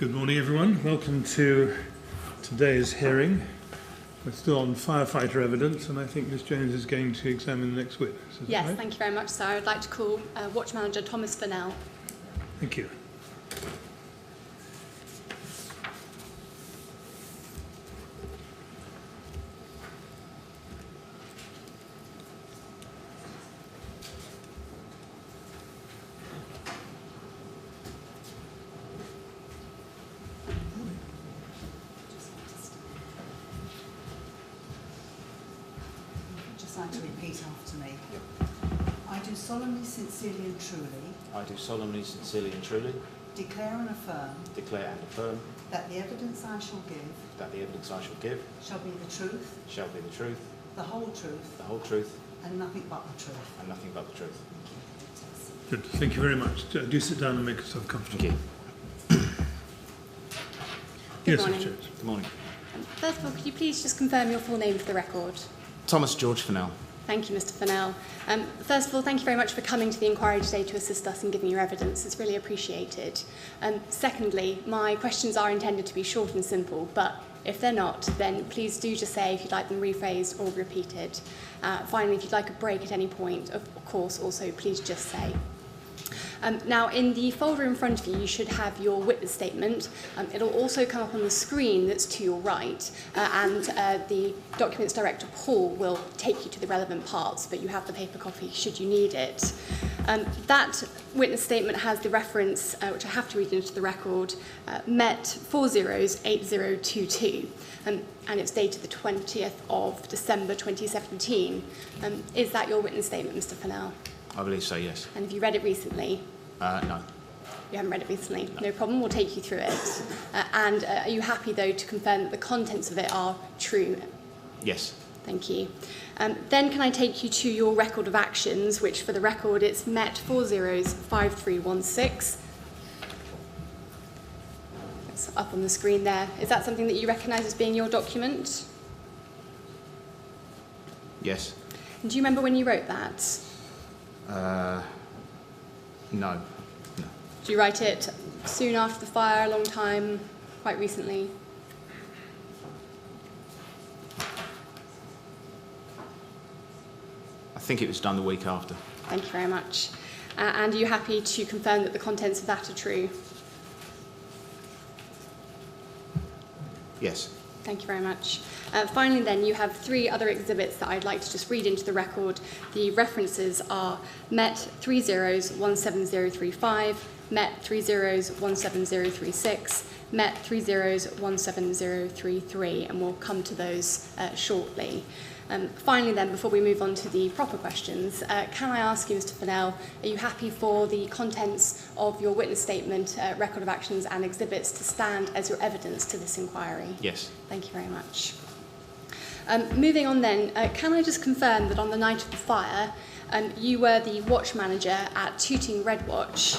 Good morning, everyone. Welcome to today's hearing. We're still on firefighter evidence, and I think Ms. Jones is going to examine the next witness. Yes, right? thank you very much, sir. I would like to call Watch Manager Thomas Furnell. Thank you. To repeat after me. I do solemnly, sincerely and truly. I do solemnly, sincerely and truly. Declare and affirm. Declare and affirm. That the evidence I shall give. That the evidence I shall give. Shall be the truth. Shall be the truth. The whole truth. The whole truth. And nothing but the truth. And nothing but the truth. Good. Thank you very much. Do sit down and make yourself comfortable. Thank you. Yes, morning. Ms. Jones. Good morning. First of all, could you please just confirm your full name for the record? Thomas George Furnell. Thank you, Mr. Furnell. First of all, thank you very much for coming to the inquiry today to assist us in giving your evidence. It's really appreciated. Secondly, my questions are intended to be short and simple, but if they're not, then please do just say if you'd like them rephrased or repeated. Finally, if you'd like a break at any point, of course, also please just say. Now, in the folder in front of you, you should have your witness statement. It'll also come up on the screen that's to your right, and the documents director, Paul, will take you to the relevant parts, but you have the paper copy should you need it. That witness statement has the reference, which I have to read into the record, MET 408022, and it's dated the 20th of December 2017. Is that your witness statement, Mr. Furnell? I believe so, yes. And have you read it recently? No. You haven't read it recently? No problem, we'll take you through it. And are you happy, though, to confirm that the contents of it are true? Yes. Thank you. Then can I take you to your record of actions, which for the record it's MET 405316. It's up on the screen there. Is that something that you recognise as being your document? Yes. And do you remember when you wrote that? No. Did you write it soon after the fire, a long time, quite recently? I think it was done the week after. Thank you very much. And are you happy to confirm that the contents of that are true? Yes. Thank you very much. Finally then, you have three other exhibits that I'd like to just read into the record. The references are MET 30-17035, MET 30-17036, MET 30-17033, and we'll come to those shortly. Finally then, before we move on to the proper questions, can I ask you, Mr. Furnell, are you happy for the contents of your witness statement, record of actions and exhibits to stand as your evidence to this inquiry? Yes. Thank you very much. Moving on then, can I just confirm that on the night of the fire, you were the watch manager at Tooting Red Watch?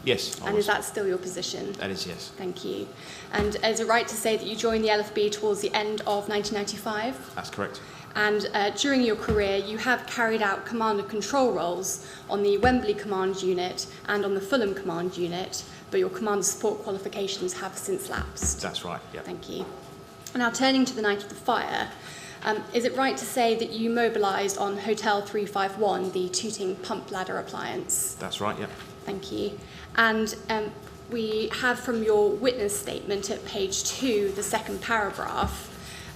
Yes. And is that still your position? That is, yes. Thank you. And is it right to say that you joined the LFB towards the end of 1995? That's correct. And during your career, you have carried out command and control roles on the Wembley Command Unit and on the Fulham Command Unit, but your command support qualifications have since lapsed. That's right, yeah. Thank you. Now, turning to the night of the fire, is it right to say that you mobilised on Hotel 351, the Tooting pump ladder appliance? That's right, yeah. Thank you. And we have from your witness statement at page 2, the second paragraph,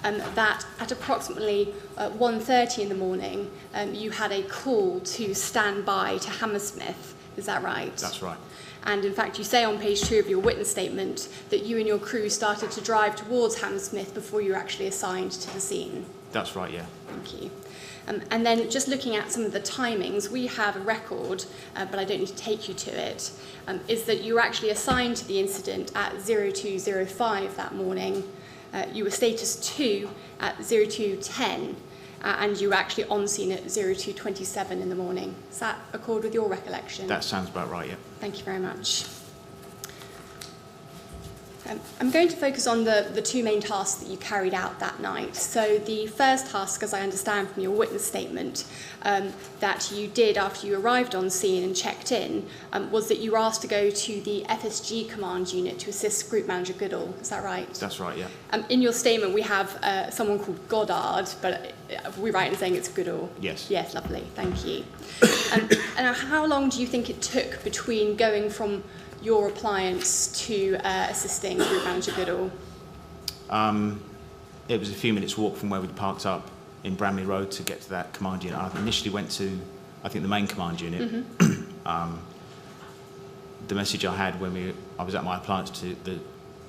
that at approximately 1:30 in the morning, you had a call to stand by to Hammersmith. Is that right? That's right. And in fact, you say on page 2 of your witness statement that you and your crew started to drive towards Hammersmith before you were actually assigned to the scene. That's right, yeah. Thank you. And then just looking at some of the timings, we have a record, but I don't need to take you to it, is that you were actually assigned to the incident at 02:05 that morning. You were status 2 at 02:10, and you were actually on scene at 02:27 in the morning. Does that accord with your recollection? That sounds about right, yeah. Thank you very much. I'm going to focus on the two main tasks that you carried out that night. So the first task, as I understand from your witness statement, that you did after you arrived on scene and checked in, was that you were asked to go to the FSG command unit to assist Group Manager Goodall. Is that right? That's right, yeah. In your statement, we have someone called Goddard, but we write in saying it's Goodall. Yes. Yes, lovely. Thank you. And how long do you think it took between going from your appliance to assisting Group Manager Goodall? It was a few minutes walk from where we'd parked up in Bramley Road to get to that command unit. I initially went to, I think, the main command unit. Mm-hmm. The message I had when I was at my appliance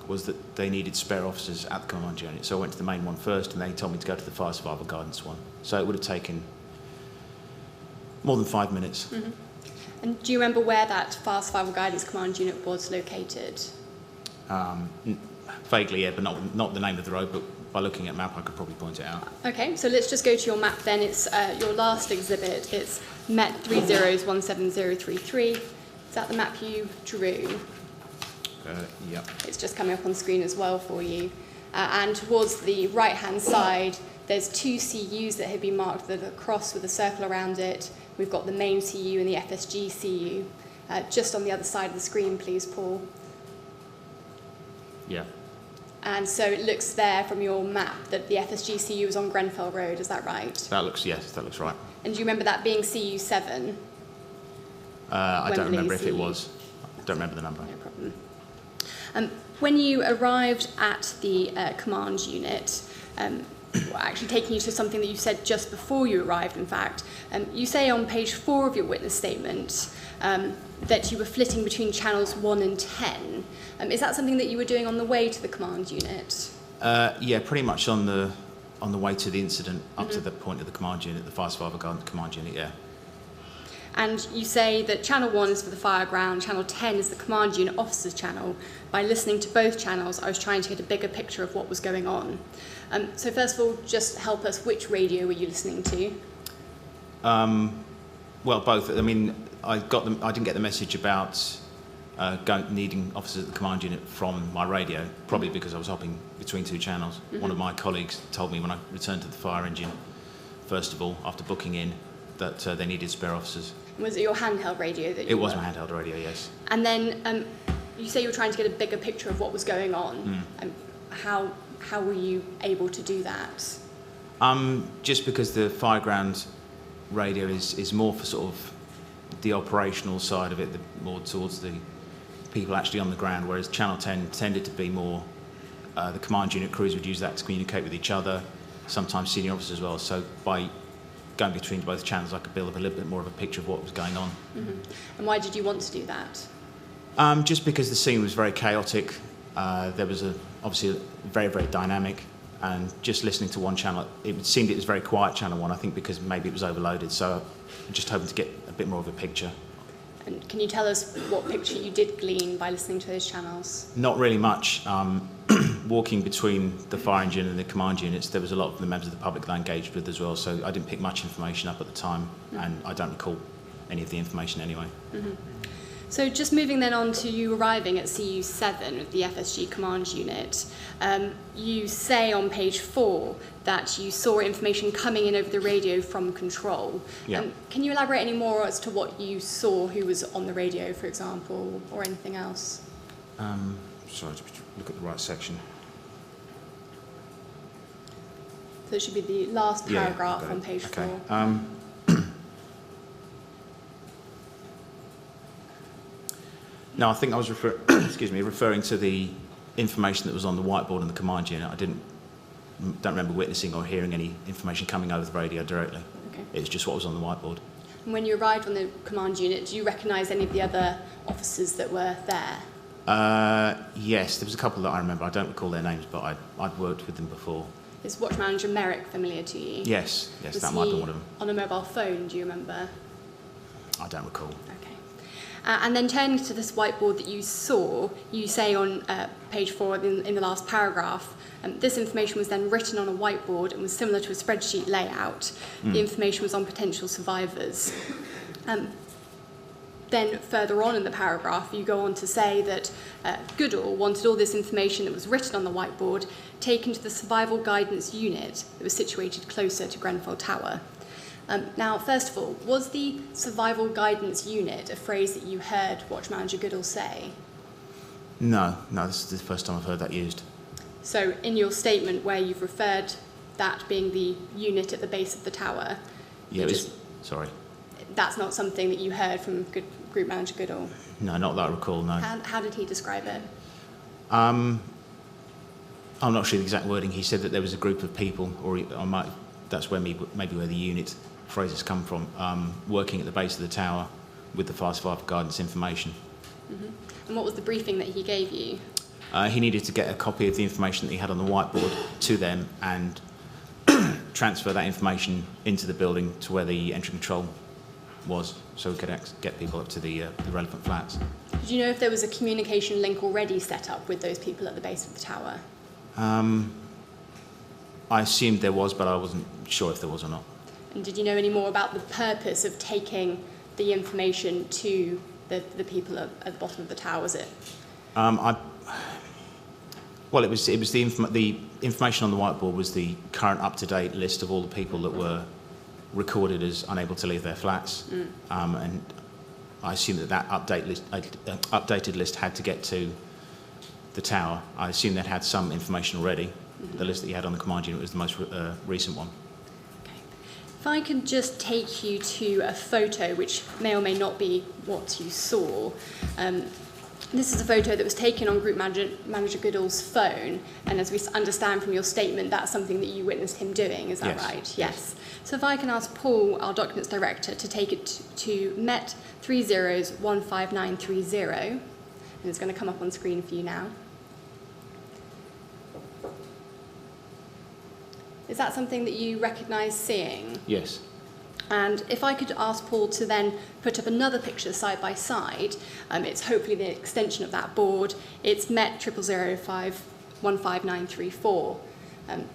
was that they needed spare officers at the command unit. So I went to the main one first, and they told me to go to the fire survival guidance one. So it would have taken more than 5 minutes. Mm-hmm. And do you remember where that fire survival guidance command unit was located? Vaguely, yeah, but not the name of the road, but by looking at a map I could probably point it out. Okay, so let's just go to your map then. It's your last exhibit. It's MET 3017033. Is that the map you drew? Yep. It's just coming up on screen as well for you. And towards the right-hand side, there's two CUs that have been marked with a cross with a circle around it. We've got the main CU and the FSG CU. Just on the other side of the screen, please, Paul. Yeah. And so it looks there from your map that the FSG CU is on Grenfell Road, is that right? Yes, that looks right. And do you remember that being CU7? I don't remember if it was. I don't remember the number. No problem. When you arrived at the command unit, actually taking you to something that you said just before you arrived, in fact, you say on page 4 of your witness statement that you were flitting between channels 1 and 10. Is that something that you were doing on the way to the command unit? Yeah, pretty much on the way to the incident, up to the point of the command unit, the fire survival command unit, yeah. And you say that channel 1 is for the fire ground, channel 10 is the command unit officer's channel. By listening to both channels, I was trying to get a bigger picture of what was going on. So first of all, just help us, which radio were you listening to? Well, both. I mean, I didn't get the message about needing officers at the command unit from my radio, probably because I was hopping between two channels. Mm-hmm. One of my colleagues told me when I returned to the fire engine, first of all, after booking in, that they needed spare officers. Was it your handheld radio that you It was my handheld radio, yes. And then you say you were trying to get a bigger picture of what was going on. How were you able to do that? Just because the fireground radio is more for sort of the operational side of it, more towards the people actually on the ground, whereas Channel 10 tended to be more, the command unit crews would use that to communicate with each other, sometimes senior officers as well. So by going between both channels, I could build up a little bit more of a picture of what was going on. Mm-hmm. And why did you want to do that? Just because the scene was very chaotic. There was obviously very, very dynamic, and just listening to one channel, it seemed it was very quiet, Channel 1, I think because maybe it was overloaded, so I'm just hoping to get a bit more of a picture. And can you tell us what picture you did glean by listening to those channels? Not really much. Walking between the fire engine and the command units, there was a lot of the members of the public that I engaged with as well, so I didn't pick much information up at the time, and I don't recall any of the information anyway. Mm-hmm. So just moving then on to you arriving at CU7 with the FSG command unit, you say on page 4 that you saw information coming in over the radio from control. Yeah. Can you elaborate any more as to what you saw, who was on the radio, for example, or anything else? Sorry, to look at the right section. So it should be the last paragraph on page 4. No, I think I was referring to the information that was on the whiteboard in the command unit. I don't remember witnessing or hearing any information coming over the radio directly. Okay. It was just what was on the whiteboard. And when you arrived on the command unit, do you recognise any of the other officers that were there? Yes, there was a couple that I remember. I don't recall their names, but I'd worked with them before. Is Watch Manager Merrick familiar to you? Yes, Was that might be he one of them. on a mobile phone, do you remember? I don't recall. Okay. And then turning to this whiteboard that you saw, you say on page 4 in the last paragraph, this information was then written on a whiteboard and was similar to a spreadsheet layout. The information was on potential survivors. then further on in the paragraph, you go on to say that Goodall wanted all this information that was written on the whiteboard taken to the survival guidance unit that was situated closer to Grenfell Tower. Now, first of all, was the survival guidance unit a phrase that you heard Watch Manager Goodall say? No, this is the first time I've heard that used. So in your statement where you've referred that being the unit at the base of the tower, Yeah, sorry. That's not something that you heard from Group Manager Goodall? No, not that I recall, no. How did he describe it? I'm not sure the exact wording. He said that there was a group of people, that's where maybe where the unit phrases come from, working at the base of the tower with the fire survival guidance information. Mm-hmm. And what was the briefing that he gave you? He needed to get a copy of the information that he had on the whiteboard to them and transfer that information into the building to where the entry control was, so we could get people up to the relevant flats. Did you know if there was a communication link already set up with those people at the base of the tower? I assumed there was, but I wasn't sure if there was or not. And did you know any more about the purpose of taking the information to the people at the bottom of the tower? Was it? Well, it was the information on the whiteboard was the current up-to-date list of all the people that were recorded as unable to leave their flats, and I assume that updated list had to get to the tower. I assume they'd had some information already. Mm-hmm. The list that you had on the command unit was the most recent one. Okay. If I can just take you to a photo, which may or may not be what you saw. This is a photo that was taken on Group Manager Goodall's phone, and as we understand from your statement, that's something that you witnessed him doing, is that right? Yes. So if I can ask Paul, our documents director, to take it to MET 30015930, and it's going to come up on screen for you now. Is that something that you recognise seeing? Yes. And if I could ask Paul to then put up another picture side by side, it's hopefully the extension of that board. It's MET 0005-15934.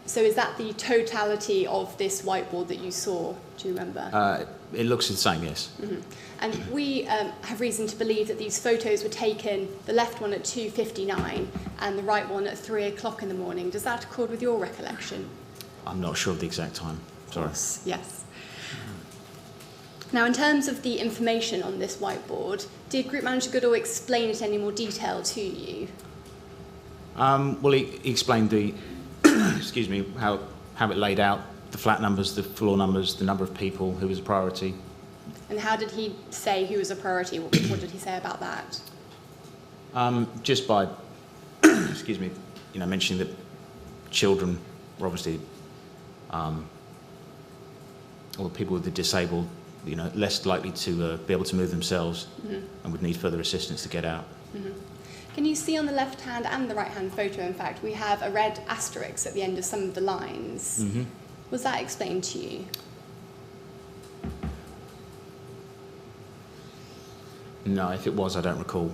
So is that the totality of this whiteboard that you saw? Do you remember? It looks the same, yes. Mm-hmm. And we have reason to believe that these photos were taken, the left one at 2:59 and the right one at 3 o'clock in the morning. Does that accord with your recollection? I'm not sure of the exact time. Sorry. Of course, yes. Now, in terms of the information on this whiteboard, did Group Manager Goodall explain it in any more detail to you? Well, he explained the, excuse me, how it laid out, the flat numbers, the floor numbers, the number of people, who was a priority. And how did he say who was a priority? What did he say about that? Just by, excuse me, mentioning that children were obviously, or people with the disabled, less likely to be able to move themselves, mm-hmm. and would need further assistance to get out. Mm-hmm. Can you see on the left-hand and the right-hand photo, in fact, we have a red asterisk at the end of some of the lines. Mm-hmm. Was that explained to you? No, if it was, I don't recall.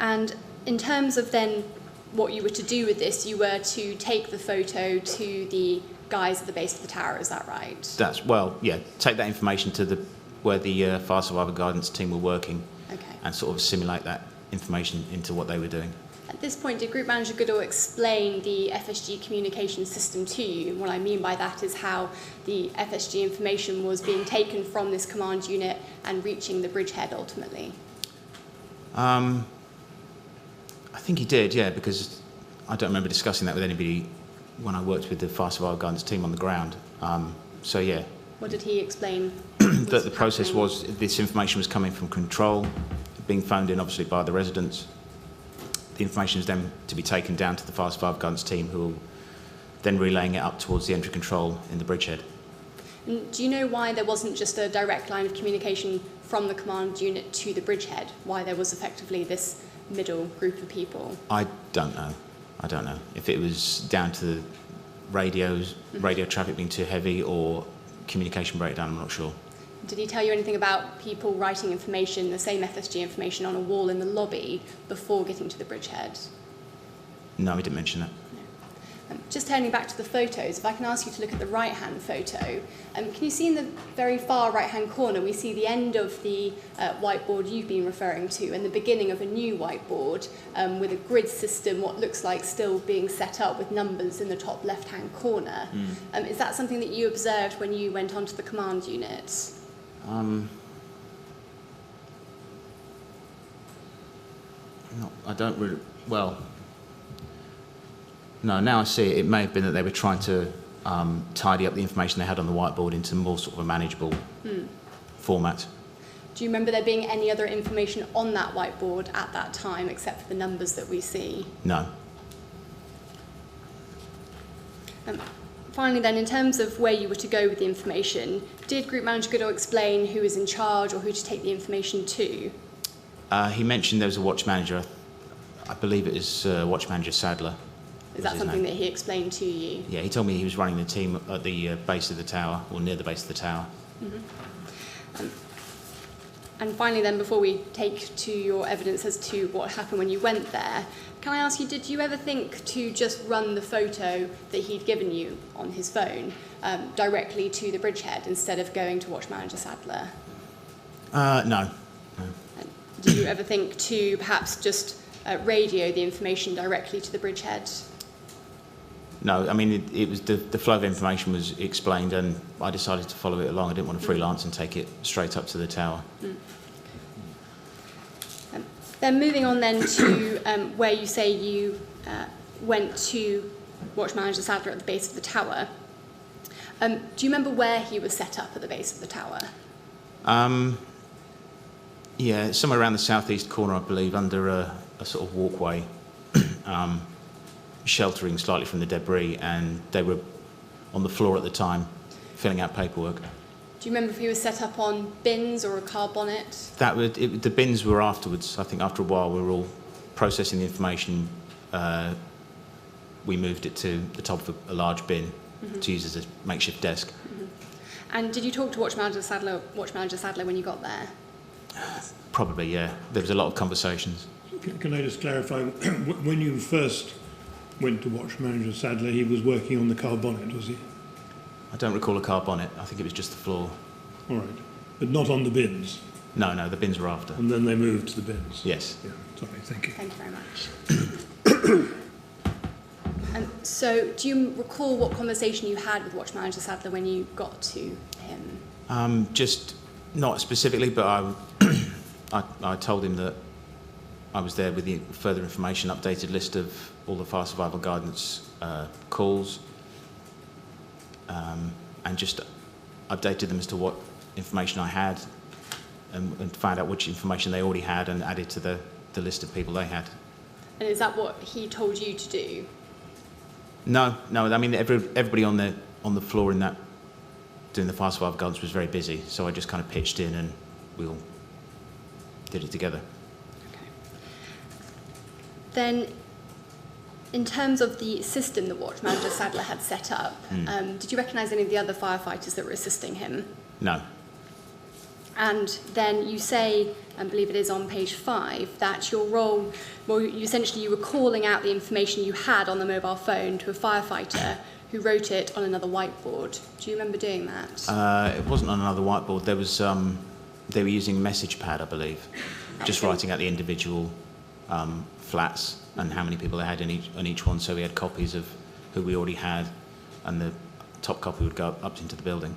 And in terms of then what you were to do with this, you were to take the photo to the guys at the base of the tower, is that right? Take that information to where the fire survival guidance team were working, okay. And sort of assimilate that information into what they were doing. At this point, did Group Manager Goodall explain the FSG communication system to you? And what I mean by that is how the FSG information was being taken from this command unit and reaching the bridgehead ultimately? I think he did, yeah, because I don't remember discussing that with anybody when I worked with the fire survival guidance team on the ground. So, yeah. What did he explain? That the process was, this information was coming from control, being phoned in obviously by the residents. The information is then to be taken down to the fire survival guidance team, who will then relaying it up towards the entry control in the bridgehead. And do you know why there wasn't just a direct line of communication from the command unit to the bridgehead? Why there was effectively this middle group of people? I don't know. If it was down to the radio traffic being too heavy or communication breakdown, I'm not sure. Did he tell you anything about people writing information, the same FSG information, on a wall in the lobby before getting to the bridgehead? No, he didn't mention that. No. Just turning back to the photos, if I can ask you to look at the right-hand photo, can you see in the very far right-hand corner, we see the end of the whiteboard you've been referring to and the beginning of a new whiteboard with a grid system, what looks like still being set up with numbers in the top left-hand corner. Is that something that you observed when you went onto the command unit? No, I don't really, well, no, now I see it. It may have been that they were trying to tidy up the information they had on the whiteboard into more sort of a manageable format. Do you remember there being any other information on that whiteboard at that time except for the numbers that we see? No. Finally then, in terms of where you were to go with the information, did Group Manager Goodall explain who was in charge or who to take the information to? He mentioned there was a watch manager. I believe it is Watch Manager Sadler. Is that something that he explained to you? Yeah, he told me he was running the team at the base of the tower, or near the base of the tower. And finally then, before we take to your evidence as to what happened when you went there, can I ask you, did you ever think to just run the photo that he'd given you on his phone directly to the bridgehead instead of going to Watch Manager Sadler? No. Did you ever think to perhaps just radio the information directly to the bridgehead? No, I mean, it was the flow of information was explained and I decided to follow it along. I didn't want to freelance and take it straight up to the tower. Then moving on then to where you say you went to Watch Manager Sadler at the base of the tower. Do you remember where he was set up at the base of the tower? Yeah, somewhere around the southeast corner, I believe, under a sort of walkway, sheltering slightly from the debris, and they were on the floor at the time, filling out paperwork. Do you remember if he was set up on bins or a car bonnet? The bins were afterwards. I think after a while we were all processing the information. We moved it to the top of a large bin to use as a makeshift desk. And did you talk to Watch Manager Sadler when you got there? Probably, yeah. There was a lot of conversations. Can I just clarify, when you first went to Watch Manager Sadler, he was working on the car bonnet, was he? I don't recall a car bonnet. I think it was just the floor. All right. But not on the bins? No, the bins were after. And then they moved to the bins? Yes. Yeah, sorry, thank you. Thank you very much. And so, do you recall what conversation you had with Watch Manager Sadler when you got to him? Just not specifically, but I told him that I was there with the further information, updated list of all the fire survival guidance calls, and just updated them as to what information I had and found out which information they already had and added to the list of people they had. And is that what he told you to do? No. I mean, everybody on the floor in that doing the fire survival guidance was very busy, so I just kind of pitched in and we all did it together. Okay. Then, in terms of the system that Watch Manager Sadler had set up, did you recognise any of the other firefighters that were assisting him? No. And then you say, I believe it is on page 5, that your role, well, you were calling out the information you had on the mobile phone to a firefighter who wrote it on another whiteboard. Do you remember doing that? It wasn't on another whiteboard. There was they were using message pad, I believe, just writing out the individual flats and how many people they had in each one. So we had copies of who we already had, and the top copy would go up into the building.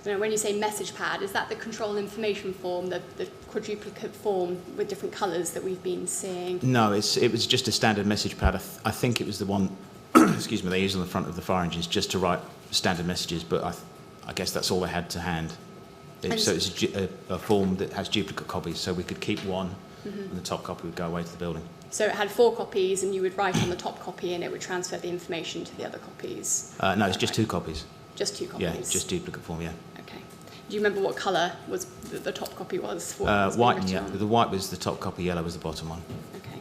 So when you say message pad, is that the control information form, the quadruplicate form with different colours that we've been seeing? No, it was just a standard message pad. I think it was the one, excuse me, they used on the front of the fire engines just to write standard messages, but I guess that's all they had to hand. So it's a form that has duplicate copies, so we could keep one, and the top copy would go away to the building. So it had 4 copies, and you would write on the top copy, and it would transfer the information to the other copies? No, it's just 2 copies. Just 2 copies? Yeah, just duplicate form, yeah. Okay. Do you remember what colour was the top copy was? White and yellow. The white was the top copy, yellow was the bottom one. Okay.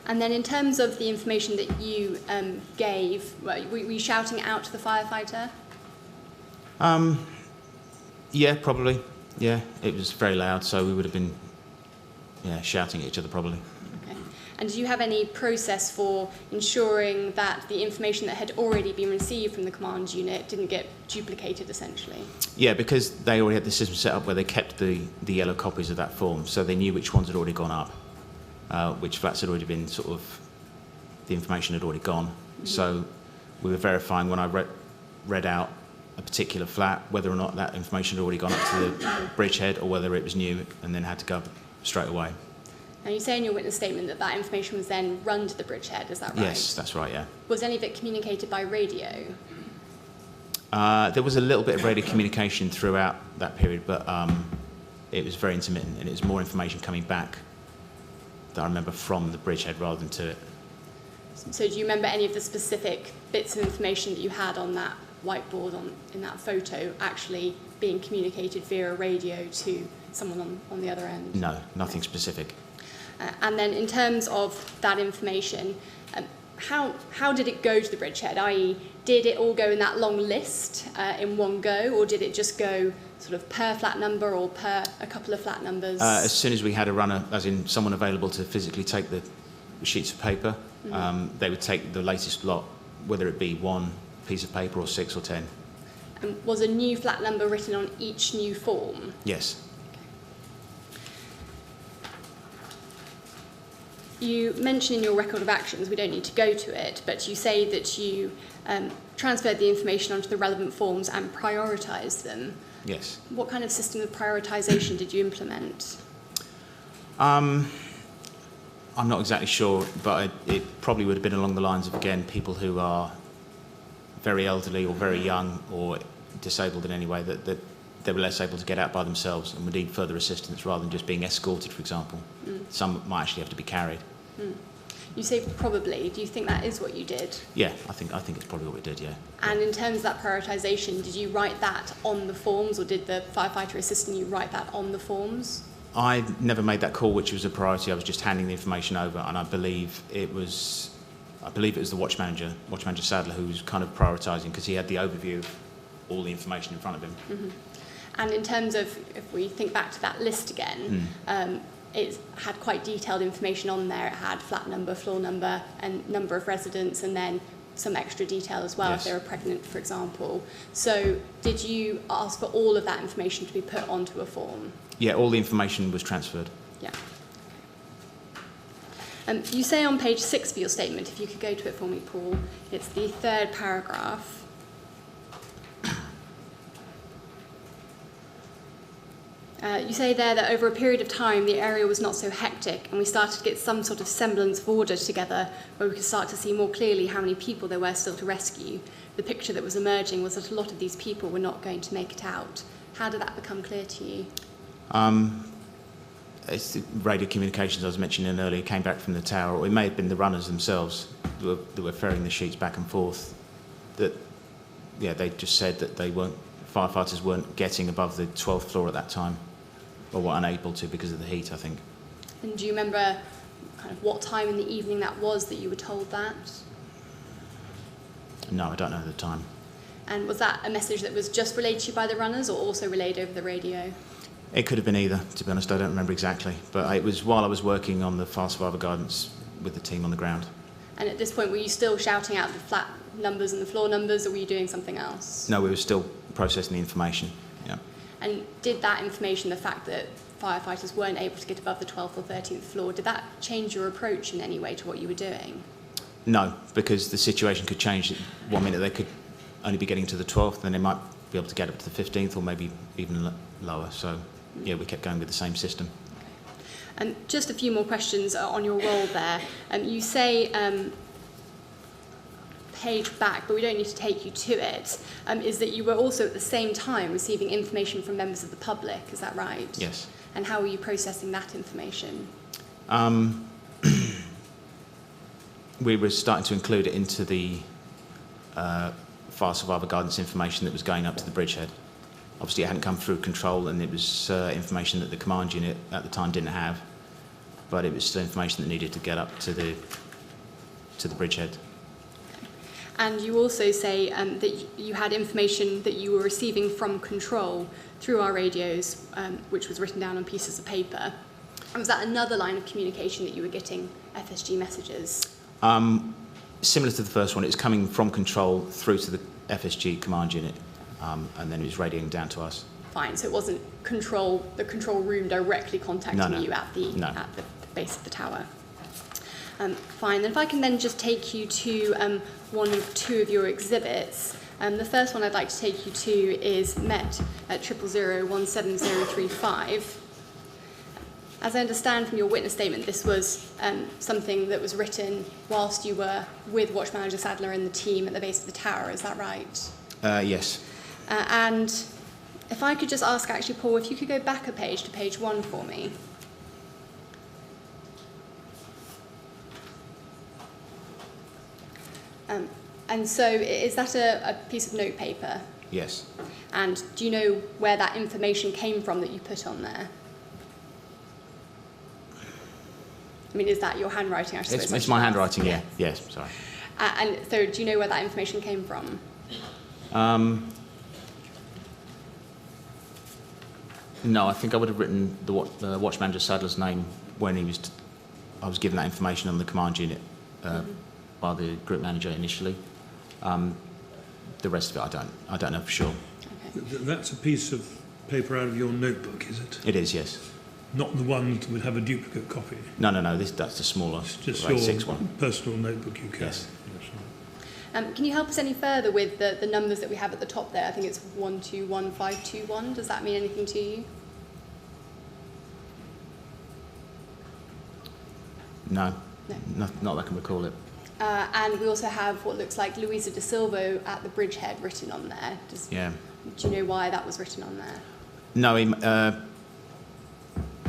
And then in terms of the information that you gave, were you shouting it out to the firefighter? Yeah, probably. Yeah, it was very loud, so we would have been shouting at each other probably. Okay. And do you have any process for ensuring that the information that had already been received from the command unit didn't get duplicated, essentially? Yeah, because they already had the system set up where they kept the yellow copies of that form, so they knew which ones had already gone up, which flats had already been sort of, the information had already gone. Mm-hmm. So we were verifying when I read out a particular flat, whether or not that information had already gone up to the bridgehead or whether it was new and then had to go straight away. And you say in your witness statement that that information was then run to the bridgehead, is that right? Yes, that's right, yeah. Was any of it communicated by radio? There was a little bit of radio communication throughout that period, but it was very intermittent, and it was more information coming back that I remember from the bridgehead rather than to it. So do you remember any of the specific bits of information that you had on that whiteboard in that photo actually being communicated via radio to someone on the other end? No, nothing specific. And then in terms of that information, how did it go to the bridgehead? I.e., did it all go in that long list in one go, or did it just go sort of per flat number or per a couple of flat numbers? As soon as we had a runner, as in someone available to physically take the sheets of paper, they would take the latest lot, whether it be one piece of paper or 6 or 10. And was a new flat number written on each new form? Yes. You mention in your record of actions, we don't need to go to it, but you say that you transferred the information onto the relevant forms and prioritised them. Yes. What kind of system of prioritisation did you implement? I'm not exactly sure, but it probably would have been along the lines of, again, people who are very elderly or very young or disabled in any way, that they were less able to get out by themselves and would need further assistance rather than just being escorted, for example. Some might actually have to be carried. You say probably. Do you think that is what you did? Yeah, I think it's probably what we did, yeah. And in terms of that prioritisation, did you write that on the forms, or did the firefighter assistant you write that on the forms? I never made that call, which was a priority. I was just handing the information over, and I believe it was the watch manager Sadler, who was kind of prioritising because he had the overview of all the information in front of him. Mm-hmm. And in terms of, if we think back to that list again, it had quite detailed information on there. It had flat number, floor number, and number of residents, and then some extra detail as well, yes, if they were pregnant, for example. So did you ask for all of that information to be put onto a form? Yeah, all the information was transferred. Yeah. You say on page 6 of your statement, if you could go to it for me, Paul, it's the third paragraph. You say there that over a period of time the area was not so hectic and we started to get some sort of semblance of order together where we could start to see more clearly how many people there were still to rescue. The picture that was emerging was that a lot of these people were not going to make it out. How did that become clear to you? It's the radio communications I was mentioning earlier came back from the tower, or it may have been the runners themselves that were ferrying the sheets back and forth. That, yeah, they just said that firefighters weren't getting above the 12th floor at that time, or were unable to because of the heat, I think. And do you remember kind of what time in the evening that was that you were told that? No, I don't know at the time. And was that a message that was just relayed to you by the runners or also relayed over the radio? It could have been either, to be honest. I don't remember exactly. But it was while I was working on the fire survivor guidance with the team on the ground. And at this point, were you still shouting out the flat numbers and the floor numbers, or were you doing something else? No, we were still processing the information, yeah. And did that information, the fact that firefighters weren't able to get above the 12th or 13th floor, did that change your approach in any way to what you were doing? No, because the situation could change. 1 minute they could only be getting to the 12th, then they might be able to get up to the 15th or maybe even lower. So, yeah, we kept going with the same system. And just a few more questions on your role there. You say, page back, but we don't need to take you to it, is that you were also at the same time receiving information from members of the public, is that right? Yes. And how were you processing that information? We were starting to include it into the fire survivor guidance information that was going up to the bridgehead. Obviously it hadn't come through control, and it was information that the command unit at the time didn't have, but it was still information that needed to get up to the bridgehead. And you also say that you had information that you were receiving from control through our radios, which was written down on pieces of paper. And was that another line of communication that you were getting FSG messages? Similar to the first one, it's coming from control through to the FSG command unit, and then it was radioing down to us. Fine, so it wasn't the control room directly contacting you at the base of the tower. Fine, then if I can then just take you to one of two of your exhibits. The first one I'd like to take you to is Met at 000-17035. As I understand from your witness statement, this was something that was written whilst you were with Watch Manager Sadler and the team at the base of the tower, is that right? Yes. And if I could just ask, actually, Paul, if you could go back a page to page 1 for me. And so is that a piece of notepaper? Yes. And do you know where that information came from that you put on there? I mean, is that your handwriting, I suppose? It's my handwriting, yeah. Yes, sorry. And so do you know where that information came from? No, I think I would have written the Watch Manager Sadler's name when I was given that information on the command unit by the group manager initially. The rest of it, I don't know for sure. Okay. That's a piece of paper out of your notebook, is it? It is, yes. Not the one that would have a duplicate copy? No, that's the smaller, it's just grade your 6 one. Personal notebook you carry? Yes. Can you help us any further with the numbers that we have at the top there? I think it's 121521. Does that mean anything to you? No. Not that I can recall it. And we also have what looks like Louisa De Silva at the bridgehead written on there. Yeah. Do you know why that was written on there? No,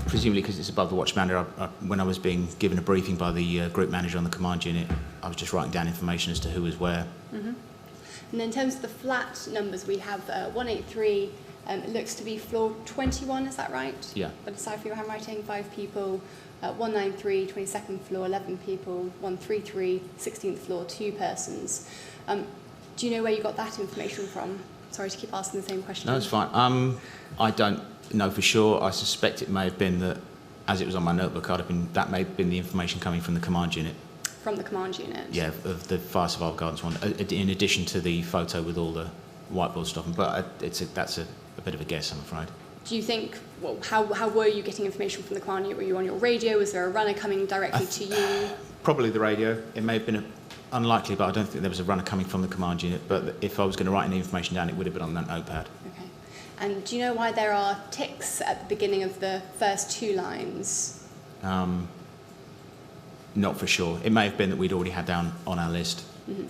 presumably because it's above the watch manager. When I was being given a briefing by the group manager on the command unit, I was just writing down information as to who was where. Mm-hmm. And in terms of the flat numbers, we have 183. It looks to be floor 21, is that right? Yeah. But aside from your handwriting, 5 people. 193, 22nd floor, 11 people. 133, 16th floor, 2 persons. Do you know where you got that information from? Sorry to keep asking the same question. No, it's fine. I don't know for sure. I suspect it may have been that, as it was on my notebook, that may have been the information coming from the command unit. From the command unit? Yeah, of the Fire Survival Guidance one, in addition to the photo with all the whiteboard stuff. But that's a bit of a guess, I'm afraid. Do you think, well, how were you getting information from the command unit? Were you on your radio? Was there a runner coming directly to you? Probably the radio. It may have been unlikely, but I don't think there was a runner coming from the command unit. But if I was going to write any information down, it would have been on that notepad. Okay. And do you know why there are ticks at the beginning of the first 2 lines? Not for sure. It may have been that we'd already had down on our list. Mm-hmm.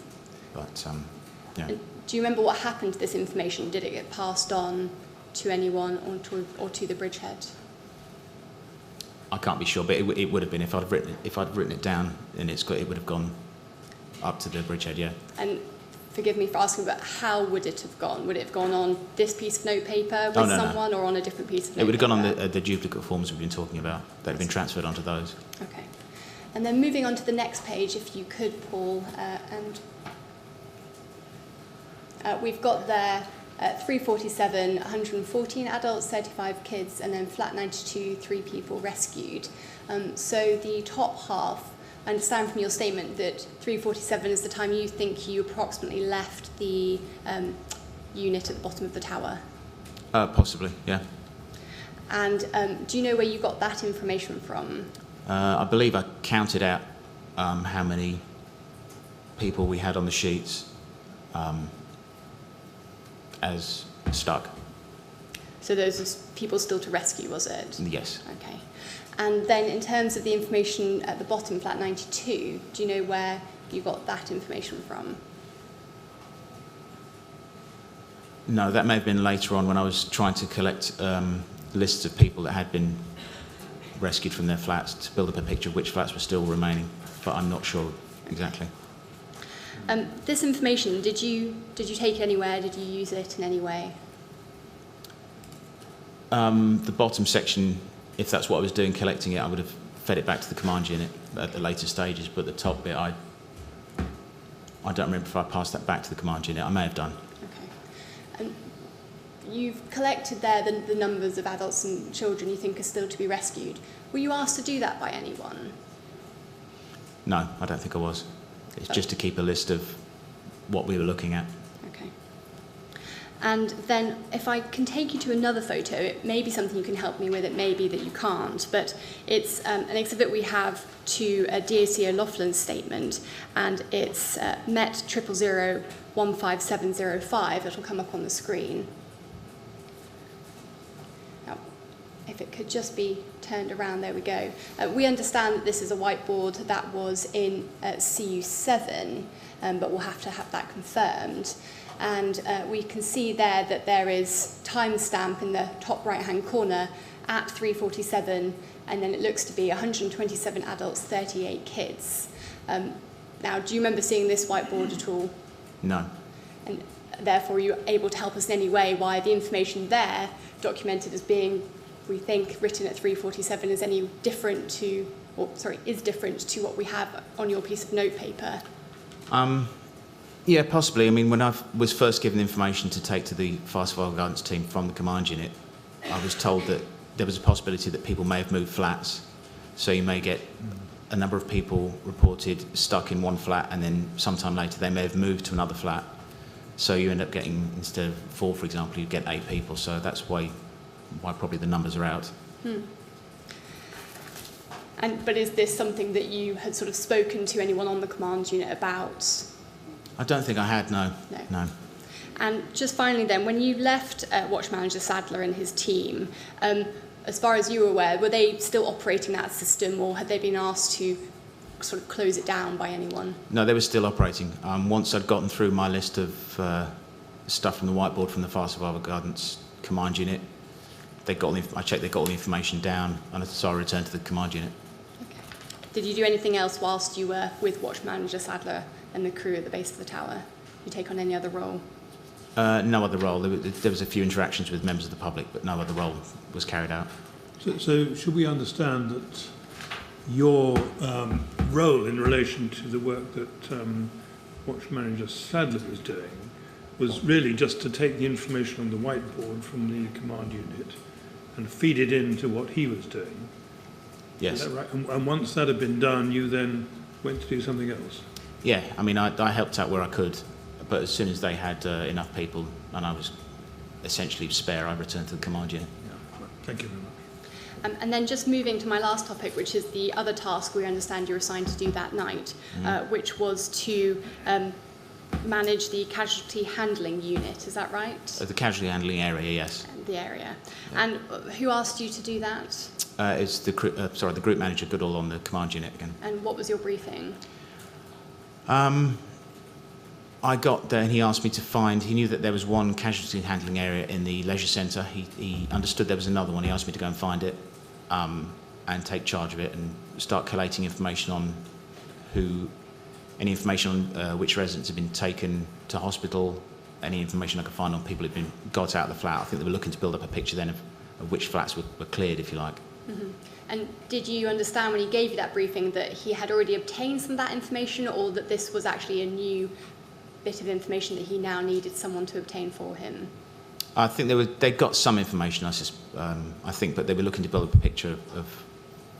But, yeah. And do you remember what happened to this information? Did it get passed on to anyone or to the bridgehead? I can't be sure, but it would have been if I'd written it down, and it would have gone up to the bridgehead, yeah. And forgive me for asking, but how would it have gone? Would it have gone on this piece of notepaper with someone, or on a different piece of notepaper? It would have gone on the duplicate forms we've been talking about. They'd have been transferred onto those. Okay. And then moving on to the next page, if you could, Paul, we've got there 347, 114 adults, 35 kids, and then flat 92, 3 people rescued. So the top half, I understand from your statement that 347 is the time you think you approximately left the unit at the bottom of the tower. Possibly, yeah. And do you know where you got that information from? I believe I counted out how many people we had on the sheets as stuck. So those are people still to rescue, was it? Yes. Okay. And then in terms of the information at the bottom, flat 92, do you know where you got that information from? No, that may have been later on when I was trying to collect lists of people that had been rescued from their flats to build up a picture of which flats were still remaining, but I'm not sure exactly. This information, did you take it anywhere? Did you use it in any way? The bottom section, if that's what I was doing, collecting it, I would have fed it back to the command unit at the later stages, but the top bit, I don't remember if I passed that back to the command unit. I may have done. Okay. you've collected there the numbers of adults and children you think are still to be rescued. Were you asked to do that by anyone? No, I don't think I was. It's just to keep a list of what we were looking at. Okay. And then if I can take you to another photo, it may be something you can help me with, it may be that you can't, but it's an exhibit we have to a DAC O'Loughlin's statement, and it's MET 000-15705. It'll come up on the screen. Now, if it could just be turned around, there we go. We understand that this is a whiteboard that was in CU7, but we'll have to have that confirmed. And we can see there that there is timestamp in the top right-hand corner at 3:47, and then it looks to be 127 adults, 38 kids. Now, do you remember seeing this whiteboard at all? No. And therefore, are you able to help us in any way why the information there, documented as being, we think, written at 3:47, is any different to, or sorry, is different to what we have on your piece of notepaper? Yeah, possibly. I mean, when I was first given information to take to the Fire Survival Guidance team from the command unit, I was told that there was a possibility that people may have moved flats. So you may get a number of people reported stuck in one flat, and then sometime later they may have moved to another flat. So you end up getting, instead of 4, for example, you get 8 people. So that's why probably the numbers are out. But is this something that you had sort of spoken to anyone on the command unit about? I don't think I had, no. No. And just finally then, when you left Watch Manager Sadler and his team, as far as you were aware, were they still operating that system, or had they been asked to sort of close it down by anyone? No, they were still operating. Once I'd gotten through my list of stuff from the whiteboard from the Fire Survival Guidance command unit, I checked they got all the information down, and so I returned to the command unit. Okay. Did you do anything else whilst you were with Watch Manager Sadler and the crew at the base of the tower? Did you take on any other role? No other role. There was a few interactions with members of the public, but no other role was carried out. So should we understand that your role in relation to the work that Watch Manager Sadler was doing was really just to take the information on the whiteboard from the command unit and feed it into what he was doing? Yes. Is that right? And once that had been done, you then went to do something else? Yeah, I mean, I helped out where I could, but as soon as they had enough people and I was essentially spare, I returned to the command unit. Yeah, right. Thank you very much. And then just moving to my last topic, which is the other task we understand you were assigned to do that night, which was to manage the casualty handling unit. Is that right? The casualty handling area, yes. The area. And who asked you to do that? It's the group manager, Goodall, on the command unit again. And what was your briefing? I got there and he asked me to find, he knew that there was one casualty handling area in the leisure centre. He understood there was another one. He asked me to go and find it and take charge of it and start collating information on any information on which residents had been taken to hospital, any information I could find on people who had been got out of the flat. I think they were looking to build up a picture then of which flats were cleared, if you like. Mm-hmm. And did you understand when he gave you that briefing that he had already obtained some of that information, or that this was actually a new bit of information that he now needed someone to obtain for him? I think they'd got some information, I think, but they were looking to build up a picture of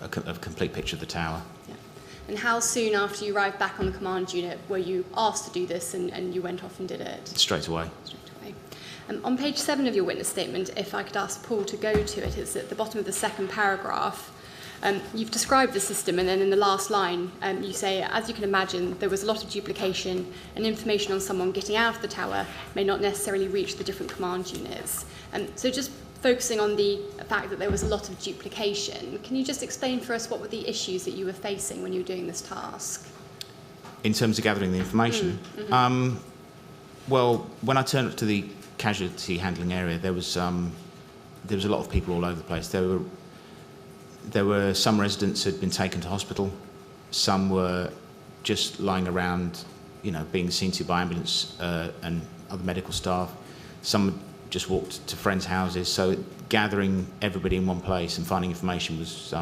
a complete picture of the tower. Yeah. And how soon after you arrived back on the command unit were you asked to do this and you went off and did it? Straight away. On page 7 of your witness statement, if I could ask Paul to go to it, it's at the bottom of the second paragraph. You've described the system, and then in the last line you say, as you can imagine, there was a lot of duplication, and information on someone getting out of the tower may not necessarily reach the different command units. So just focusing on the fact that there was a lot of duplication, can you just explain for us what were the issues that you were facing when you were doing this task? In terms of gathering the information? Mm-hmm. Well, when I turned up to the casualty handling area, there was a lot of people all over the place. There were some residents who had been taken to hospital. Some were just lying around, being seen to by ambulance and other medical staff. Some just walked to friends' houses. So gathering everybody in one place and finding information was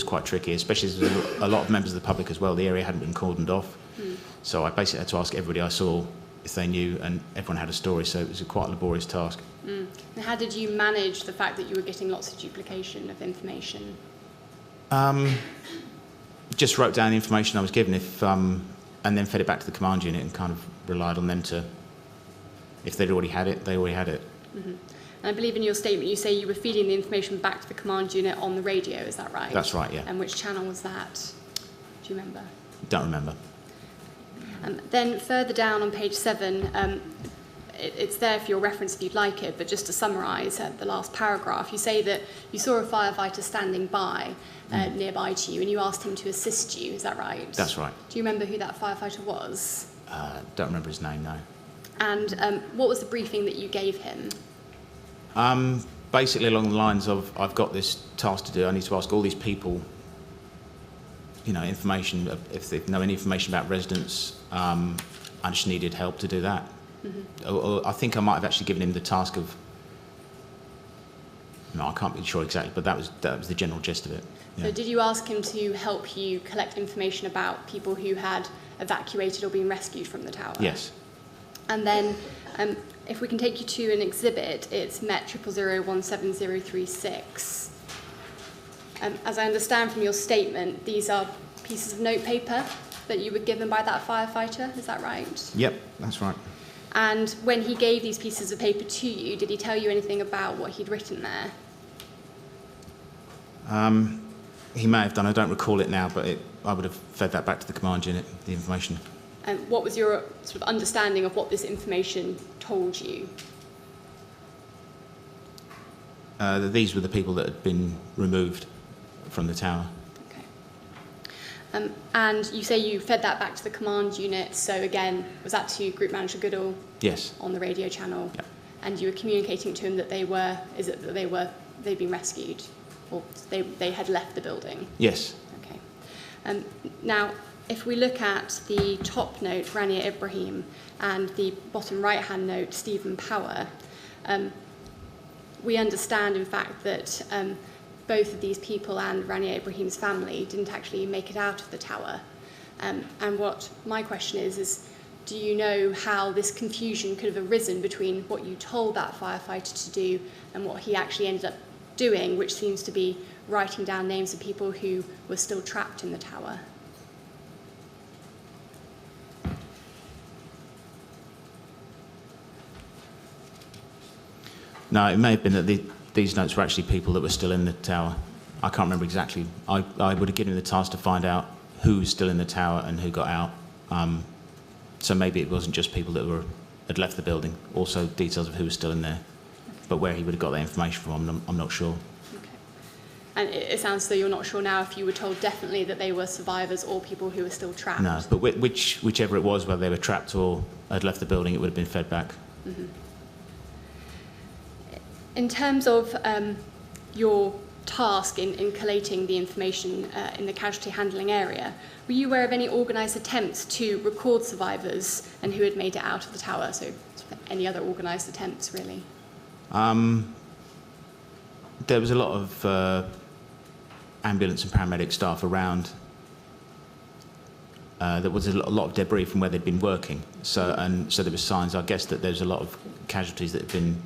quite tricky, especially as there were a lot of members of the public as well. The area hadn't been cordoned off. So I basically had to ask everybody I saw if they knew, and everyone had a story, so it was quite a laborious task. And how did you manage the fact that you were getting lots of duplication of information? Just wrote down the information I was given, and then fed it back to the command unit and kind of relied on them to, if they'd already had it, they already had it. And I believe in your statement you say you were feeding the information back to the command unit on the radio, is that right? That's right, yeah. And which channel was that? Do you remember? Don't remember. Then further down on page 7, it's there for your reference if you'd like it, but just to summarise the last paragraph, you say that you saw a firefighter standing by nearby to you and you asked him to assist you, is that right? That's right. Do you remember who that firefighter was? Don't remember his name, no. And what was the briefing that you gave him? Basically along the lines of, I've got this task to do, I need to ask all these people, information, if they know any information about residents, I just needed help to do that. Or I think I might have actually given him the task of, no, I can't be sure exactly, but that was the general gist of it. Yeah. So did you ask him to help you collect information about people who had evacuated or been rescued from the tower? Yes. And then if we can take you to an exhibit, it's MET 000-17036. As I understand from your statement, these are pieces of notepaper that you were given by that firefighter, is that right? Yep, that's right. And when he gave these pieces of paper to you, did he tell you anything about what he'd written there? He may have done, I don't recall it now, but I would have fed that back to the command unit, the information. And what was your sort of understanding of what this information told you? These were the people that had been removed from the tower. Okay. And you say you fed that back to the command unit, so again, was that to Group Manager Goodall? Yes. On the radio channel? Yep. And you were communicating to him that they'd been rescued, or they had left the building? Yes. Okay. Now, if we look at the top note, Rania Ibrahim, and the bottom right-hand note, Stephen Power, we understand, in fact, that both of these people and Rania Ibrahim's family didn't actually make it out of the tower. And what my question is do you know how this confusion could have arisen between what you told that firefighter to do and what he actually ended up doing, which seems to be writing down names of people who were still trapped in the tower? No, it may have been that these notes were actually people that were still in the tower. I can't remember exactly. I would have given him the task to find out who was still in the tower and who got out. So maybe it wasn't just people that had left the building, also details of who was still in there. But where he would have got that information from, I'm not sure. Okay. And it sounds as though you're not sure now if you were told definitely that they were survivors or people who were still trapped. No, but whichever it was, whether they were trapped or had left the building, it would have been fed back. Mm-hmm. In terms of your task in collating the information in the casualty handling area, were you aware of any organised attempts to record survivors and who had made it out of the tower? So any other organised attempts, really? There was a lot of ambulance and paramedic staff around. There was a lot of debris from where they'd been working. So there were signs, I guess, that there's a lot of casualties that had been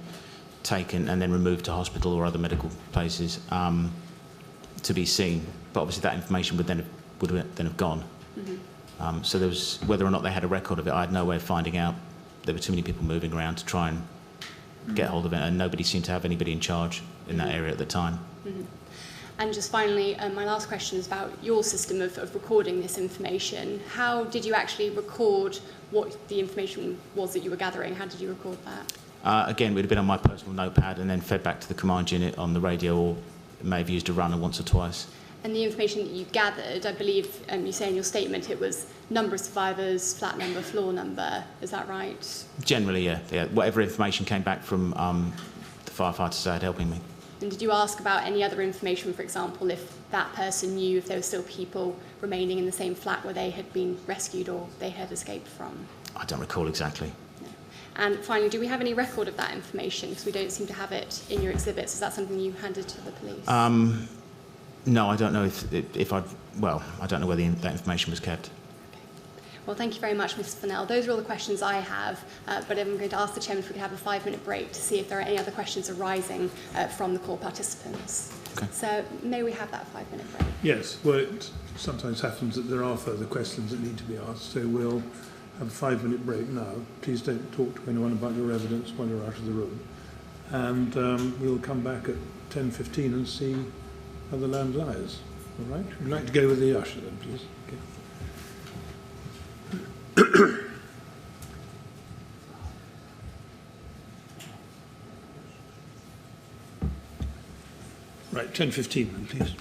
taken and then removed to hospital or other medical places to be seen. But obviously that information would then have gone. Mm-hmm. So there was, whether or not they had a record of it, I had no way of finding out. There were too many people moving around to try and get hold of it, and nobody seemed to have anybody in charge in that area at the time. Mm-hmm. And just finally, my last question is about your system of recording this information. How did you actually record what the information was that you were gathering? How did you record that? Again, it would have been on my personal notepad and then fed back to the command unit on the radio, or may have used a runner once or twice. And the information that you gathered, I believe you say in your statement it was number of survivors, flat number, floor number. Is that right? Generally, yeah. Whatever information came back from the firefighters that had helping me. And did you ask about any other information, for example, if that person knew if there were still people remaining in the same flat where they had been rescued or they had escaped from? I don't recall exactly. And finally, do we have any record of that information? Because we don't seem to have it in your exhibits. Is that something you handed to the police? No, I don't know if I don't know where that information was kept. Okay. Well, thank you very much, Mr. Furnell. Those are all the questions I have, but I'm going to ask the Chairman if we could have a 5-minute break to see if there are any other questions arising from the call participants. Okay. So may we have that 5-minute break? Yes, well, it sometimes happens that there are further questions that need to be asked, so we'll have a 5-minute break now. Please don't talk to anyone about your evidence while you're out of the room. And we'll come back at 10:15 and see how the land lies. All right? Would you like to go with the usher then, please? Okay. Right, 10:15 then, please.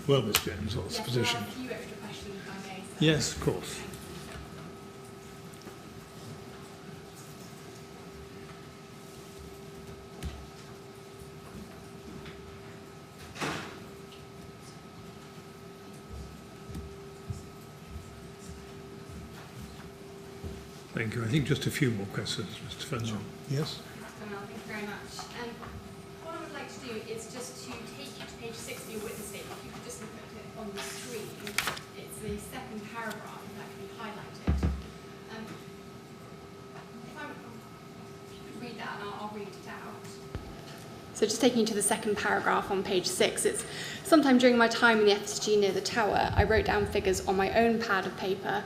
Well, Miss James, what's the position? A few extra questions, if I may. So. Yes, of course. Thank you. I think just a few more questions, Mr. Furnell. Yes? Furnell, thank you very much. What I would like to do is just to take you to page 6 of your witness statement. If you could just look at it on the screen. It's the second paragraph that can be highlighted. If you could read that, and I'll read it out. So just taking you to the second paragraph on page 6, it's sometime during my time in the FSG near the tower, I wrote down figures on my own pad of paper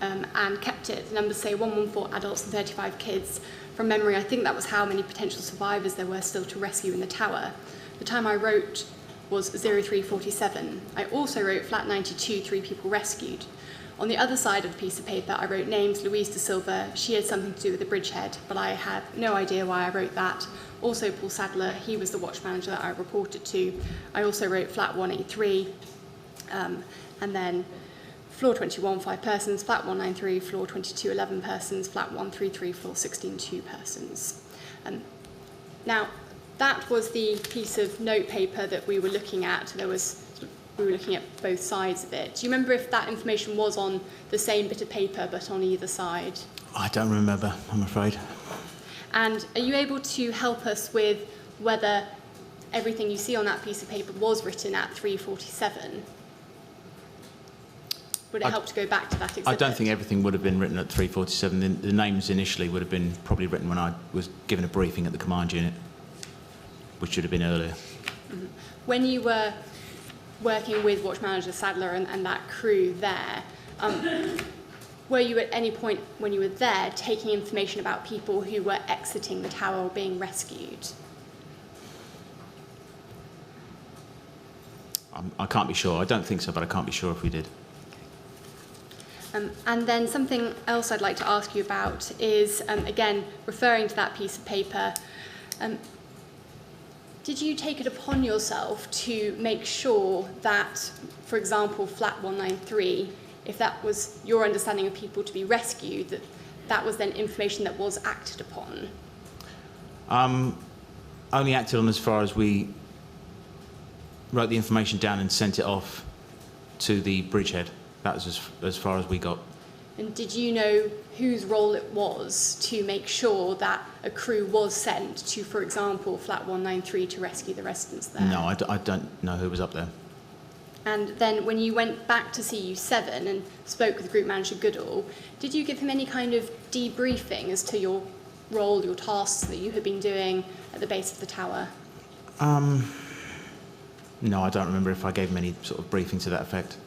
and kept it. The numbers say 114 adults and 35 kids. From memory, I think that was how many potential survivors there were still to rescue in the tower. The time I wrote was 0347. I also wrote flat 92, 3 people rescued. On the other side of the piece of paper, I wrote names, Louise de Silva. She had something to do with the bridgehead, but I had no idea why I wrote that. Also Paul Sadler, he was the watch manager that I reported to. I also wrote flat 183, and then floor 21, 5 persons, flat 193, floor 22, 11 persons, flat 133, floor 16, 2 persons. Now, that was the piece of note paper that we were looking at. We were looking at both sides of it. Do you remember if that information was on the same bit of paper but on either side? I don't remember, I'm afraid. And are you able to help us with whether everything you see on that piece of paper was written at 347? Would it help to go back to that exhibit? I don't think everything would have been written at 347. The names initially would have been probably written when I was given a briefing at the command unit, which should have been earlier. Mm-hmm. When you were working with Watch Manager Sadler and that crew there, were you at any point when you were there taking information about people who were exiting the tower or being rescued? I can't be sure. I don't think so, but I can't be sure if we did. And then something else I'd like to ask you about is, again, referring to that piece of paper, did you take it upon yourself to make sure that, for example, flat 193, if that was your understanding of people to be rescued, that that was then information that was acted upon? Only acted on as far as we wrote the information down and sent it off to the bridgehead. That was as far as we got. And did you know whose role it was to make sure that a crew was sent to, for example, flat 193 to rescue the residents there? No, I don't know who was up there. And then when you went back to CU7 and spoke with Group Manager Goodall, did you give him any kind of debriefing as to your role, your tasks that you had been doing at the base of the tower? No, I don't remember if I gave him any sort of briefing to that effect.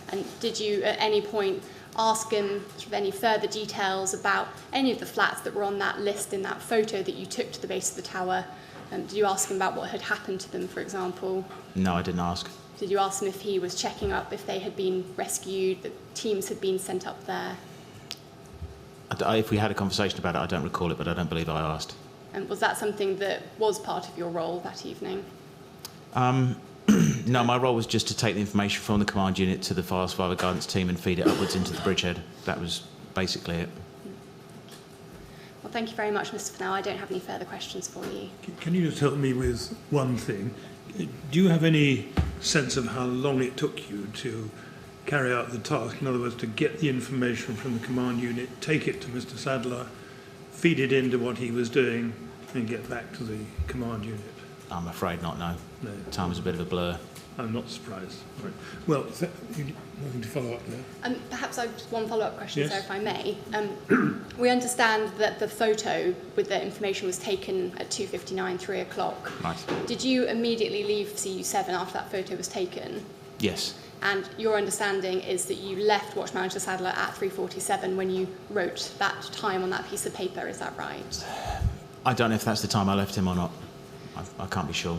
And did you at any point ask him sort of any further details about any of the flats that were on that list in that photo that you took to the base of the tower? Did you ask him about what had happened to them, for example? No, I didn't ask. Did you ask him if he was checking up if they had been rescued, that teams had been sent up there? If we had a conversation about it, I don't recall it, but I don't believe I asked. And was that something that was part of your role that evening? No, my role was just to take the information from the command unit to the fire survivor guidance team and feed it upwards into the bridgehead. That was basically it. Well, thank you very much, Mr. Furnell. I don't have any further questions for you. Can you just help me with one thing? Do you have any sense of how long it took you to carry out the task? In other words, to get the information from the command unit, take it to Mr. Sadler, feed it into what he was doing, and get back to the command unit? I'm afraid not, no. No. Time was a bit of a blur. I'm not surprised. Right. Well, nothing to follow up there. Perhaps I've just one follow-up question, Yes. sir, if I may. We understand that the photo with the information was taken at 2:59, 3 o'clock. Right. Did you immediately leave CU7 after that photo was taken? Yes. And your understanding is that you left Watch Manager Sadler at 3:47 when you wrote that time on that piece of paper, is that right? I don't know if that's the time I left him or not. I can't be sure.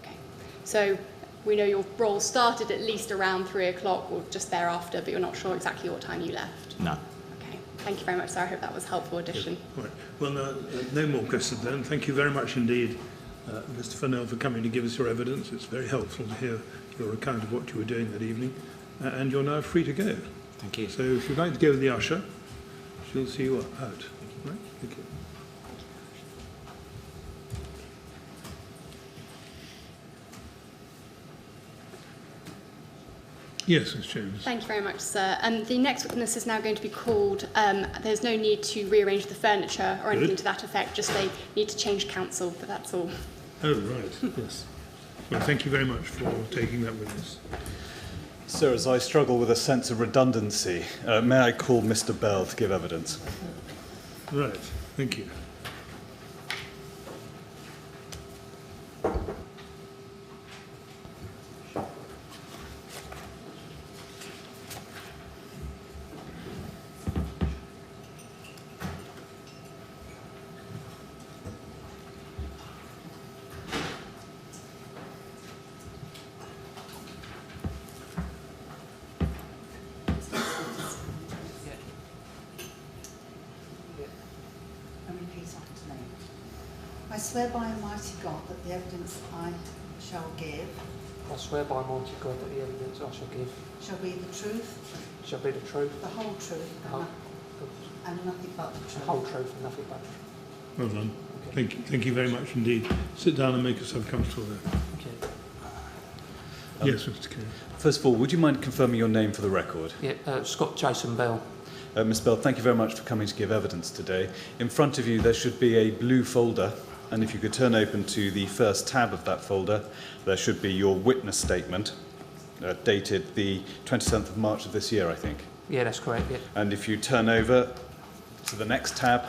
Okay. So we know your role started at least around 3 o'clock or just thereafter, but you're not sure exactly what time you left? No. Okay. Thank you very much, sir. I hope that was a helpful addition. Right. Well, no more questions then. Thank you very much indeed, Mr. Furnell, for coming to give us your evidence. It's very helpful to hear your account of what you were doing that evening, and you're now free to go. Thank you. So if you'd like to go with the usher, she'll see you out. Right? Thank you. Yes, Ms. Jones. Thank you very much, sir. The next witness is now going to be called. There's no need to rearrange the furniture or anything to that effect, just they need to change counsel, but that's all. Oh, right, yes. Well, thank you very much for taking that with us. Sir, as I struggle with a sense of redundancy, may I call Mr. Bell to give evidence? Right, thank you. I swear by Almighty God that the evidence I shall give I swear by Almighty God that the evidence I shall give shall be the truth, shall be the truth, the whole truth, the whole, and nothing but the the truth. whole truth and nothing but the truth. Well done. Okay. Thank you very much indeed. Sit down and make yourself comfortable there. Okay. Yes, Mr. Kerr. First of all, would you mind confirming your name for the record? Yeah, Scott Jason Bell. Ms. Bell, thank you very much for coming to give evidence today. In front of you there should be a blue folder, and if you could turn open to the first tab of that folder, there should be your witness statement, dated the 27th of March of this year, I think. Yeah, that's correct, yeah. And if you turn over to the next tab,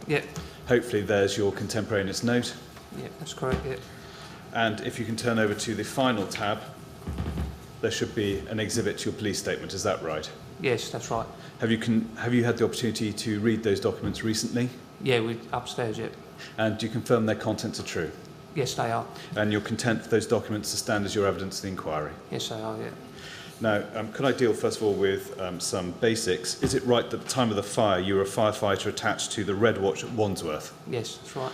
Yeah, hopefully there's your contemporaneous note. yeah, that's correct, yeah. And if you can turn over to the final tab, there should be an exhibit to your police statement. Is that right? Yes, that's right. Have you had the opportunity to read those documents recently? Yeah, we're upstairs, yeah. And do you confirm their contents are true? Yes, they are. And you're content for those documents to stand as your evidence in the inquiry? Yes, they are, yeah. Now, could I deal first of all with some basics? Is it right that at the time of the fire you were a firefighter attached to the Red Watch at Wandsworth? Yes, that's right.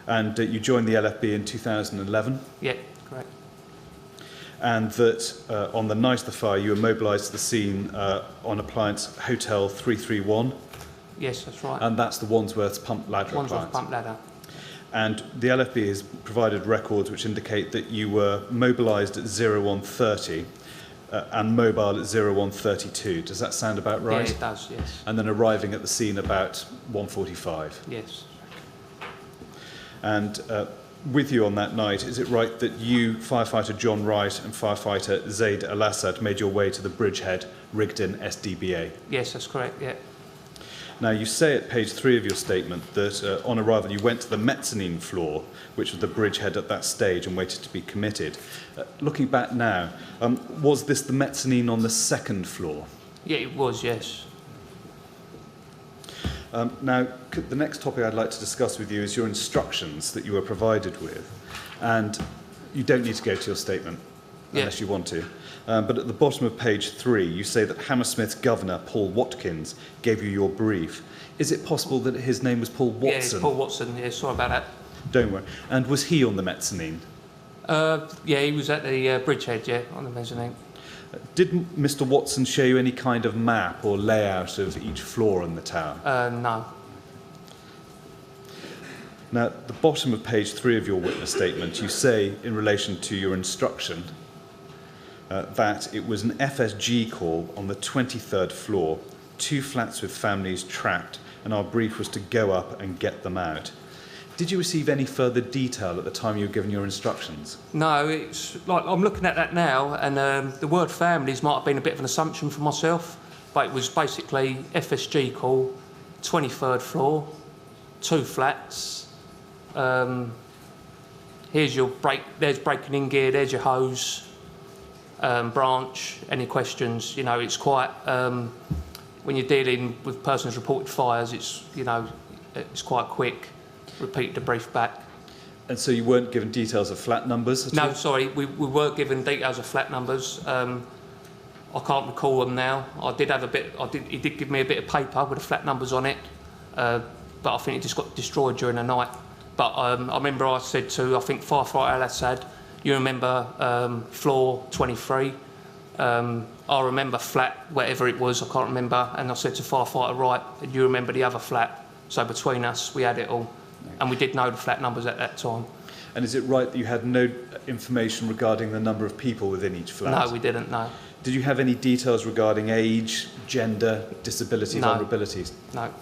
And you joined the LFB in 2011? Yeah, correct. And that on the night of the fire you were mobilised to the scene on appliance Hotel 331? Yes, that's right. And that's the Wandsworth's pump ladder Wandsworth appliance? pump ladder. And the LFB has provided records which indicate that you were mobilised at 0130 and mobile at 0132. Does that sound about right? Yeah, it does, yes. And then arriving at the scene about 1:45. Yes. And with you on that night, is it right that you, Firefighter John Wright and Firefighter Zaid Al-Assad made your way to the bridgehead Rigdon SDBA? Yes, that's correct, yeah. Now, you say at page 3 of your statement that on arrival you went to the mezzanine floor, which was the bridgehead at that stage, and waited to be committed. Looking back now, was this the mezzanine on the second floor? Yeah, it was, yes. Now, the next topic I'd like to discuss with you is your instructions that you were provided with. And you don't need to go to your statement unless you want to. But at the bottom of page 3, you say that Hammersmith's governor, Paul Watkins, gave you your brief. Is it possible that his name was Paul Watson? Yeah, it's Paul Watson, yeah, sorry about that. Don't worry. And was he on the mezzanine? Yeah, he was at the bridgehead, yeah, on the mezzanine. Did Mr. Watson show you any kind of map or layout of each floor in the tower? No. Now, at the bottom of page 3 of your witness statement, you say, in relation to your instruction, that it was an FSG call on the 23rd floor, 2 flats with families trapped, and our brief was to go up and get them out. Did you receive any further detail at the time you were given your instructions? No, it's like I'm looking at that now, and the word families might have been a bit of an assumption for myself, but it was basically FSG call, 23rd floor, 2 flats. Here's your there's breaking in gear, there's your hose, branch, any questions. You know, it's quite, when you're dealing with persons reported fires, it's, you know, it's quite quick. Repeat the brief back. And so you weren't given details of flat numbers at all? No, sorry, we weren't given details of flat numbers. I can't recall them now. I did have a bit, he did give me a bit of paper with the flat numbers on it, but I think it just got destroyed during the night. But I remember I said to, I think, Firefighter Al-Assad, You remember floor 23. I remember flat, whatever it was, I can't remember, and I said to Firefighter right, and you remember the other flat. So between us, we had it all. And we did know the flat numbers at that time. And is it right that you had no information regarding the number of people within each flat? No, we didn't, no. Did you have any details regarding age, gender, disability, vulnerabilities? No.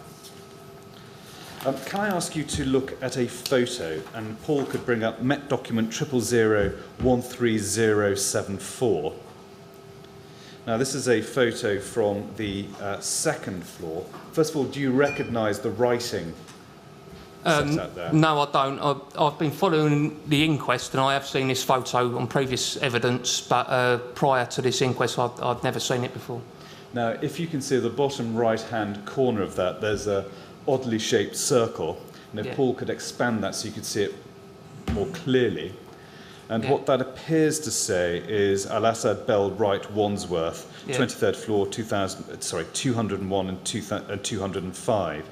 Can I ask you to look at a photo, and Paul could bring up Met document 000-13074. Now, this is a photo from the second floor. First of all, do you recognise the writing set out there? No, I don't. I've been following the inquest, and I have seen this photo on previous evidence, but prior to this inquest, I'd never seen it before. Now, if you can see the bottom right-hand corner of that, there's a oddly shaped circle. And if Paul could expand that so you could see it more clearly. And what that appears to say is Al-Assad, Bell, Wright, Wandsworth, 23rd floor, 201 and 205.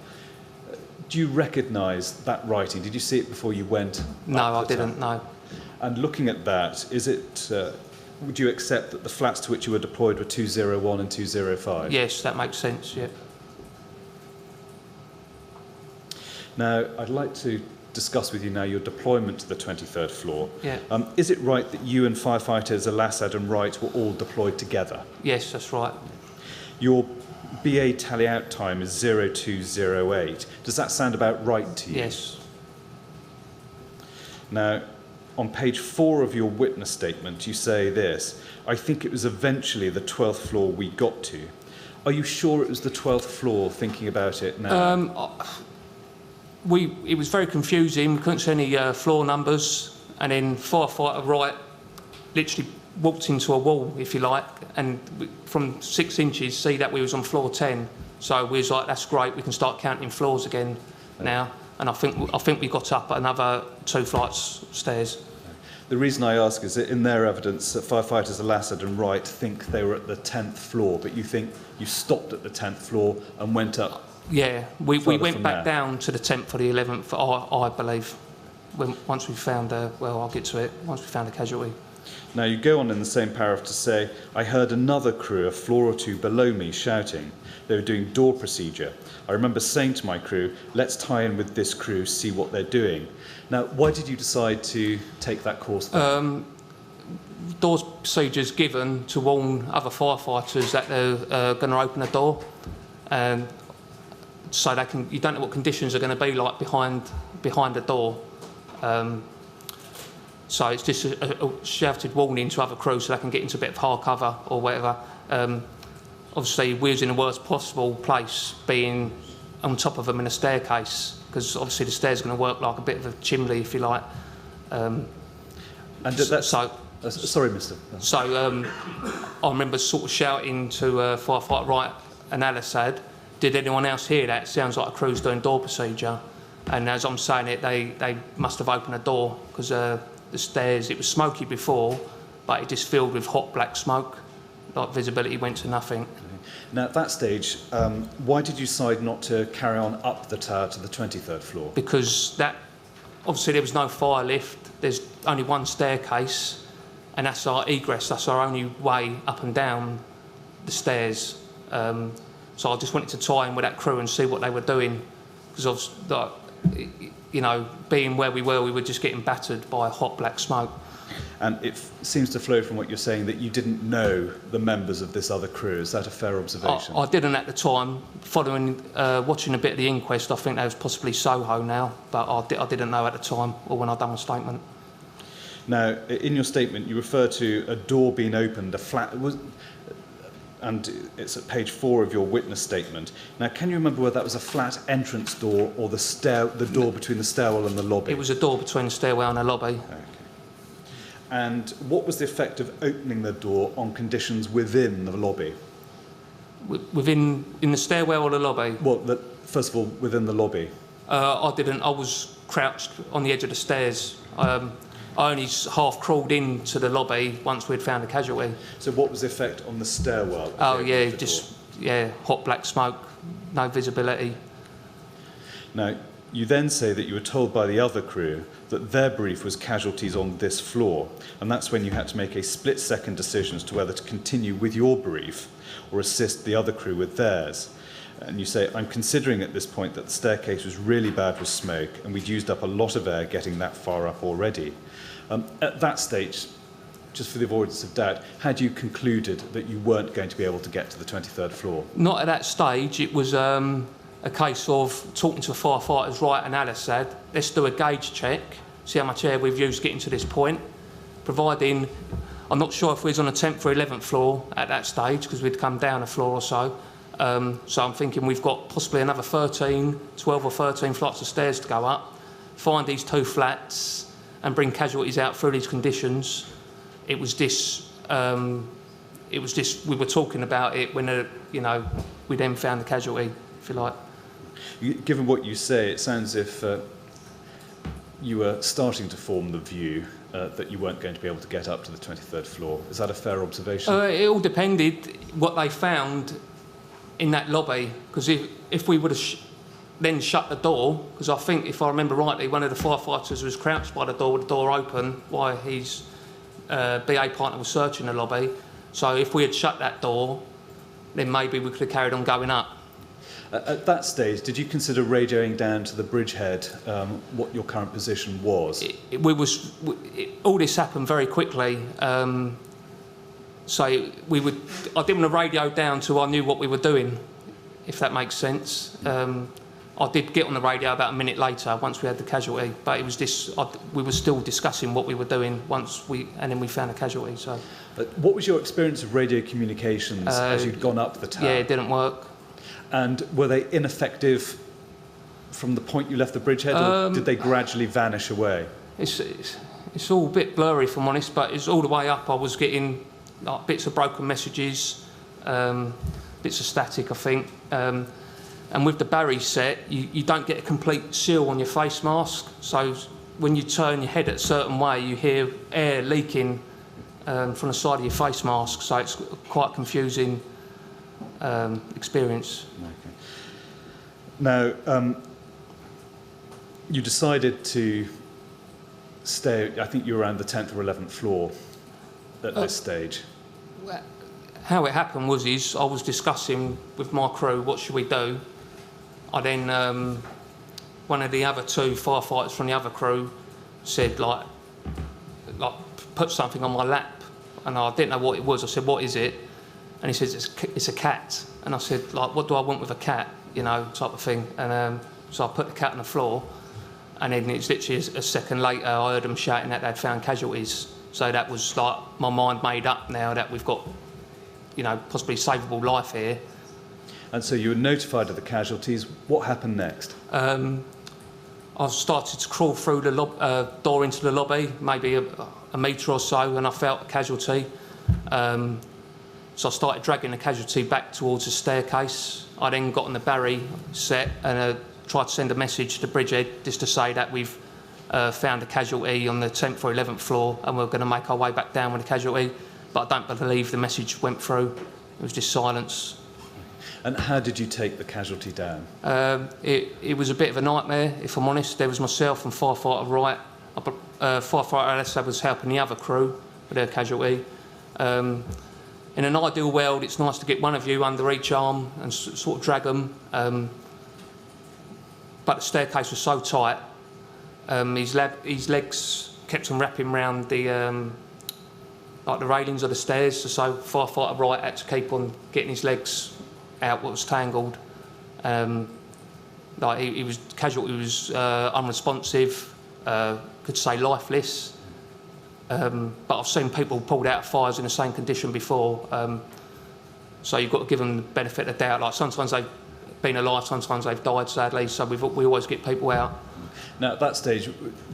Do you recognise that writing? Did you see it before you went? No, I didn't, no. And looking at that, is it, would you accept that the flats to which you were deployed were 201 and 205? Yes, that makes sense, yeah. Now, I'd like to discuss with you now your deployment to the 23rd floor. Yeah. Is it right that you and firefighters Al-Assad and Wright were all deployed together? Yes, that's right. Your BA tally out time is 0208. Does that sound about right to you? Yes. Now, on page 4 of your witness statement, you say this: I think it was eventually the 12th floor we got to. Are you sure it was the 12th floor, thinking about it now? It was very confusing. We couldn't see any floor numbers, and then Firefighter Wright literally walked into a wall, if you like, and from 6 inches see that we was on floor 10. So we was like, that's great, we can start counting floors again now. And I think we got up another 2 flights of stairs. The reason I ask is that in their evidence, firefighters Al-Assad and Wright think they were at the 10th floor, but you think you stopped at the 10th floor and went up. Yeah, we went back there. down to the 10th or the 11th, I believe, once we found, well, I'll get to it, once we found a casualty. Now, you go on in the same paragraph to say, I heard another crew a floor or 2 below me shouting. They were doing door procedure. I remember saying to my crew, let's tie in with this crew, see what they're doing. Now, why did you decide to take that course then? Door procedures given to warn other firefighters that they're going to open a door. So you don't know what conditions are going to be like behind the door. So it's just a shouted warning to other crews so they can get into a bit of hard cover or whatever. Obviously, we was in the worst possible place, being on top of them in a staircase, because obviously the stairs are going to work like a bit of a chimney, if you like. Sorry, mister. So I remember sort of shouting to Firefighter Wright and Al-Assad, did anyone else hear that? It sounds like a crew's doing door procedure. And as I'm saying it, they must have opened a door, because the stairs, it was smoky before, but it just filled with hot black smoke. Like visibility went to nothing. Now, at that stage, why did you decide not to carry on up the tower to the 23rd floor? Because obviously there was no fire lift, there's only one staircase, and that's our egress, that's our only way up and down the stairs. So I just wanted to tie in with that crew and see what they were doing, because you know, being where we were just getting battered by hot black smoke. And it seems to flow from what you're saying that you didn't know the members of this other crew. Is that a fair observation? I didn't at the time. Following, watching a bit of the inquest, I think they was possibly Soho now, but I didn't know at the time or when I done my statement. Now, in your statement, you refer to a door being opened, and it's at page 4 of your witness statement. Now, can you remember whether that was a flat entrance door or the door between the stairwell and the lobby? It was a door between the stairwell and the lobby. Okay. And what was the effect of opening the door on conditions within the lobby? In the stairwell or the lobby? Well, first of all, within the lobby. I didn't. I was crouched on the edge of the stairs. I only half crawled into the lobby once we'd found a casualty. So what was the effect on the stairwell? Oh yeah, hot black smoke, no visibility. Now, You then say that you were told by the other crew that their brief was casualties on this floor, and that's when you had to make a split-second decision as to whether to continue with your brief or assist the other crew with theirs. And you say, I'm considering at this point that the staircase was really bad with smoke and we'd used up a lot of air getting that far up already. At that stage, just for the avoidance of doubt, had you concluded that you weren't going to be able to get to the 23rd floor? Not at that stage. It was a case of talking to the firefighters, right, and Alice said, let's do a gauge check, see how much air we've used getting to this point, providing, I'm not sure if we was on the 10th or 11th floor at that stage, because we'd come down a floor or so. So I'm thinking we've got possibly another 12 or 13 flights of stairs to go up, find these 2 flats and bring casualties out through these conditions. It was this, we were talking about it when, we then found the casualty, if you like. Given what you say, it sounds as if you were starting to form the view that you weren't going to be able to get up to the 23rd floor. Is that a fair observation? It all depended what they found in that lobby, because if we would have then shut the door, because I think, if I remember rightly, one of the firefighters was crouched by the door with the door open while his BA partner was searching the lobby. So if we had shut that door, then maybe we could have carried on going up. At that stage, did you consider radioing down to the bridgehead what your current position was? All this happened very quickly. So I didn't want to radio down till I knew what we were doing, if that makes sense. I did get on the radio about a minute later once we had the casualty, but it was we were still discussing what we were doing and then we found a casualty. So, what was your experience of radio communications as you'd gone up the tower? Yeah, it didn't work. And were they ineffective from the point you left the bridgehead, or did they gradually vanish away? It's all a bit blurry, if I'm honest, but it's all the way up. I was getting like bits of broken messages, bits of static, I think. And with the Barry set, you don't get a complete seal on your face mask. So when you turn your head a certain way, you hear air leaking from the side of your face mask. So it's quite a confusing experience. Okay. Now, you decided to stay, I think you were around the 10th or 11th floor at this stage. How it happened was I was discussing with my crew, what should we do? I then, one of the other 2 firefighters from the other crew said, like put something on my lap, and I didn't know what it was. I said, what is it? And he says, it's a cat. And I said, like, what do I want with a cat, type of thing. And so I put the cat on the floor, and then it's literally a second later, I heard them shouting that they'd found casualties. So that was like my mind made up now that we've got, possibly savable life here. And so you were notified of the casualties. What happened next? I started to crawl through the door into the lobby, maybe a metre or so, and I felt a casualty. So I started dragging the casualty back towards the staircase. I then got on the Barry set and tried to send a message to Bridgehead just to say that we've found a casualty on the 10th or 11th floor and we're going to make our way back down with the casualty. But I don't believe the message went through. It was just silence. And how did you take the casualty down? It was a bit of a nightmare, if I'm honest. There was myself and Firefighter Wright. Firefighter Alice was helping the other crew with their casualty. In an ideal world, it's nice to get one of you under each arm and sort of drag them. But the staircase was so tight, his legs kept on wrapping around the railings of the stairs. So Firefighter Wright had to keep on getting his legs out what was tangled. He was casualty, was unresponsive, could say lifeless. But I've seen people pulled out of fires in the same condition before. So you've got to give them the benefit of the doubt. Like sometimes they've been alive, sometimes they've died, sadly. So we always get people out. Now at that stage,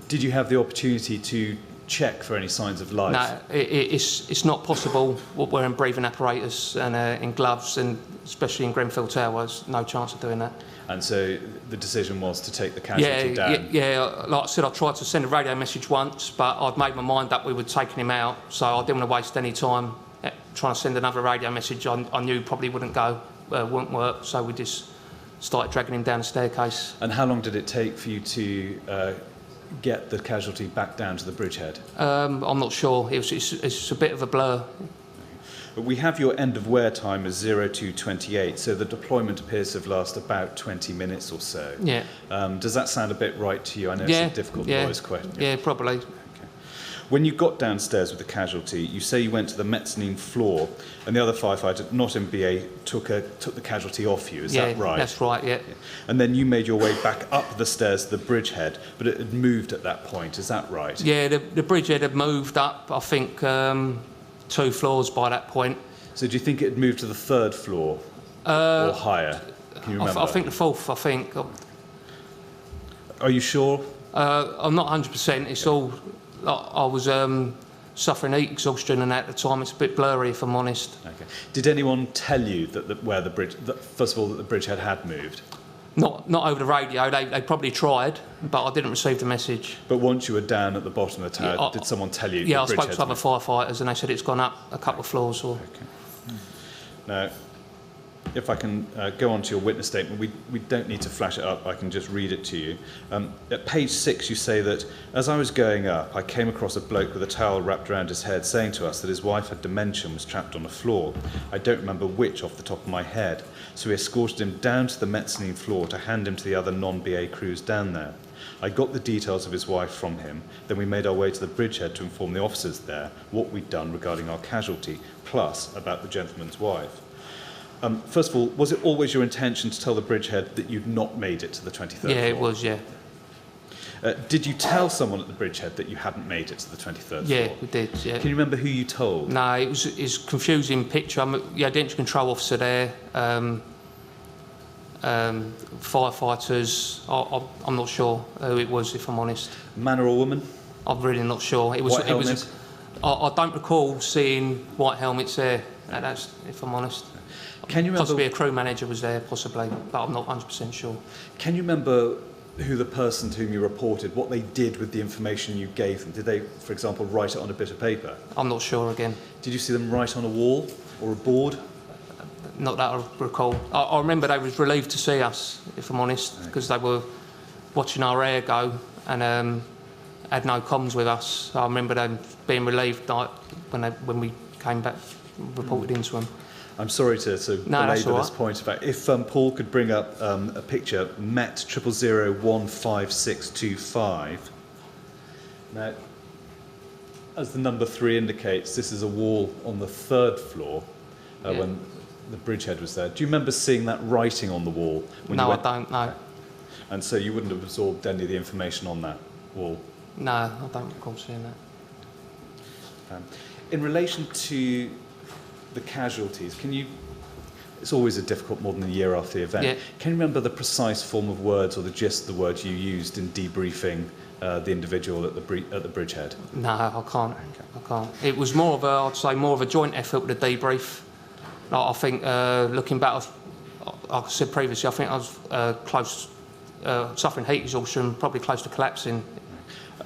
did you have the opportunity to check for any signs of life? No, it's not possible. We're in breathing apparatus and in gloves, and especially in Grenfell Tower, there's no chance of doing that. And so the decision was to take the casualty down? Yeah, like I said, I tried to send a radio message once, but I'd made my mind up we were taking him out, so I didn't want to waste any time trying to send another radio message. I knew probably wouldn't work, so we just started dragging him down the staircase. And how long did it take for you to get the casualty back down to the bridgehead? I'm not sure. It's a bit of a blur. But we have your end of wear time as 02:28, so the deployment appears to have lasted about 20 minutes or so. Yeah. Does that sound a bit right to you? I know it's a difficult lawyer's question. Yeah, probably. When you got downstairs with the casualty, you say you went to the mezzanine floor, and the other firefighter, not in BA, took the casualty off you. Is that right? That's right, yeah. And then you made your way back up the stairs to the bridgehead, but it had moved at that point. Is that right? Yeah, the bridgehead had moved up, I think, 2 floors by that point. So do you think it had moved to the 3rd floor or higher? Can you remember? I think the 4th, I think. Are you sure? I'm not 100%. It's all... I was suffering heat exhaustion, and at the time it's a bit blurry, if I'm honest. Okay. Did anyone tell you that first of all, that the bridgehead had moved? Not over the radio. They probably tried, but I didn't receive the message. But once you were down at the bottom of the tower, did someone tell you? Yeah, I the spoke to other moved? firefighters, and they said it's gone up a couple of floors. Or... Okay. Now, if I can go on to your witness statement, we don't need to flash it up, I can just read it to you. At page 6 you say that, as I was going up, I came across a bloke with a towel wrapped around his head saying to us that his wife had dementia and was trapped on the floor. I don't remember which off the top of my head. So we escorted him down to the mezzanine floor to hand him to the other non-BA crews down there. I got the details of his wife from him, then we made our way to the bridgehead to inform the officers there what we'd done regarding our casualty, plus about the gentleman's wife. First of all, was it always your intention to tell the bridgehead that you'd not made it to the 23rd floor? Yeah, it was, yeah. Did you tell someone at the bridgehead that you hadn't made it to the 23rd floor? Yeah, we did, yeah. Can you remember who you told? No, it's a confusing picture. You had the entry control officer there, firefighters. I'm not sure who it was, if I'm honest. Man or woman? I'm really not sure. It was. White helmet? I don't recall seeing white helmets there. That's, if I'm honest. Can you remember? Possibly a crew manager was there, possibly, but I'm not 100% sure. Can you remember who the person to whom you reported, what they did with the information you gave them? Did they, for example, write it on a bit of paper? I'm not sure again. Did you see them write on a wall or a board? Not that I recall. I remember they was relieved to see us, if I'm honest, because they were watching our air go and had no comms with us. So I remember them being relieved like, when we came back, reported into them. I'm sorry to belabor this point about if Paul could bring up a picture, MET 000015625. Now, as the number 3 indicates, this is a wall on the 3rd floor when the bridgehead was there. Do you remember seeing that writing on the wall? No, I don't, no. And so you wouldn't have absorbed any of the information on that wall? No, I don't recall seeing that. In relation to the casualties, it's always a difficult more than a year after the event. Yeah. Can you remember the precise form of words or the gist of the words you used in debriefing the individual at the bridgehead? No, I can't. I can't. It was more of I'd say more of a joint effort with the debrief. I think, looking back, like I said previously, I think I was close, suffering heat exhaustion, probably close to collapsing.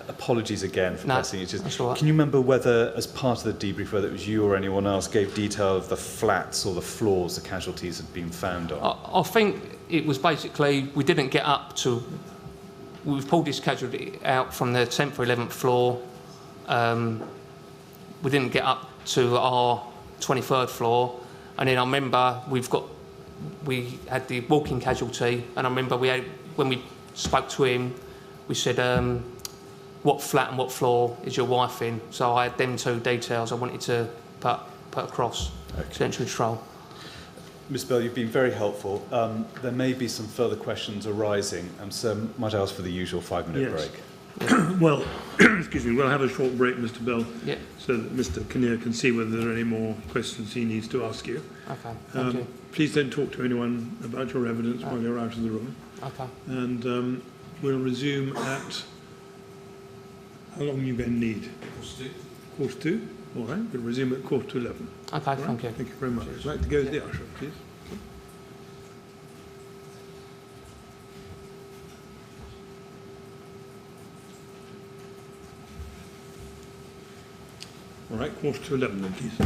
Apologies again for pressing it. That's all right. Can you remember whether, as part of the debrief, whether it was you or anyone else gave detail of the flats or the floors the casualties had been found on? I think it was basically, we didn't get up to... We've pulled this casualty out from the 10th or 11th floor. We didn't get up to our 23rd floor. And then I remember we had the walking casualty, and I remember when we spoke to him, we said, what flat and what floor is your wife in? So I had them 2 details I wanted to put across to entry control. Ms Bell, you've been very helpful. There may be some further questions arising, so might I ask for the usual 5-minute break? Well, excuse me, we'll have a short break, Mr Bell, so that Mr Kinnear can see whether there are any more questions he needs to ask you. Okay, thank you. Please don't talk to anyone about your evidence while you're out of the room. Okay. And we'll resume at... How long are you going to need? 2:45. All right, we'll resume at 11:15. Okay, Right? thank you. Thank you very much. I'd like to go to the usher, please. All right, 11:15 then, please.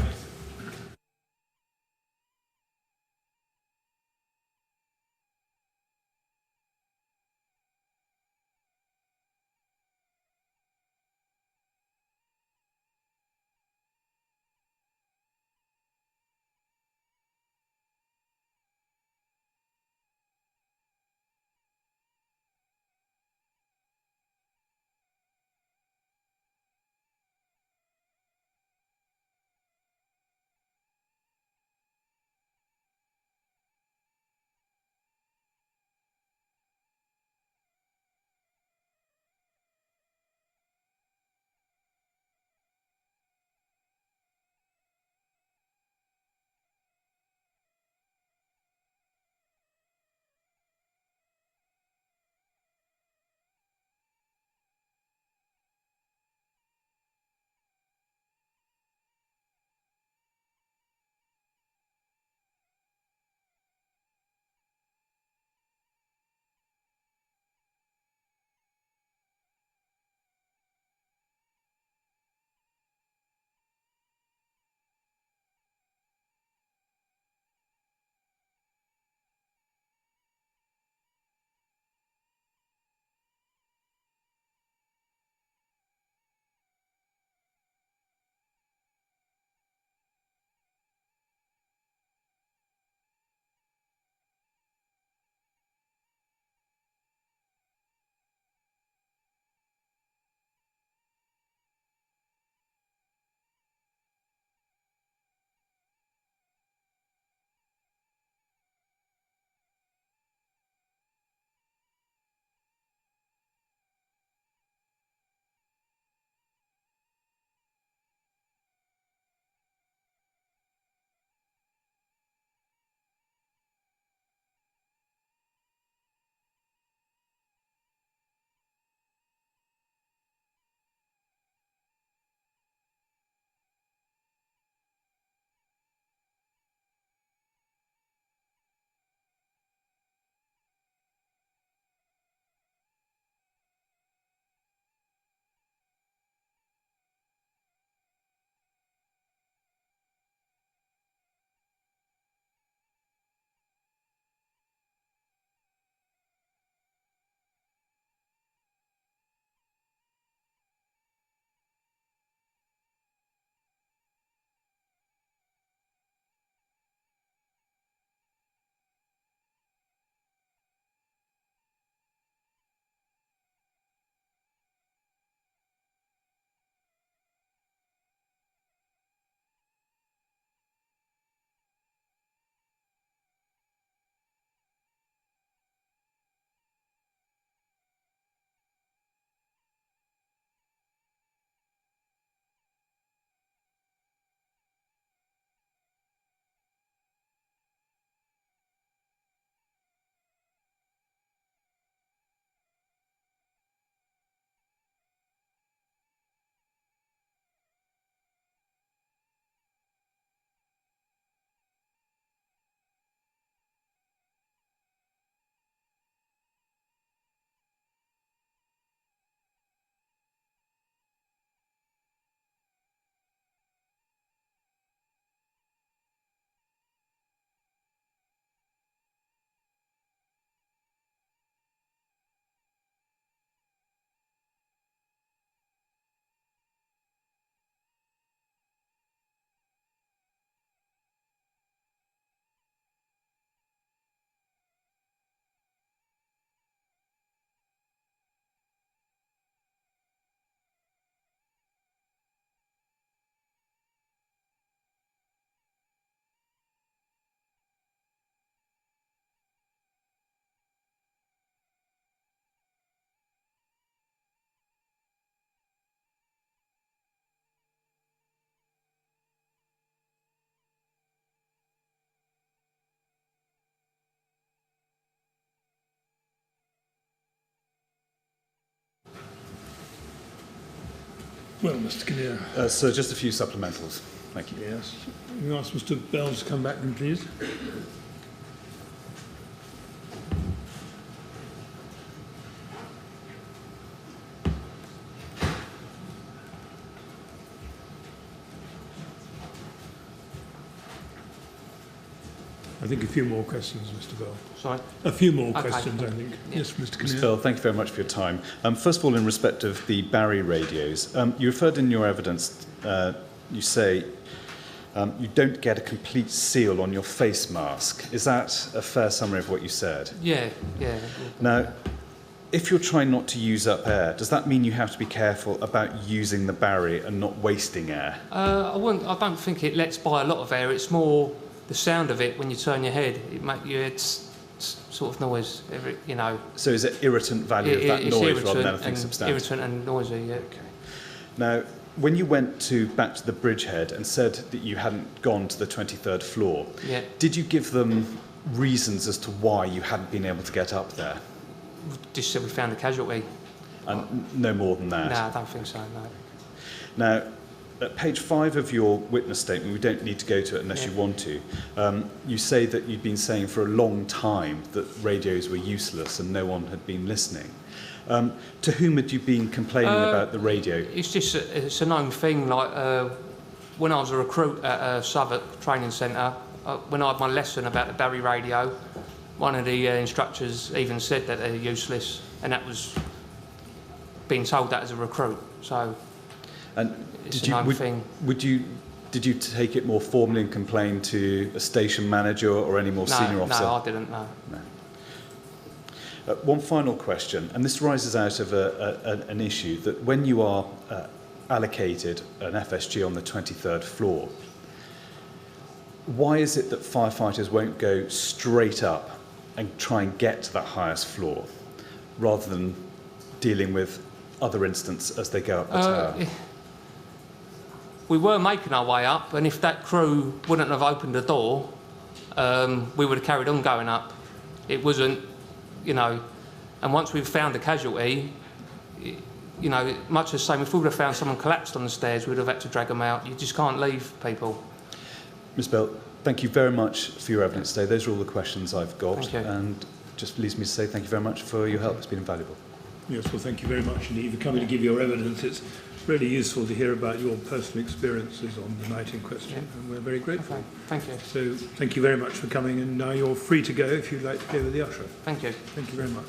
Well, Mr. Kinnear. So just a few supplementals. Thank you. Yes. Can you ask Mr. Bell to come back then, please? I think a few more questions, Mr. Bell. Sorry. A few more Okay. questions, I think. Yeah. Yes, Mr. Mr. Kinnear. Bell, thank you very much for your time. First of all, in respect of the Barry radios, you referred in your evidence, you say you don't get a complete seal on your face mask. Is that a fair summary of what you said? Yeah. Now, if you're trying not to use up air, does that mean you have to be careful about using the Barry and not wasting air? I don't think it lets by a lot of air. It's more the sound of it when you turn your head. It makes your head sort of noise, you know. So is it irritant value of that It's noise irritant rather than anything and substantive? irritant and noisy, yeah. Okay. Now, when you went back to the bridgehead and said that you hadn't gone to the 23rd floor, Yeah. did you give them reasons as to why you hadn't been able to get up there? Just said we found a casualty. And no more than that? No, I don't think so, no. Now, at page 5 of your witness statement, we don't need to go to it unless you want to, you say that you'd been saying for a long time that radios were useless and no one had been listening. To whom had you been complaining about the radio? It's just it's a known thing. Like when I was a recruit at Southwark Training Centre, when I had my lesson about the Barry radio, one of the instructors even said that they're useless, and that was being told that as a recruit. So And it's a known thing. Did you take it more formally and complain to a station manager or any more senior officer? No, I didn't, no. One final question, and this rises out of an issue, that when you are allocated an FSG on the 23rd floor, why is it that firefighters won't go straight up and try and get to that highest floor, rather than dealing with other incidents as they go up the tower? We were making our way up, and if that crew wouldn't have opened the door, we would have carried on going up. It wasn't, you know, and once we've found a casualty, you know, much the same, if we would have found someone collapsed on the stairs, we'd have had to drag them out. You just can't leave people. Ms. Bell, thank you very much for your evidence today. Those are all the questions I've got. Thank you. And just leaves me to say thank you very much for your help. It's been invaluable. Yes, well, thank you very much indeed for coming to give your evidence. It's really useful to hear about your personal experiences on the night in question, and we're very grateful. Okay, thank you. So thank you very much for coming, and now you're free to go if you'd like to go with the usher. Thank you. Thank you very much.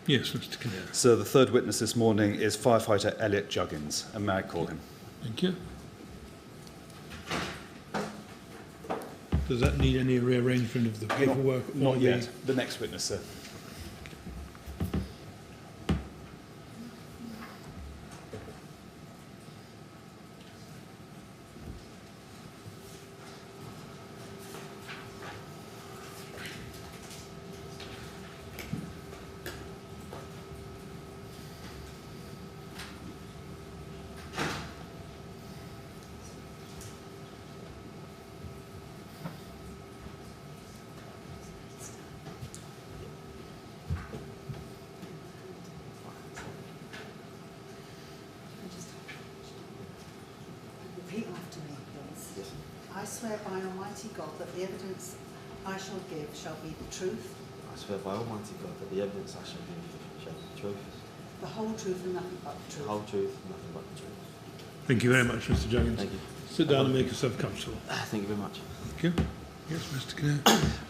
Yes, Mr. Kinnear. So the third witness this morning is Firefighter Elliot Juggins, and may I call him? Thank you. Does that need any rearrangement of the paperwork? or Not the- yet. The next witness, sir. Repeat after me, please. I swear by Almighty God that the evidence I shall give shall be the truth, I swear by Almighty God that the evidence I shall give shall be the truth, the whole truth and nothing but the the truth. whole truth, and nothing but the truth. Thank you very much, Mr. Juggins. Thank you. Sit down and make yourself comfortable. Thank you very much. Thank you. Yes, Mr. Kinnear.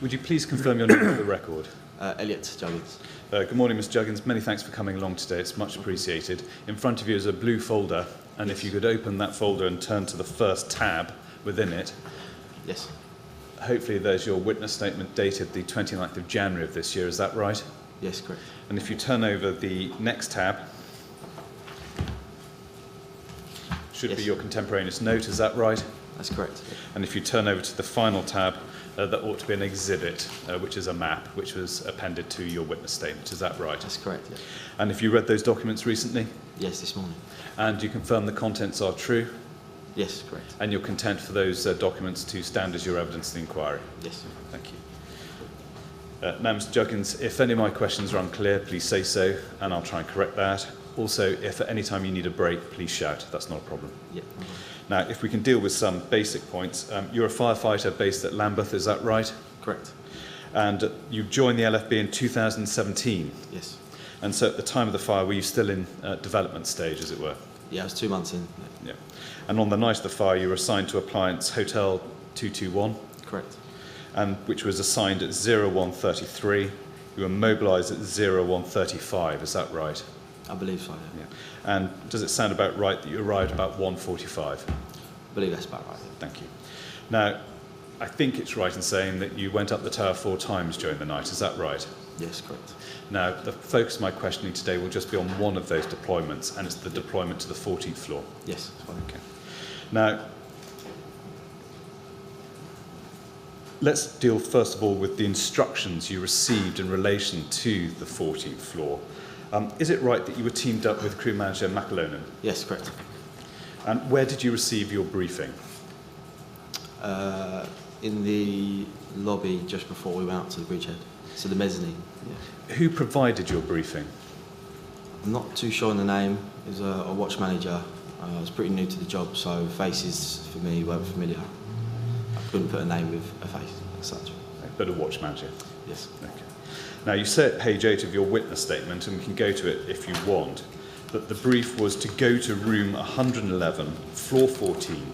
Would you please confirm your name for the record? Elliot Juggins. Good morning, Mr. Juggins. Many thanks for coming along today. It's much appreciated. In front of you is a blue folder, and if you could open that folder and turn to the first tab within it, Yes. hopefully there's your witness statement dated the 29th of January of this year. Is that right? Yes, correct. And if you turn over the next tab, should be Yes. your contemporaneous note. Is that right? That's correct. And if you turn over to the final tab, that ought to be an exhibit, which is a map, which was appended to your witness statement. Is that right? That's correct, yeah. And if you read those documents recently, Yes, this morning. and you confirm the contents are true, Yes, correct. And you're content for those documents to stand as your evidence in the inquiry? Yes. Thank you. Now, Mr. Juggins, if any of my questions are unclear, please say so, and I'll try and correct that. Also, if at any time you need a break, please shout. That's not a problem. Yeah. Now, if we can deal with some basic points. You're a firefighter based at Lambeth, is that right? Correct. And you joined the LFB in 2017. Yes. And so at the time of the fire, were you still in development stage, as it were? Yeah, I was 2 months in. Yeah. And on the night of the fire, you were assigned to Appliance Hotel 221, Correct. and which was assigned at 01:33. You were mobilised at 01:35, is that right? I believe so, yeah. Yeah. And does it sound about right that you arrived about 1:45? I believe that's about right. Thank you. Now, I think it's right in saying that you went up the tower 4 times during the night, is that right? Yes, correct. Now, the focus of my questioning today will just be on one of those deployments, and it's the deployment to the 14th floor. Yes, that's fine. Okay. Now, let's deal first of all with the instructions you received in relation to the 14th floor. Is it right that you were teamed up with crew manager McAlonan? Yes, correct. And where did you receive your briefing? In the lobby just before we went out to the bridgehead. So the mezzanine. Yeah. Who provided your briefing? I'm not too sure on the name. It was a watch manager. I was pretty new to the job, so faces for me weren't familiar. I couldn't put a name with a face as such. But a watch manager. Yes. Okay. Now, you say at page 8 of your witness statement, and we can go to it if you want, that the brief was to go to room 111, floor 14.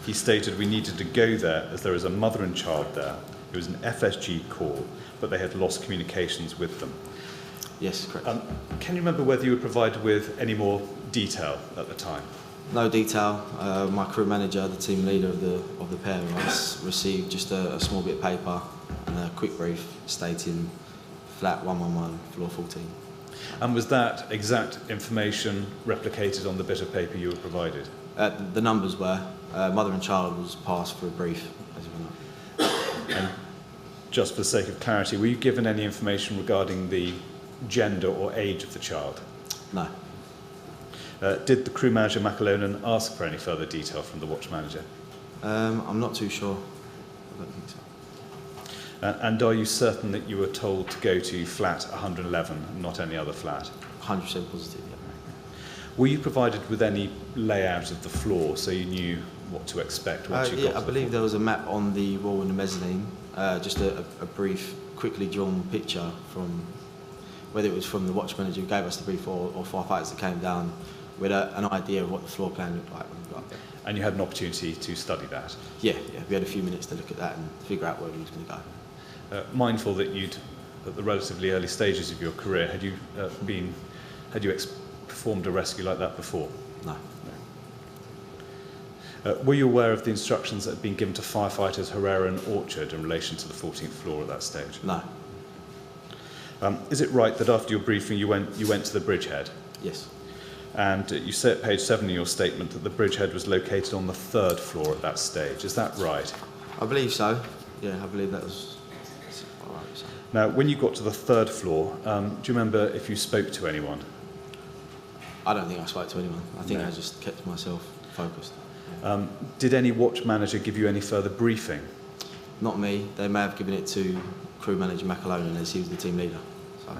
He stated we needed to go there as there is a mother and child there. It was an FSG call, but they had lost communications with them. Yes, correct. Can you remember whether you were provided with any more detail at the time? No detail. My crew manager, the team leader of the pair of us, received just a small bit of paper and a quick brief stating flat 111, floor 14. And was that exact information replicated on the bit of paper you were provided? The numbers were. Mother and child was passed for a brief, as you know. And just for the sake of clarity, were you given any information regarding the gender or age of the child? No. Did the crew manager McAlonan ask for any further detail from the watch manager? I'm not too sure. I don't think so. And are you certain that you were told to go to flat 111 and not any other flat? 100% positive, yeah. Were you provided with any layout of the floor so you knew what to expect once you got Yeah, to I the believe floor? there was a map on the wall in the mezzanine, just a brief, quickly drawn picture from, whether it was from the watch manager who gave us the brief or firefighters that came down, with an idea of what the floor plan looked like when we got up there. And you had an opportunity to study that? Yeah, we had a few minutes to look at that and figure out where we was going to go. Mindful that you'd, at the relatively early stages of your career, had you performed a rescue like that before? No. Were you aware of the instructions that had been given to firefighters Herrera and Orchard in relation to the 14th floor at that stage? No. Is it right that after your briefing you went to the bridgehead? Yes. And you say at page 7 in your statement that the bridgehead was located on the 3rd floor at that stage. Is that right? I believe so. Yeah, I believe that was all right. So. Now, when you got to the 3rd floor, do you remember if you spoke to anyone? I don't think I spoke to anyone. I think No. I just kept myself focused. Did any watch manager give you any further briefing? Not me. They may have given it to crew manager McAlonan as he was the team leader. So.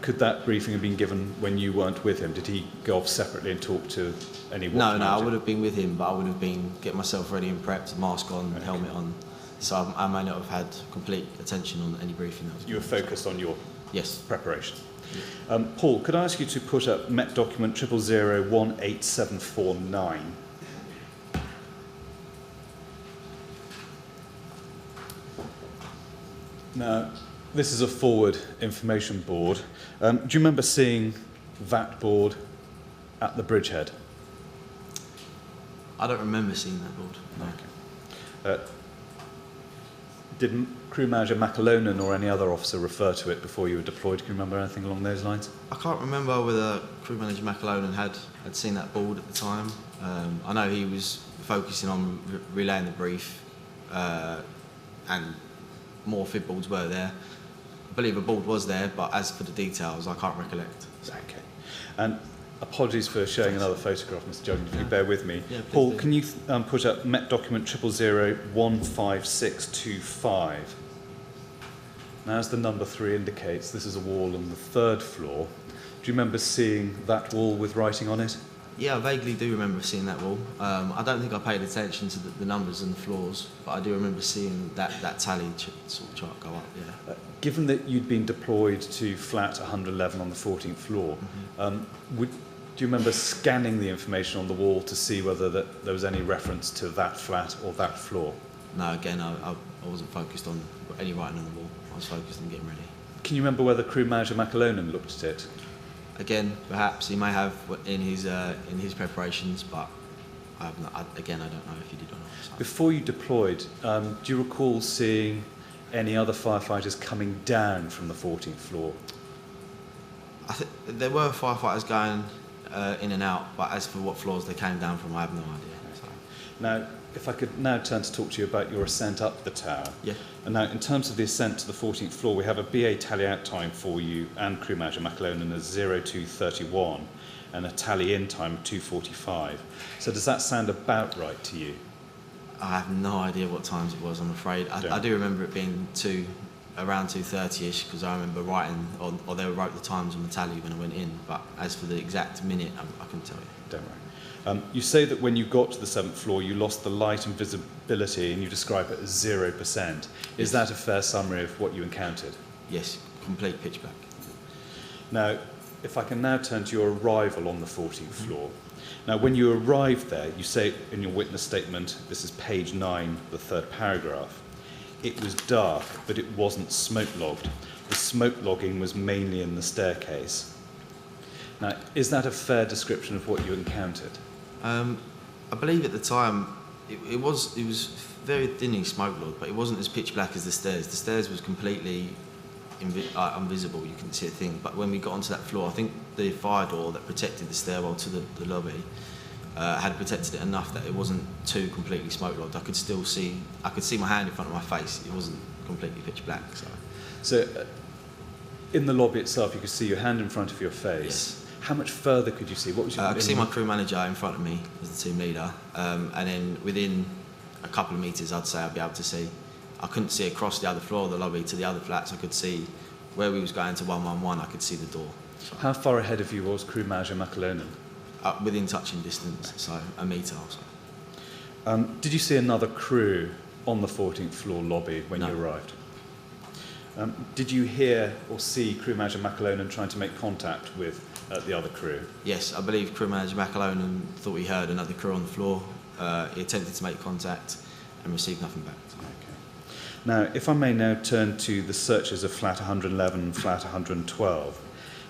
Could that briefing have been given when you weren't with him? Did he go off separately and talk to any watch manager? No, I would have been with him, but I would have been getting myself ready and prepped, mask on, Okay. helmet on. So I may not have had complete attention on any briefing. That was You were focused on your Yes. preparation. Paul, could I ask you to put up Met document 000-18749? Now, this is a forward information board. Do you remember seeing that board at the bridgehead? I don't remember seeing that board. No. Did crew manager McAlonan or any other officer refer to it before you were deployed? Can you remember anything along those lines? I can't remember whether crew manager McAlonan had seen that board at the time. I know he was focusing on relaying the brief, and more fib boards were there. I believe a board was there, but as for the details, I can't recollect. Okay. And Apologies for showing another photograph, Mr. Juggins, if you bear with me. Yeah, please Paul, do. can you put up Met document 000-15625? Now, as the number 3 indicates, this is a wall on the 3rd floor. Do you remember seeing that wall with writing on it? Yeah, I vaguely do remember seeing that wall. I don't think I paid attention to the numbers and the floors, but I do remember seeing that tally sort of chart go up, yeah. Given that you'd been deployed to flat 111 on the 14th floor, do you remember scanning the information on the wall to see whether there was any reference to that flat or that floor? No, again, I wasn't focused on any writing on the wall. I was focused on getting ready. Can you remember whether crew manager McAlonan looked at it? Again, perhaps he may have in his preparations, but I don't know if he did or not. So. Before you deployed, do you recall seeing any other firefighters coming down from the 14th floor? I think there were firefighters going in and out, but as for what floors they came down from, I have no idea. So. Now, if I could now turn to talk to you about your ascent up the tower. Yeah. And now, in terms of the ascent to the 14th floor, we have a BA tally-out time for you and crew manager McAlonan as 02:31 and a tally-in time of 2:45. So does that sound about right to you? I have no idea what times it was, I'm afraid. I do remember it being around 2:30ish, because I remember writing, or they wrote the times on the tally when I went in, but as for the exact minute, I couldn't tell you. Don't worry. You say that when you got to the 7th floor, you lost the light and visibility, and you describe it as 0%. Is that a fair summary of what you encountered? Yes, complete pitch black. Now, if I can now turn to your arrival on the 14th floor. Now, when you arrived there, you say in your witness statement, this is page 9, the 3rd paragraph, it was dark, but it wasn't smoke logged. The smoke logging was mainly in the staircase. Now, is that a fair description of what you encountered? I believe at the time it was very thinly smoke logged, but it wasn't as pitch black as the stairs. The stairs was completely invisible, you couldn't see a thing. But when we got onto that floor, I think the fire door that protected the stairwell to the lobby had protected it enough that it wasn't too completely smoke logged. I could see my hand in front of my face. It wasn't completely pitch black. So in the lobby itself, you could see your hand in front of your face. Yes. How much further could you see? What was I could see my crew manager in front of me as the team leader, and then within a couple of metres, I'd say I'd be able to see. I couldn't see across the other floor of the lobby to the other flats. I could see where we was going to 111. I could see the door. So, how far ahead of you was crew manager McAlonan? Within touching distance, so a metre or so. Did you see another crew on the 14th floor lobby when you arrived? Did you hear or see crew manager McAlonan trying to make contact with the other crew? Yes, I believe crew manager McAlonan thought he heard another crew on the floor. He attempted to make contact and received nothing back. So. Okay. Now, if I may now turn to the searches of flat 111 and flat 112.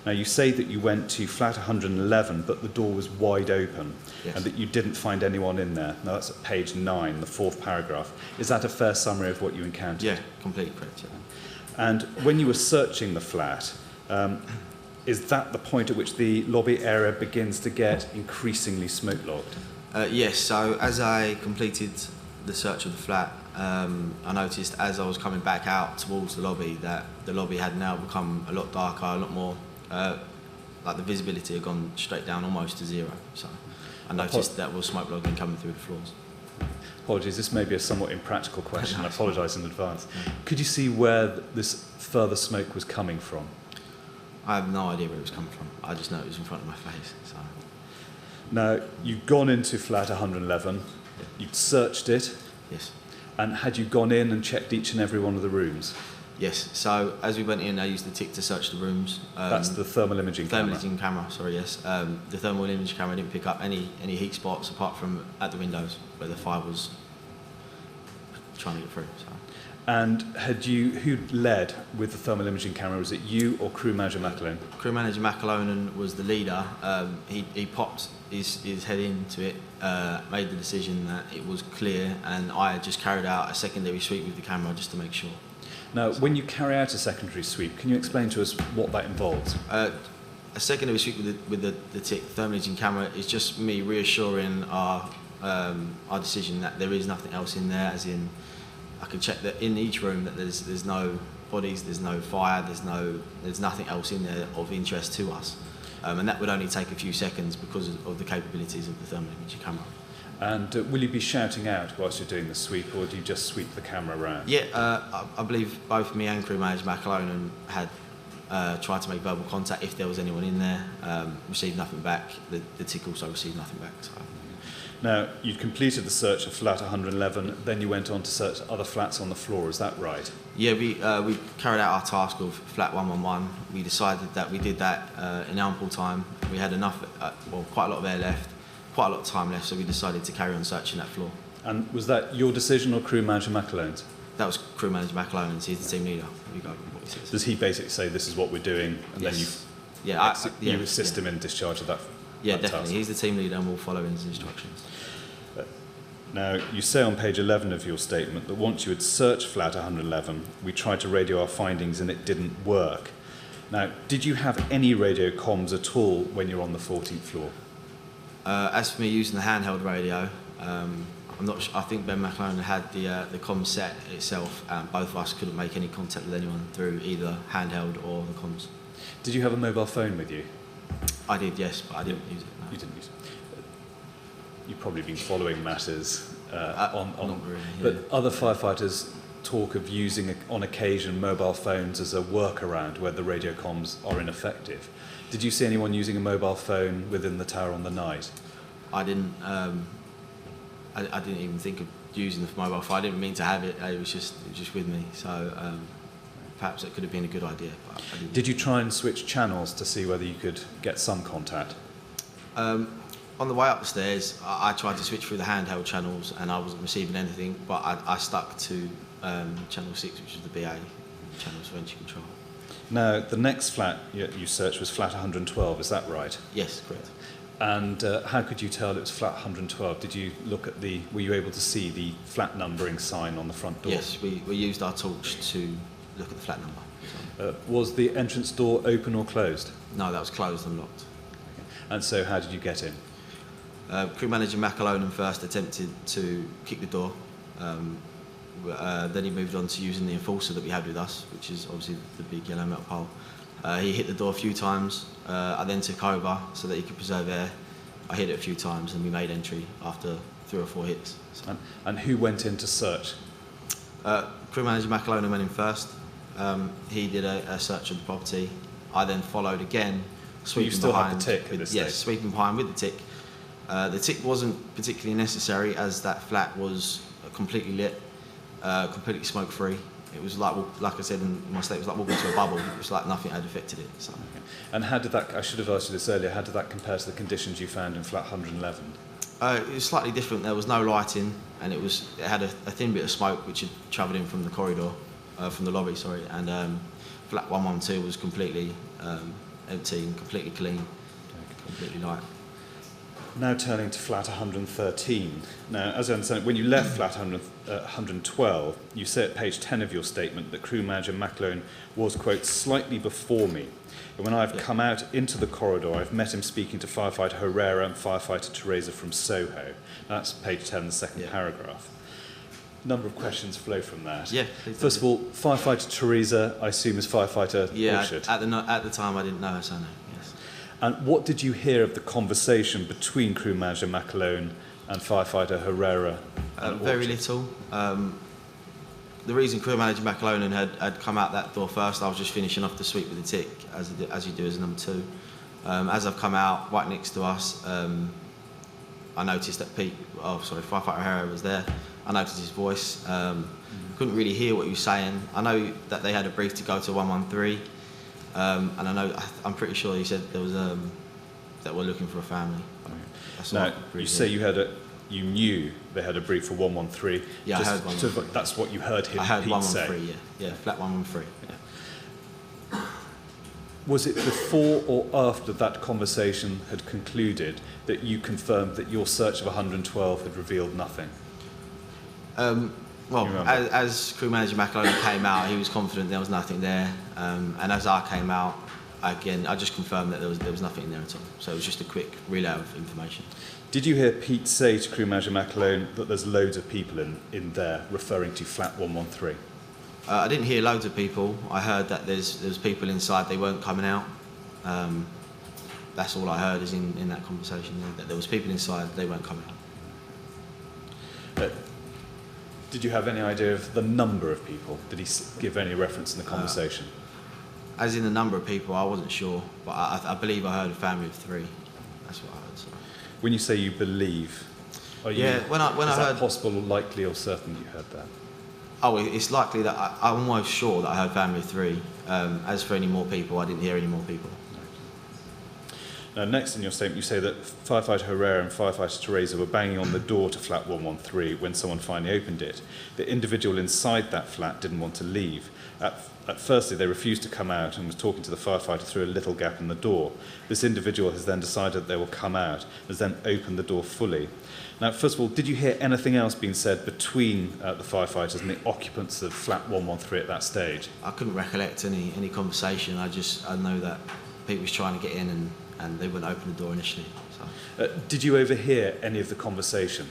Now, you say that you went to flat 111, but the door was wide open, yes, and that you didn't find anyone in there. Now, that's at page 9, the 4th paragraph. Is that a fair summary of what you encountered? Yeah, completely correct, yeah. And when you were searching the flat, is that the point at which the lobby area begins to get increasingly smoke logged? Yes, so as I completed the search of the flat, I noticed as I was coming back out towards the lobby that the lobby had now become a lot darker, a lot more, like the visibility had gone straight down almost to zero. So I noticed that was smoke logging coming through the floors. Apologies, this may be a somewhat impractical question. I apologise in advance. Could you see where this further smoke was coming from? I have no idea where it was coming from. I just know it was in front of my face. So. Now, you'd gone into flat 111, you'd searched it. Yes. And had you gone in and checked each and every one of the rooms? Yes. So as we went in, I used the tick to search the rooms. That's the thermal imaging camera. Thermal imaging camera, sorry, yes. The thermal imaging camera didn't pick up any heat spots apart from at the windows where the fire was trying to get through. So. And who led with the thermal imaging camera? Was it you or crew manager McAlonan? Crew manager McAlonan was the leader. He popped his head into it, made the decision that it was clear, and I just carried out a secondary sweep with the camera just to make sure. Now, when you carry out a secondary sweep, can you explain to us what that involves? A secondary sweep with the TIC, thermal imaging camera, is just me reassuring our decision that there is nothing else in there, as in I can check that in each room that there's no bodies, there's no fire, there's nothing else in there of interest to us. and that would only take a few seconds because of the capabilities of the thermal imaging camera. And will you be shouting out whilst you're doing the sweep, or do you just sweep the camera around? Yeah, I believe both me and crew manager McAlonan had tried to make verbal contact if there was anyone in there, received nothing back. The tick also received nothing back. So. Now, you'd completed the search of flat 111, then you went on to search other flats on the floor, is that right? Yeah, we carried out our task of flat 111. We decided that we did that in ample time. We had enough, quite a lot of air left, quite a lot of time left, so we decided to carry on searching that floor. And was that your decision or crew manager McAlone's? That was crew manager McAlonan, he's the team leader. We go with what he says. Does he basically say this is what we're doing, and then you assist him in discharge of that? Yeah, that definitely. task? He's the team leader and we'll follow his instructions. Now, you say on page 11 of your statement that once you had searched flat 111, we tried to radio our findings and it didn't work. Now, did you have any radio comms at all when you were on the 14th floor? As for me using the handheld radio, I'm not sure. I think Ben McAlonan had the comms set itself, and both of us couldn't make any contact with anyone through either handheld or the comms. Did you have a mobile phone with you? I did, yes, but I didn't use it. No. You didn't use it. You've probably been following matters Not really, yeah. But other firefighters talk of using, on occasion, mobile phones as a workaround where the radio comms are ineffective. Did you see anyone using a mobile phone within the tower on the night? I didn't. I didn't even think of using the mobile phone. I didn't mean to have it. It was just with me. So perhaps it could have been a good idea. But I didn't. Did you try and switch channels to see whether you could get some contact? On the way up the stairs, I tried to switch through the handheld channels and I wasn't receiving anything, but I stuck to channel 6, which is the BA channels for entry control. Now, the next flat you searched was flat 112, is that right? Yes, correct. And how could you tell it was flat 112? Did you look at were you able to see the flat numbering sign on the front door? Yes, we used our torch to look at the flat number. So. Was the entrance door open or closed? No, that was closed and locked. And so how did you get in? Crew manager McAlonan first attempted to kick the door. Then he moved on to using the enforcer that we had with us, which is obviously the big yellow metal pole. He hit the door a few times. I then took over so that he could preserve air. I hit it a few times and we made entry after 3 or 4 hits. So. And who went in to search? Crew manager McAlonan went in first. He did a search of the property. I then followed again, sweeping you still behind. have the tick at this stage? Yes, sweeping behind with the tick. The tick wasn't particularly necessary as that flat was completely lit, completely smoke-free. It was like I said in my statement, it was like walking to a bubble. It was like nothing had affected it. So. Okay. And how did that, I should have asked you this earlier, how did that compare to the conditions you found in flat 111? It was slightly different. There was no lighting and it had a thin bit of smoke which had travelled in from the corridor, from the lobby, sorry. And flat 112 was completely empty and completely clean, completely light. Now turning to flat 113. Now, as I understand it, when you left flat 112, you say at page 10 of your statement that crew manager McAlonan was, quote, slightly before me. And when I've come out into the corridor, I've met him speaking to Firefighter Herrera and Firefighter Teresa from Soho. That's page 10, the second paragraph. A number of questions flow from that. Yeah. First of all, Firefighter Teresa, I assume, is Firefighter Orchard. At the time I didn't know her surname. And what did you hear of the conversation between crew manager McAlonan and Firefighter Herrera? Very little. The reason crew manager McAlonan had come out that door first, I was just finishing off the sweep with the tick, as you do as number 2. As I've come out right next to us, I noticed that Firefighter Herrera was there. I noticed his voice. Couldn't really hear what he was saying. I know that they had a brief to go to 113. And I'm pretty sure he said there was that we're looking for a family. That's now, you say you knew they had a brief for 113. Yeah, I heard 113. That's what you heard him. I heard Pete 113. say. Yeah, flat 113. Yeah. Was it before or after that conversation had concluded that you confirmed that your search of 112 had revealed nothing? Well, as crew manager McAlonan came out, he was confident there was nothing there, and as I came out, again, I just confirmed that there was nothing in there at all. So it was just a quick relay of information. Did you hear Pete say to crew manager McAlonan that there's loads of people in there, referring to flat 113? I didn't hear loads of people. I heard that there's people inside. They weren't coming out. that's all I heard is in that conversation, that there was people inside, they weren't coming out. Did you have any idea of the number of people? Did he give any reference in the conversation? As in the number of people, I wasn't sure, but I believe I heard a family of 3. That's what I heard. So. When you say you believe, are you, when I is heard, that possible, or likely, or certain you heard that? Oh, it's likely that I'm almost sure that I heard family of 3. As for any more people, I didn't hear any more people. Now, next in your statement, you say that Firefighter Herrera and Firefighter Teresa were banging on the door to flat 113 when someone finally opened it. The individual inside that flat didn't want to leave. At firstly, they refused to come out and was talking to the firefighter through a little gap in the door. This individual has then decided that they will come out, has then opened the door fully. Now, first of all, did you hear anything else being said between the firefighters and the occupants of flat 113 at that stage? I couldn't recollect any conversation. I know that people was trying to get in and they wouldn't open the door initially. So. Did you overhear any of the conversation?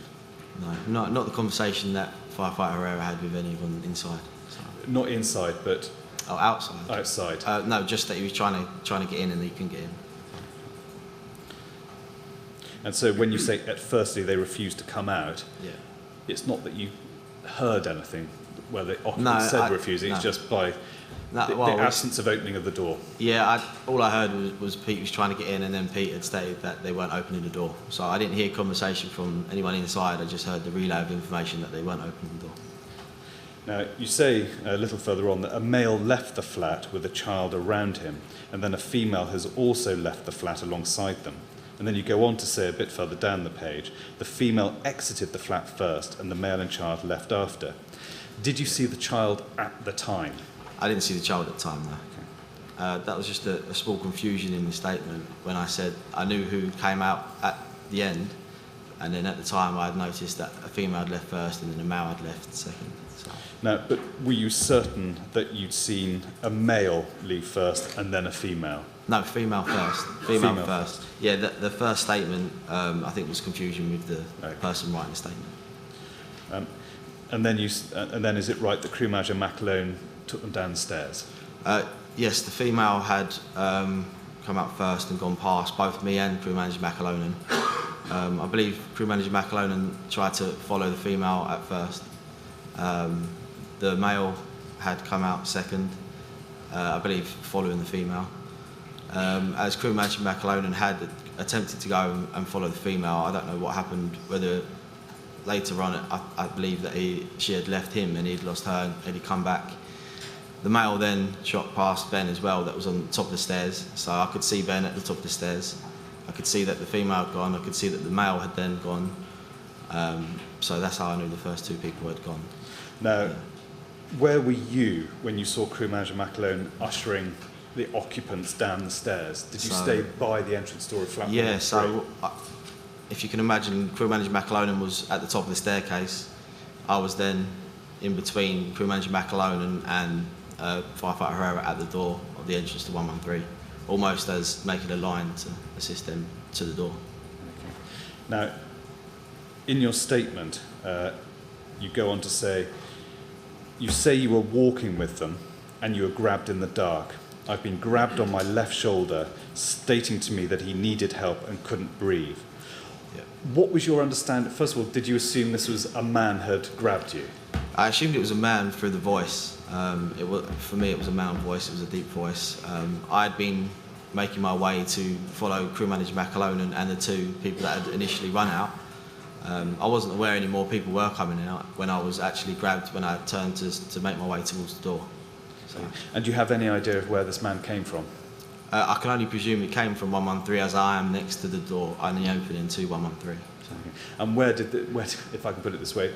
No, not the conversation that Firefighter Herrera had with anyone inside. So. Not inside, but... Oh, outside. Outside. No, just that he was trying to get in and he couldn't get in. And so when you say at firstly they refused to come out, yeah. It's not that you heard anything where the occupant said refusing, it's just by the absence of opening of the door. Yeah, all I heard was Pete was trying to get in, and then Pete had stated that they weren't opening the door. So I didn't hear conversation from anyone inside, I just heard the relay of information that they weren't opening the door. Now, you say a little further on that a male left the flat with a child around him, and then a female has also left the flat alongside them. And then you go on to say a bit further down the page, the female exited the flat first and the male and child left after. Did you see the child at the time? I didn't see the child at the time, no. Okay. That was just a small confusion in the statement when I said I knew who came out at the end, and then at the time I had noticed that a female had left first and then a male had left second. So. Now, but were you certain that you'd seen a male leave first and then a female? No, female first. Female first. Yeah, the first statement, I think, was confusion with the person writing the statement. And then is it right that Crew Manager McAlone took them downstairs? Yes, the female had come out first and gone past both me and Crew Manager McAlone. I believe Crew Manager McAlone tried to follow the female at first. The male had come out second, I believe, following the female. As Crew Manager McAlone had attempted to go and follow the female, I don't know what happened, whether later on I believe that she had left him and he'd lost her and he'd come back. The male then shot past Ben as well, that was on the top of the stairs, so I could see Ben at the top of the stairs. I could see that the female had gone, I could see that the male had then gone, so that's how I knew the first 2 people had gone. Now, where were you when you saw Crew Manager McAlone ushering the occupants down the stairs? Did you stay by the entrance door of flat 113? Yeah, so if you can imagine, Crew Manager McAlone was at the top of the staircase. I was then in between Crew Manager McAlone and Firefighter Herrera at the door of the entrance to 113, almost as making a line to assist them to the door. Okay. Now, in your statement, you go on to say, you say you were walking with them and you were grabbed in the dark. I've been grabbed on my left shoulder, stating to me that he needed help and couldn't breathe. Yeah. What was your understanding? First of all, did you assume this was a man had grabbed you? I assumed it was a man through the voice. For me, it was a male voice, it was a deep voice. I had been making my way to follow Crew Manager McAlone and the 2 people that had initially run out. I wasn't aware any more people were coming out when I was actually grabbed when I turned to make my way towards the door. So. And do you have any idea of where this man came from? I can only presume it came from 113, as I am next to the door and the opening to 113. And where, if I can put it this way,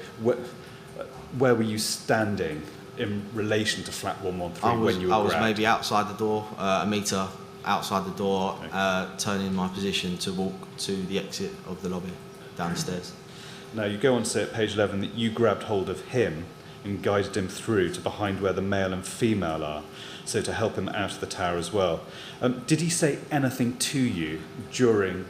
where were you standing in relation to flat 113 when you were grabbed? I was maybe outside the door, a metre outside the door, turning my position to walk to the exit of the lobby downstairs. Now, you go on to say at page 11 that you grabbed hold of him and guided him through to behind where the male and female are, so to help him out of the tower as well. Did he say anything to you during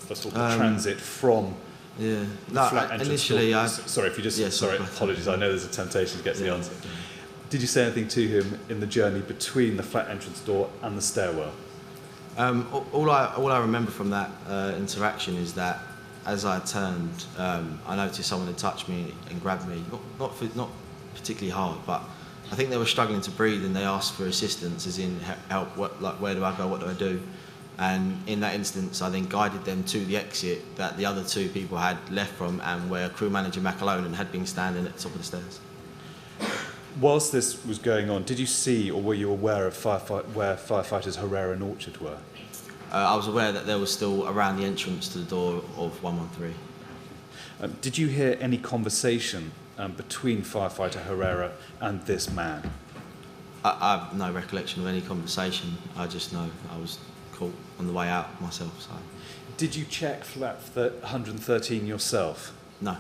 the sort of transit from the flat entrance initially door? Sorry, if you just... sorry, apologies, I know there's a temptation to get to the answer. Did you say anything to him in the journey between the flat entrance door and the stairwell? All I remember from that interaction is that as I turned, I noticed someone had touched me and grabbed me, not particularly hard, but I think they were struggling to breathe and they asked for assistance, as in help. Where do I go? What do I do? And in that instance, I then guided them to the exit that the other two people had left from, and where crew manager McAlonan had been standing at the top of the stairs. Whilst this was going on, did you see or were you aware of where firefighters Herrera and Orchard were? I was aware that they were still around the entrance to the door of 113. Did you hear any conversation between firefighter Herrera and this man? I have no recollection of any conversation. I just know I was caught on the way out myself. So. Did you check flat 113 yourself? No.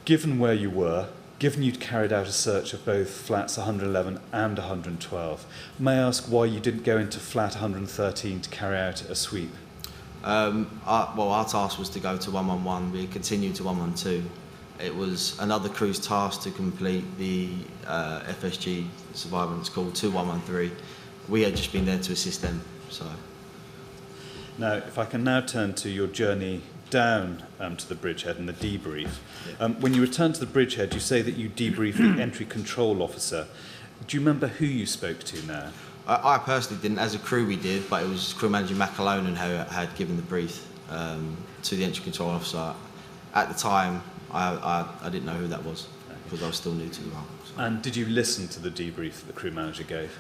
Given where you were, given you'd carried out a search of both flats 111 and 112, may I ask why you didn't go into flat 113 to carry out a sweep? Our task was to go to 111. We continued to 112. It was another crew's task to complete the FSG survivance call to 113. We had just been there to assist them. So. Now, if I can now turn to your journey down to the bridgehead and the debrief. Yeah. When you returned to the bridgehead, you say that you debriefed the entry control officer. Do you remember who you spoke to now? I personally didn't. As a crew, we did, but it was crew manager McAlonan who had given the brief to the entry control officer. At the time, I didn't know who that was because I was still new to the role. So. And did you listen to the debrief that the crew manager gave?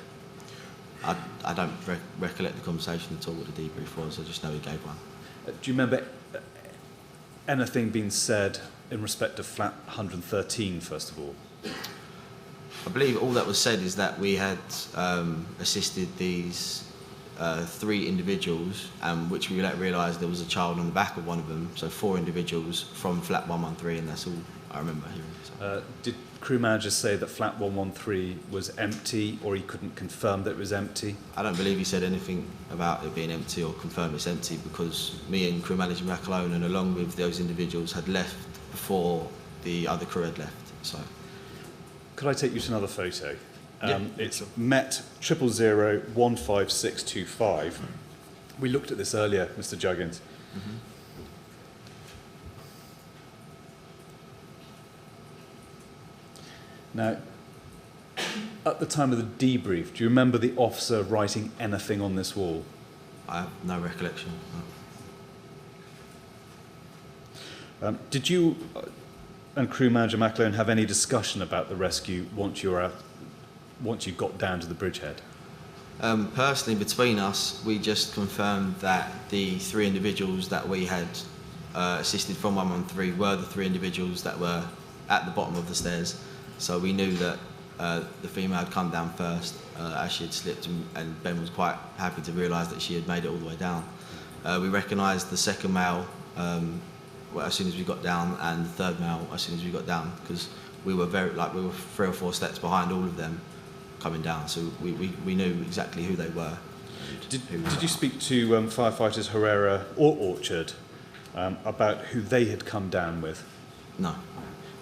I don't recollect the conversation at all what the debrief was. I just know he gave one. Do you remember anything being said in respect of flat 113, first of all? I believe all that was said is that we had assisted these 3 individuals, which we realised there was a child on the back of one of them, so 4 individuals from flat 113, and that's all I remember hearing. So. Did crew manager say that flat 113 was empty, or he couldn't confirm that it was empty? I don't believe he said anything about it being empty or confirm it's empty, because me and crew manager McAlonan, along with those individuals, had left before the other crew had left. So. Could I take you to another photo? Yeah. It's MET 000-15625. We looked at this earlier, Mr. Juggins. Mm-hmm. Now, at the time of the debrief, do you remember the officer writing anything on this wall? I have no recollection. No. Did you and crew manager McAlonan have any discussion about the rescue once you got down to the bridgehead? Personally, between us, we just confirmed that the 3 individuals that we had assisted from 113 were the 3 individuals that were at the bottom of the stairs. So we knew that the female had come down first as she had slipped, and Ben was quite happy to realise that she had made it all the way down. We recognised the second male as soon as we got down, and the third male as soon as we got down, because we were 3 or 4 steps behind all of them coming down, so we knew exactly who they were. Did you speak to firefighters Herrera or Orchard about who they had come down with? No.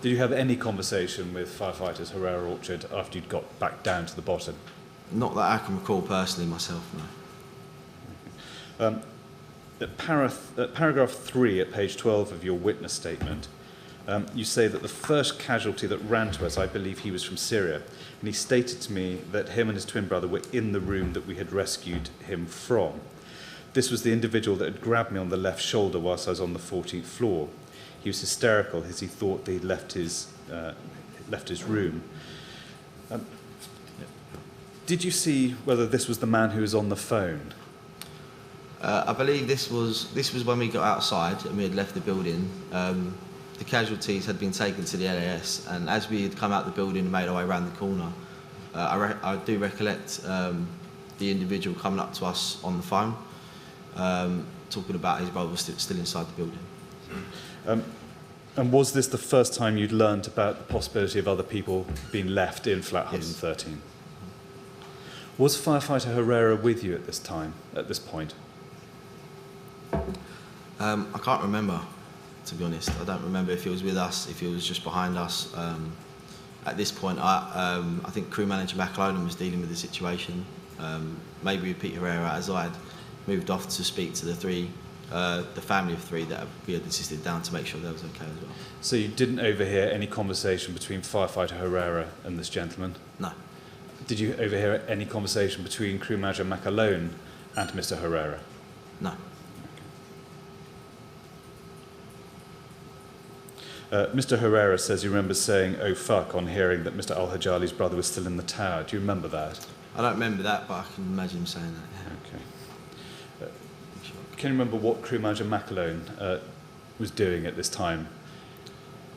Did you have any conversation with firefighters Herrera or Orchard after you'd got back down to the bottom? Not that I can recall personally myself, no. At paragraph 3 at page 12 of your witness statement, you say that the first casualty that ran to us, I believe he was from Syria, and he stated to me that him and his twin brother were in the room that we had rescued him from. This was the individual that had grabbed me on the left shoulder whilst I was on the 14th floor. He was hysterical as he thought that he'd left his room. Did you see whether this was the man who was on the phone? I believe this was when we got outside and we had left the building. The casualties had been taken to the LAS, and as we had come out the building and made our way around the corner, I do recollect the individual coming up to us on the phone, talking about his brother was still inside the building. And was this the first time you'd learned about the possibility of other people being left in flat 113? Yes. Was firefighter Herrera with you at this point? I can't remember, to be honest. I don't remember if he was with us, if he was just behind us. At this point, I think crew manager McAlonan was dealing with the situation. maybe with Peter Herrera, as I had moved off to speak to the family of 3 that we had assisted down to make sure that was okay as well. So you didn't overhear any conversation between Firefighter Herrera and this gentleman? No. Did you overhear any conversation between Crew Manager McAlone and Mr. Herrera? No. Mr. Herrera says he remembers saying, "Oh fuck," on hearing that Mr. Al-Hajali's brother was still in the tower. Do you remember that? I don't remember that, but I can imagine him saying that. Yeah. Okay. Can you remember what Crew Manager McAlone was doing at this time?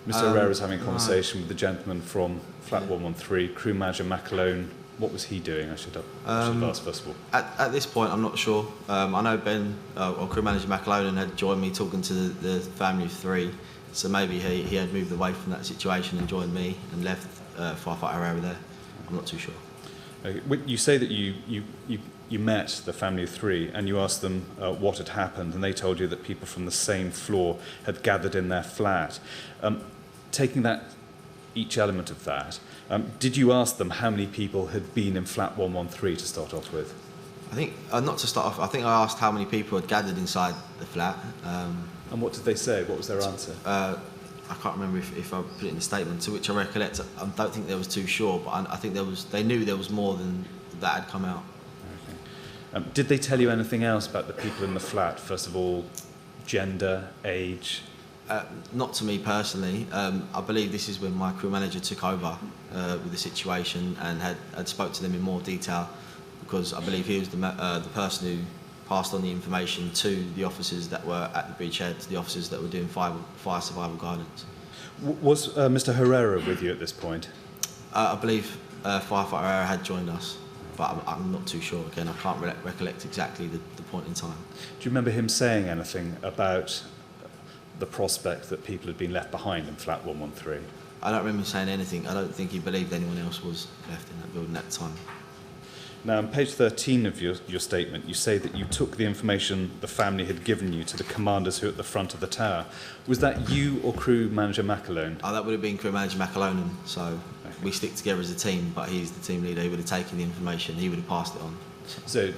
Mr. Herrera was having a conversation with the gentleman from flat 113. Crew Manager McAlone, what was he doing? I should ask first of all. At this point, I'm not sure. I know Ben, or Crew Manager McAlone, had joined me talking to the family of 3. So maybe he had moved away from that situation and joined me and left Firefighter Herrera there. I'm not too sure. You say that you met the family of 3 and you asked them what had happened, and they told you that people from the same floor had gathered in their flat. Taking that, each element of that, did you ask them how many people had been in flat 113 to start off with? I think, not to start off, I think I asked how many people had gathered inside the flat. And what did they say? What was their answer? I can't remember if I put it in the statement, to which I recollect. I don't think they was too sure, but I think they knew there was more than that had come out. Okay. Did they tell you anything else about the people in the flat? First of all, gender, age? Not to me personally. I believe this is when my crew manager took over with the situation and had spoke to them in more detail, because I believe he was the person who passed on the information to the officers that were at the beachhead, to the officers that were doing fire survival guidance. Was Mr. Herrera with you at this point? I believe Firefighter Herrera had joined us, but I'm not too sure. Again, I can't recollect exactly the point in time. Do you remember him saying anything about the prospect that people had been left behind in flat 113? I don't remember saying anything. I don't think he believed anyone else was left in that building at the time. Now, on page 13 of your statement, you say that you took the information the family had given you to the commanders who were at the front of the tower. Was that you or Crew Manager McAlone? That would have been Crew Manager McAlone, so okay. We stick together as a team, but he's the team leader. He would have taken the information, he would have passed it on. So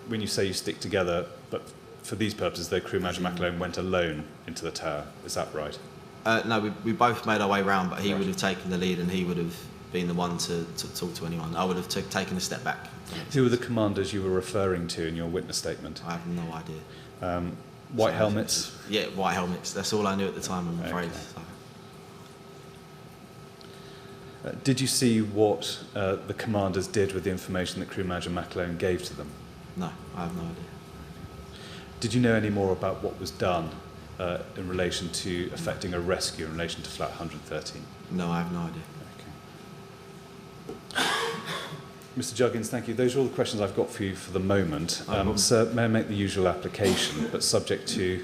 when you say you stick together, but for these purposes, though, Crew Manager McAlone went alone into the tower, is that right? No, we both made our way round, but he would have taken the lead and he would have been the one to talk to anyone. I would have taken a step back. Who were the commanders you were referring to in your witness statement? I have no idea. White helmets? Yeah, white helmets. That's all I knew at the time, I'm afraid. Okay. So. Did you see what the commanders did with the information that Crew Manager McAlone gave to them? No, I have no idea. Did you know any more about what was done in relation to effecting a rescue in relation to flat 113? No, I have no idea. Mr. Juggins, thank you. Those are all the questions I've got for you for the moment. Sir, may I make the usual application, but subject to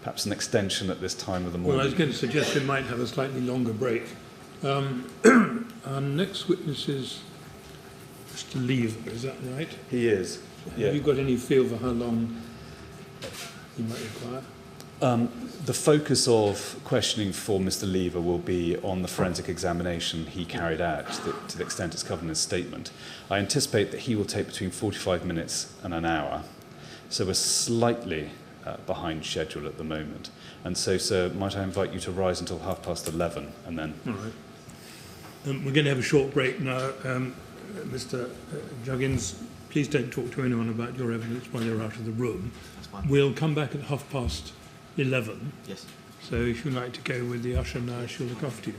perhaps an extension at this time of the morning? Well, I was going to suggest we might have a slightly longer break. Our next witness is Mr. Lever, is that right? He is. Yeah. Have you got any feel for how long you might require? The focus of questioning for Mr. Lever will be on the forensic examination he carried out to the extent it's covered in his statement. I anticipate that he will take between 45 minutes and an hour, so we're slightly behind schedule at the moment. And so, sir, might I invite you to rise until 11:30 and then... All right. We're going to have a short break now. Mr. Juggins, please don't talk to anyone about your evidence while you're out of the room. That's fine. We'll come back at 11:30. Yes. So if you'd like to go with the usher now, she'll look after you.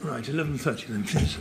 Right, 11:30 then, please.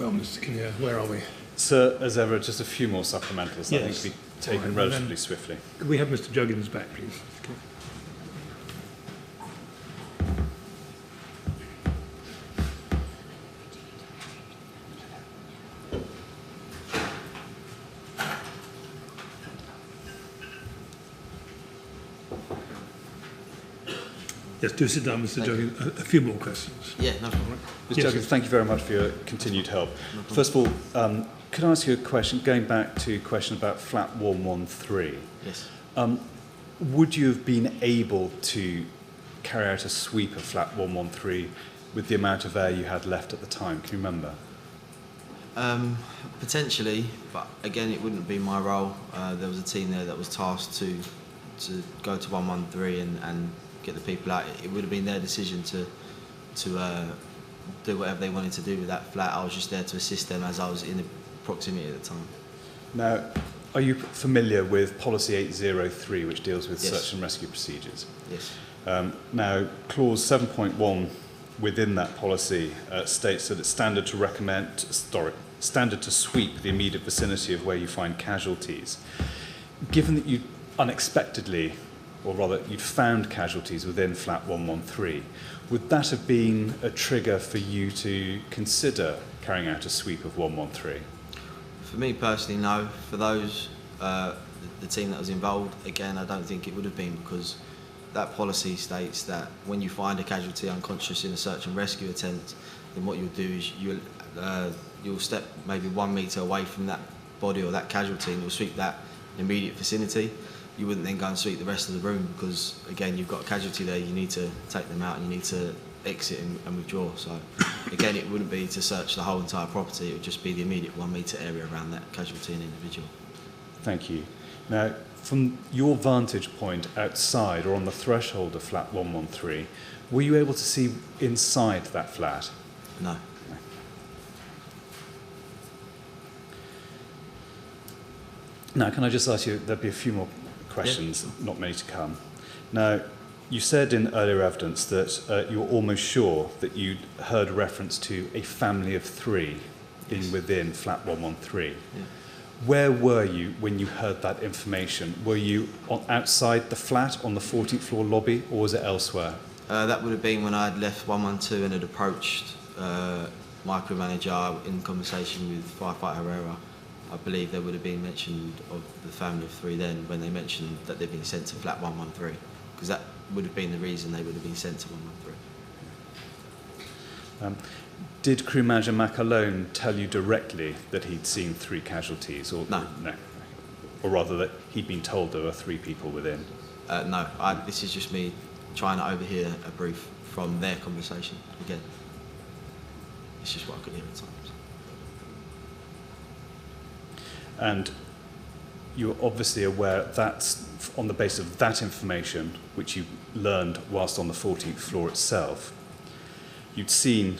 Well, Mr. Kinnear, where are we? Sir, as ever, just a few more supplementals that I Yes. think to be taken All right, relatively then- swiftly. Could we have Mr. Juggins back, please? Okay. Yes, do sit down, Mr. Juggins. A few more questions. Yeah, no problem. Mr. Yes, Juggins, sir. thank you very much for your continued help. First of all, could I ask you a question, going back to a question about flat 113? Yes. Would you have been able to carry out a sweep of flat 113 with the amount of air you had left at the time? Can you remember? Potentially, but again, it wouldn't be my role. There was a team there that was tasked to go to 113 and get the people out. It would have been their decision to do whatever they wanted to do with that flat. I was just there to assist them as I was in the proximity at the time. Now, are you familiar with Policy 803, which deals with Yes. search and rescue procedures? Yes. Now, Clause 7.1 within that policy states that it's standard to sweep the immediate vicinity of where you find casualties. Given that you unexpectedly, or rather you'd found casualties within flat 113, would that have been a trigger for you to consider carrying out a sweep of 113? For me personally, no. For those, the team that was involved, again, I don't think it would have been, because that policy states that when you find a casualty unconscious in a search and rescue attempt, then what you'll do is you'll step maybe 1 metre away from that body or that casualty, and you'll sweep that immediate vicinity. You wouldn't then go and sweep the rest of the room, because again, you've got a casualty there, you need to take them out and you need to exit and withdraw. So again, it wouldn't be to search the whole entire property, it would just be the immediate 1 metre area around that casualty and individual. Thank you. Now, from your vantage point outside or on the threshold of flat 113, were you able to see inside that flat? No. Now, can I just ask you, there'll be a few more questions, not many to come. Now, you said in earlier evidence that you were almost sure that you'd heard reference to a family of 3 being within flat 113. Yeah. Where were you when you heard that information? Were you outside the flat on the 14th floor lobby, or was it elsewhere? That would have been when I had left 112 and had approached my crew manager in conversation with Firefighter Herrera. I believe there would have been mention of the family of 3 then, when they mentioned that they'd been sent to flat 113, because that would have been the reason they would have been sent to 113. Did crew manager McAlone tell you directly that he'd seen 3 casualties? Or, No. Or rather that he'd been told there were 3 people within? No, this is just me trying to overhear a brief from their conversation. Again, it's just what I could hear at times. And you're obviously aware that's on the basis of that information, which you learned whilst on the 14th floor itself. You'd seen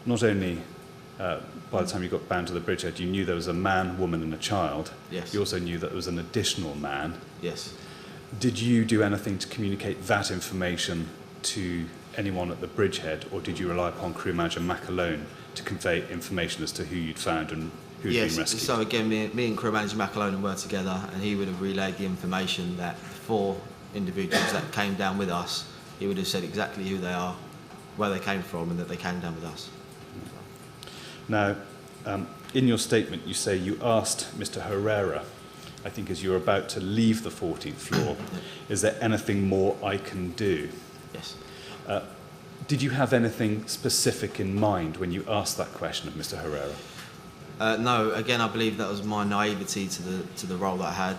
not only by the time you got down to the bridgehead, you knew there was a man, woman and a child. Yes. You also knew that there was an additional man. Yes. Did you do anything to communicate that information to anyone at the bridgehead, or did you rely upon crew manager McAlone to convey information as to who you'd found and who'd been rescued? So again, me and crew manager McAlone were together, and he would have relayed the information that the 4 individuals that came down with us, he would have said exactly who they are, where they came from, and that they came down with us. Now, in your statement, you say you asked Mr. Herrera, I think as you were about to leave the 14th floor, is there anything more I can do? Yes. Did you have anything specific in mind when you asked that question of Mr. Herrera? No, again, I believe that was my naivety to the role that I had.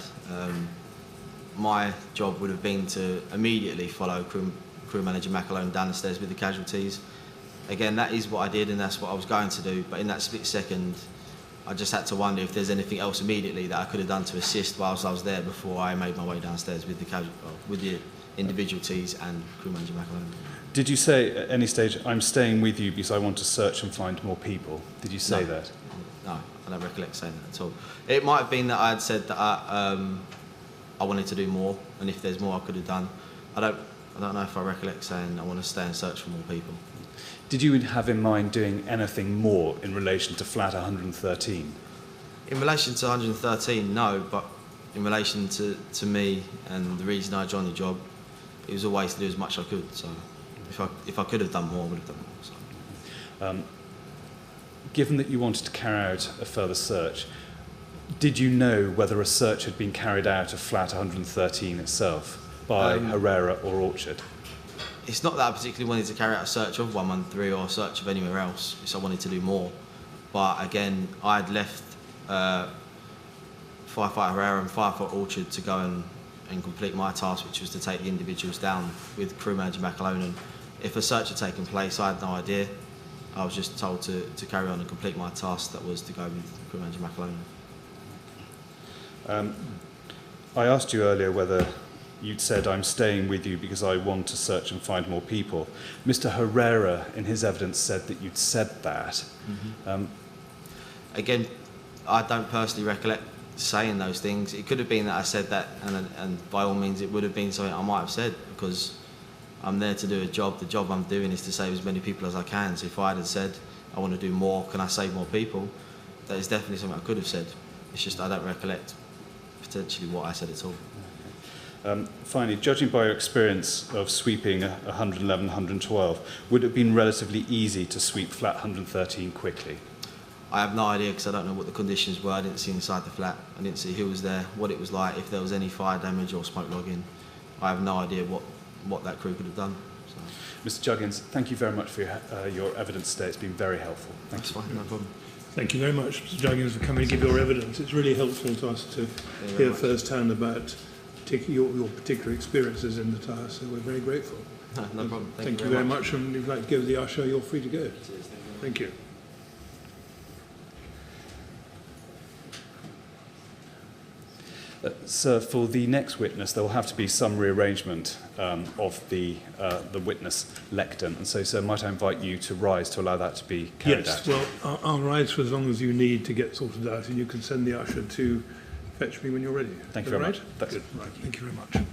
My job would have been to immediately follow crew manager McAlone down the stairs with the casualties. Again, that is what I did, and that's what I was going to do. But in that split second, I just had to wonder if there's anything else immediately that I could have done to assist whilst I was there before I made my way downstairs with the individual Ts and crew manager McAlone. Did you say at any stage, I'm staying with you because I want to search and find more people? Did you say that? No, I don't recollect saying that at all. It might have been that I had said that I wanted to do more, and if there's more I could have done. I don't know if I recollect saying I want to stay and search for more people. Did you have in mind doing anything more in relation to flat 113? In relation to 113, no, but in relation to me and the reason I joined the job, it was always to do as much as I could. So if I could have done more, I would have done more. So. Given that you wanted to carry out a further search, did you know whether a search had been carried out of flat 113 itself by Herrera or Orchard? It's not that I particularly wanted to carry out a search of 113 or a search of anywhere else. It's I wanted to do more. But again, I had left Firefighter Herrera and Firefighter Orchard to go and complete my task, which was to take the individuals down with Crew Manager McAlonan. If a search had taken place, I had no idea. I was just told to carry on and complete my task, that was to go with Crew Manager McAlonan. I asked you earlier whether you'd said, I'm staying with you because I want to search and find more people. Mr. Herrera, in his evidence, said that you'd said that. Mm-hmm. Again, I don't personally recollect saying those things. It could have been that I said that, and by all means it would have been something I might have said, because I'm there to do a job. The job I'm doing is to save as many people as I can. So if I had said, I want to do more, can I save more people? That is definitely something I could have said. It's just I don't recollect potentially what I said at all. Finally, judging by your experience of sweeping 111, 112, would it have been relatively easy to sweep flat 113 quickly? I have no idea, because I don't know what the conditions were. I didn't see inside the flat. I didn't see who was there, what it was like, if there was any fire damage or smoke logging. I have no idea what that crew could have done. So. Mr. Juggins, thank you very much for your evidence today. It's been very helpful. That's fine, no problem. Thank you very much, Mr. Juggins, for coming and give your evidence. It's really helpful to us to hear firsthand about your particular experiences in the tower, so we're very grateful. No problem. Thank you very much. And if you'd like to go with the usher, you're free to go. Cheers, thank you. Sir, for the next witness, there will have to be some rearrangement of the witness lectern. And so, sir, might I invite you to rise to allow that to be carried out? Yes, well, I'll rise for as long as you need to get sorted out, and you can send the usher to fetch me when you're ready. Thank you very much. Good. Right. Thank you very much.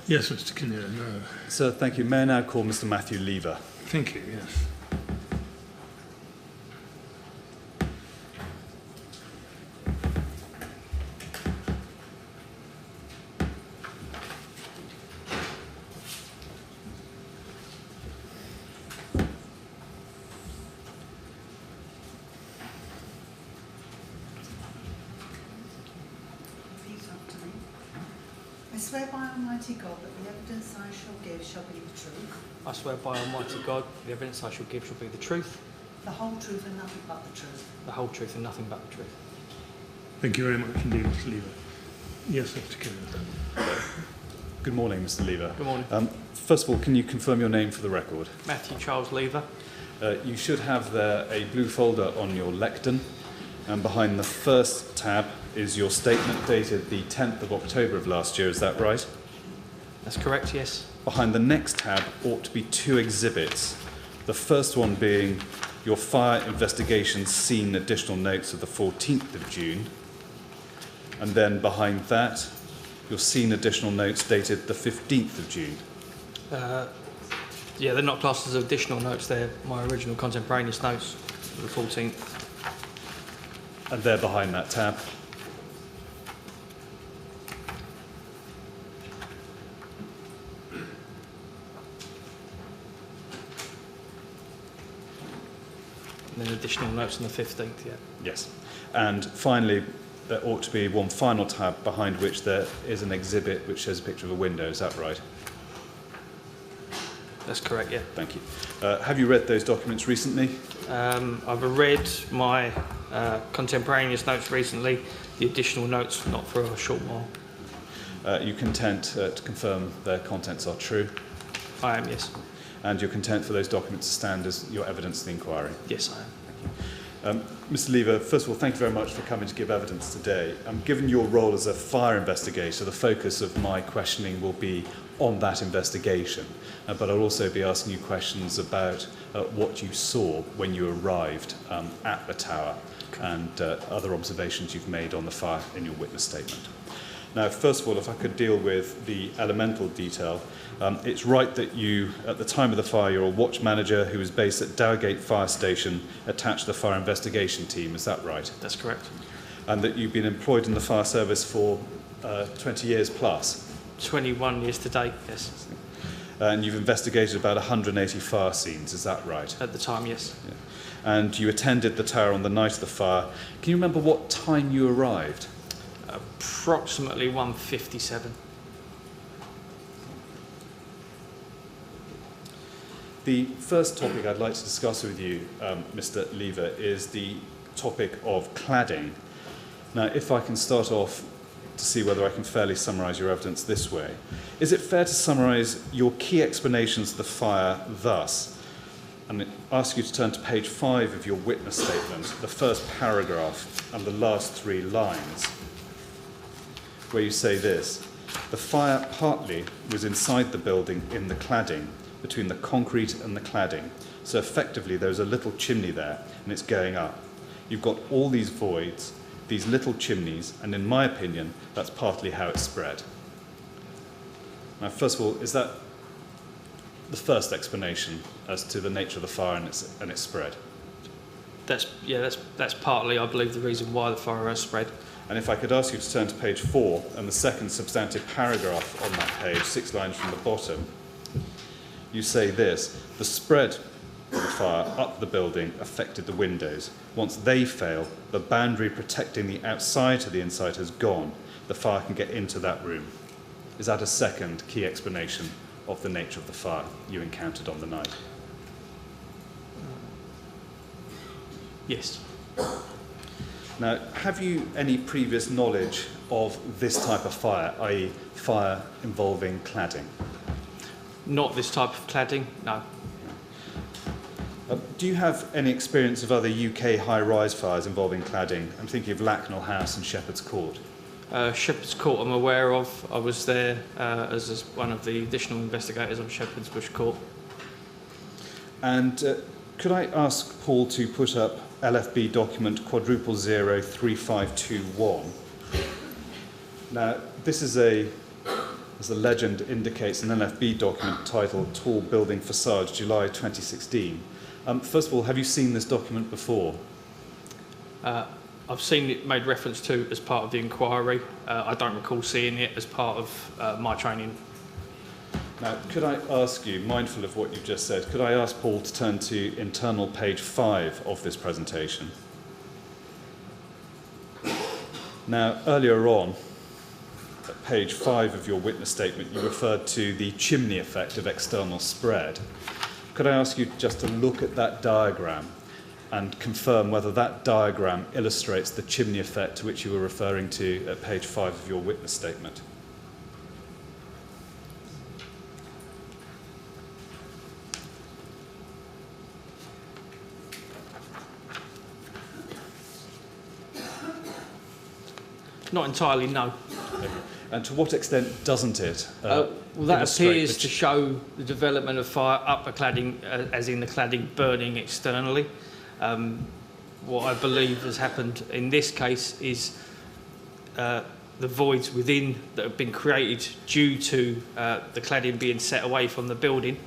Yes, Mr. Kinnear, no. Sir, thank you. May I now call Mr. Matthew Lever? Thank you, yes. Repeat after me. I swear by Almighty God that the evidence I shall give shall be the truth, I swear by Almighty God, the evidence I shall give shall be the truth, the whole truth and nothing but the truth. the whole truth and nothing but the truth. Thank you very much indeed, Mr. Lever. Yes, Mr. Kinnear. Good morning, Mr. Lever. Good morning. First of all, can you confirm your name for the record? Matthew Charles Lever. You should have there a blue folder on your lectern, and behind the first tab is your statement dated the 10th of October of last year. Is that right? That's correct, yes. Behind the next tab ought to be two exhibits. The first one being your fire investigation scene additional notes of the 14th of June. And then behind that, your scene additional notes dated the 15th of June. Yeah, they're not classed as additional notes, they're my original contemporaneous notes for the 14th. And they're behind that tab. And then additional notes on the 15th, yeah. Yes. And finally, there ought to be one final tab behind which there is an exhibit which shows a picture of a window. Is that right? That's correct, yeah. Thank you. Have you read those documents recently? I've read my contemporaneous notes recently, the additional notes not for a short while. You content to confirm their contents are true? I am, yes. And you're content for those documents to stand as your evidence of the inquiry? Yes, I am. Mr. Lever, first of all, thank you very much for coming to give evidence today. Given your role as a fire investigator, the focus of my questioning will be on that investigation, but I'll also be asking you questions about what you saw when you arrived at the tower and other observations you've made on the fire in your witness statement. Now, first of all, if I could deal with the elemental detail, it's right that you, at the time of the fire, you're a watch manager who was based at Dowgate Fire Station, attached to the fire investigation team. Is that right? That's correct. And that you've been employed in the fire service for 20 years plus. 21 years to date, yes. And you've investigated about 180 fire scenes. Is that right? At the time, yes. Yeah. And you attended the tower on the night of the fire. Can you remember what time you arrived? Approximately 1:57. The first topic I'd like to discuss with you, Mr. Lever, is the topic of cladding. Now, if I can start off to see whether I can fairly summarise your evidence this way. Is it fair to summarise your key explanations of the fire thus? And ask you to turn to page 5 of your witness statement, the first paragraph and the last 3 lines, where you say this: the fire partly was inside the building in the cladding, between the concrete and the cladding. So effectively there's a little chimney there and it's going up. You've got all these voids, these little chimneys, and in my opinion, that's partly how it spread. Now, first of all, is that the first explanation as to the nature of the fire and its spread? That's partly, I believe, the reason why the fire has spread. And if I could ask you to turn to page 4 and the second substantive paragraph on that page, 6 lines from the bottom, you say this: the spread of the fire up the building affected the windows. Once they fail, the boundary protecting the outside to the inside has gone. The fire can get into that room. Is that a second key explanation of the nature of the fire you encountered on the night? Yes. Now, have you any previous knowledge of this type of fire, i.e. fire involving cladding? Not this type of cladding, no. Do you have any experience of other UK high-rise fires involving cladding? I'm thinking of Lacknell House and Shepherd's Court. Shepherd's Court I'm aware of. I was there as one of the additional investigators on Shepherd's Bush Court. And could I ask Paul to put up LFB document 0003521? Now, this is a as the legend indicates, an LFB document titled Tall Building Facade, July 2016. First of all, have you seen this document before? I've seen it made reference to as part of the inquiry. I don't recall seeing it as part of my training. Now, could I ask you, mindful of what you've just said, could I ask Paul to turn to internal page 5 of this presentation? Now, earlier on, at page 5 of your witness statement, you referred to the chimney effect of external spread. Could I ask you just to look at that diagram and confirm whether that diagram illustrates the chimney effect to which you were referring to at page 5 of your witness statement? Not entirely, no. And to what extent doesn't it? Well, that illustrate appears to show the development of fire up the cladding, as in the cladding burning externally. What I believe has happened in this case is the voids within that have been created due to the cladding being set away from the building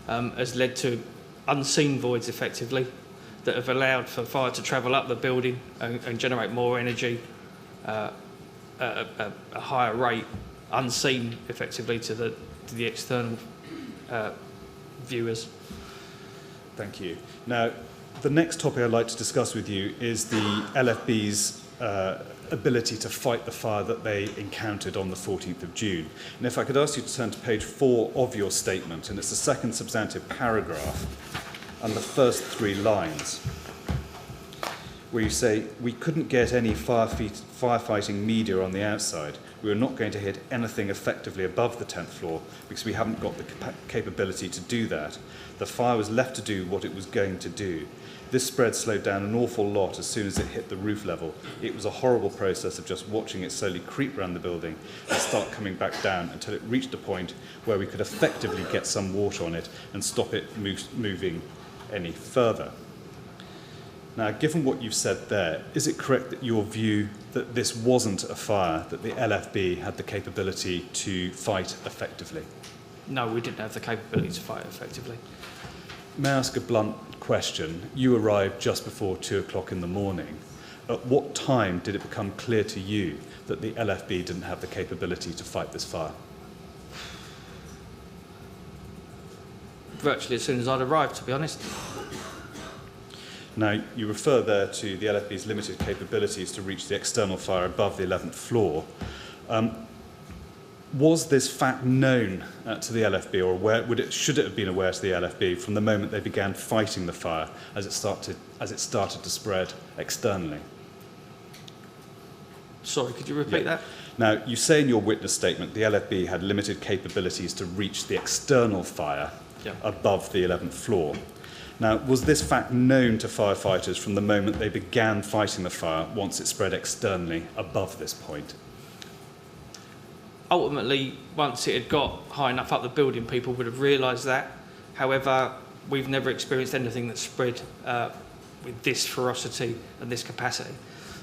has led to unseen voids effectively that have allowed for fire to travel up the building and generate more energy at a higher rate, unseen effectively to the external viewers. Thank you. Now, the next topic I'd like to discuss with you is the LFB's ability to fight the fire that they encountered on the 14th of June. And if I could ask you to turn to page 4 of your statement, and it's the second substantive paragraph and the first 3 lines, where you say, "We couldn't get any firefighting media on the outside. We were not going to hit anything effectively above the 10th floor because we haven't got the capability to do that. The fire was left to do what it was going to do. This spread slowed down an awful lot as soon as it hit the roof level. It was a horrible process of just watching it slowly creep around the building and start coming back down until it reached a point where we could effectively get some water on it and stop it moving any further." Now, given what you've said there, is it correct that your view that this wasn't a fire that the LFB had the capability to fight effectively? No, we didn't have the capability to fight effectively. May I ask a blunt question? You arrived just before 2 o'clock in the morning. At what time did it become clear to you that the LFB didn't have the capability to fight this fire? Virtually as soon as I'd arrived, to be honest. Now, you refer there to the LFB's limited capabilities to reach the external fire above the 11th floor. Was this fact known to the LFB, or should it have been aware to the LFB from the moment they began fighting the fire as it started to spread externally? Sorry, could you repeat that? Now, you say in your witness statement the LFB had limited capabilities to reach the external fire above the 11th floor. Now, was this fact known to firefighters from the moment they began fighting the fire once it spread externally above this point? Ultimately, once it had got high enough up the building, people would have realised that. However, we've never experienced anything that spread with this ferocity and this capacity.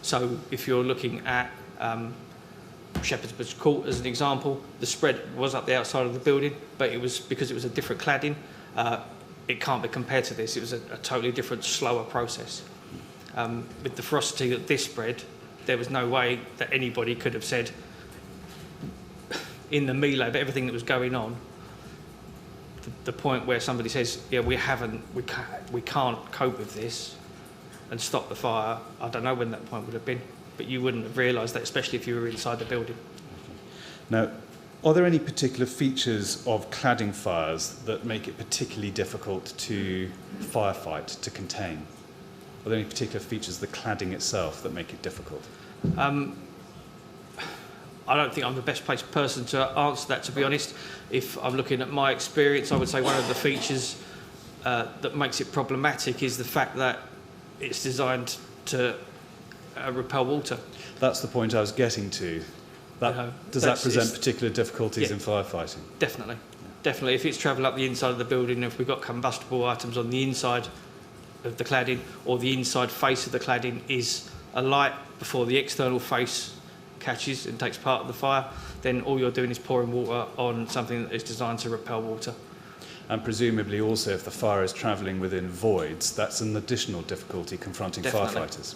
So if you're looking at Shepherd's Bush Court as an example, the spread was up the outside of the building, but it was because it was a different cladding. It can't be compared to this. It was a totally different, slower process. With the ferocity that this spread, there was no way that anybody could have said, in the melee of everything that was going on, the point where somebody says, yeah, we can't cope with this and stop the fire. I don't know when that point would have been, but you wouldn't have realised that, especially if you were inside the building. Now, are there any particular features of cladding fires that make it particularly difficult to firefight, to contain? Are there any particular features of the cladding itself that make it difficult? I don't think I'm the best placed person to answer that, to be honest. If I'm looking at my experience, I would say one of the features that makes it problematic is the fact that it's designed to repel water. That's the point I was getting to. Does that present particular difficulties in firefighting? Definitely. Definitely. If it's travelling up the inside of the building, if we've got combustible items on the inside of the cladding, or the inside face of the cladding is alight before the external face catches and takes part of the fire, then all you're doing is pouring water on something that is designed to repel water. And presumably also if the fire is travelling within voids, that's an additional difficulty confronting Definitely. firefighters.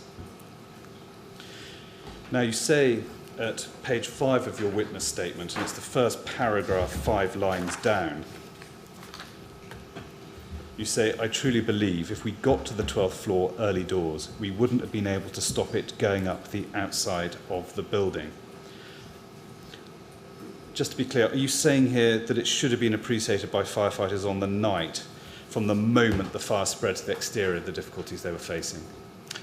Now you say at page 5 of your witness statement, and it's the first paragraph 5 lines down, you say, I truly believe if we got to the 12th floor early doors, we wouldn't have been able to stop it going up the outside of the building. Just to be clear, are you saying here that it should have been appreciated by firefighters on the night from the moment the fire spread to the exterior, the difficulties they were facing?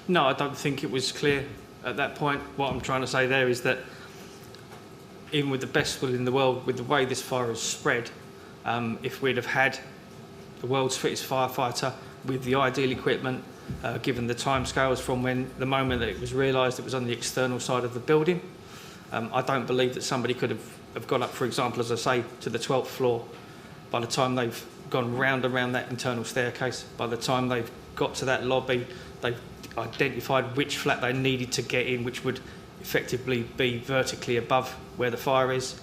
No, I don't think it was clear at that point. What I'm trying to say there is that even with the best will in the world, with the way this fire has spread, if we'd have had the world's fittest firefighter with the ideal equipment, given the timescales from when the moment that it was realised it was on the external side of the building, I don't believe that somebody could have got up, for example, as I say, to the 12th floor. By the time they've gone round around that internal staircase, by the time they've got to that lobby, they've identified which flat they needed to get in, which would effectively be vertically above where the fire is.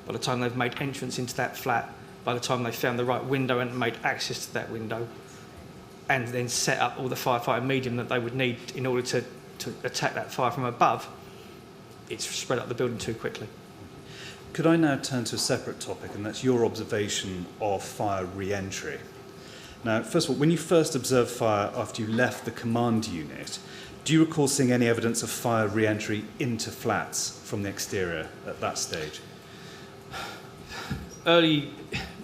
By the time they've made entrance into that flat, by the time they found the right window and made access to that window, and then set up all the firefighting medium that they would need in order to attack that fire from above, it's spread up the building too quickly. Could I now turn to a separate topic, and that's your observation of fire re-entry. Now, first of all, when you first observed fire after you left the command unit, do you recall seeing any evidence of fire re-entry into flats from the exterior at that stage?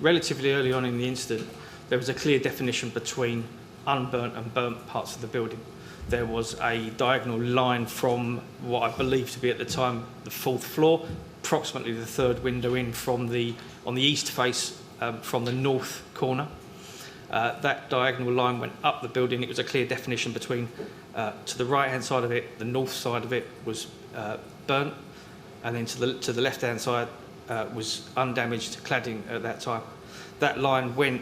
Relatively early on in the incident, there was a clear definition between unburnt and burnt parts of the building. There was a diagonal line from what I believe to be at the time the 4th floor, approximately the 3rd window in on the east face from the north corner. That diagonal line went up the building. It was a clear definition between, to the right-hand side of it, the north side of it was burnt, and then to the left-hand side was undamaged cladding at that time. That line went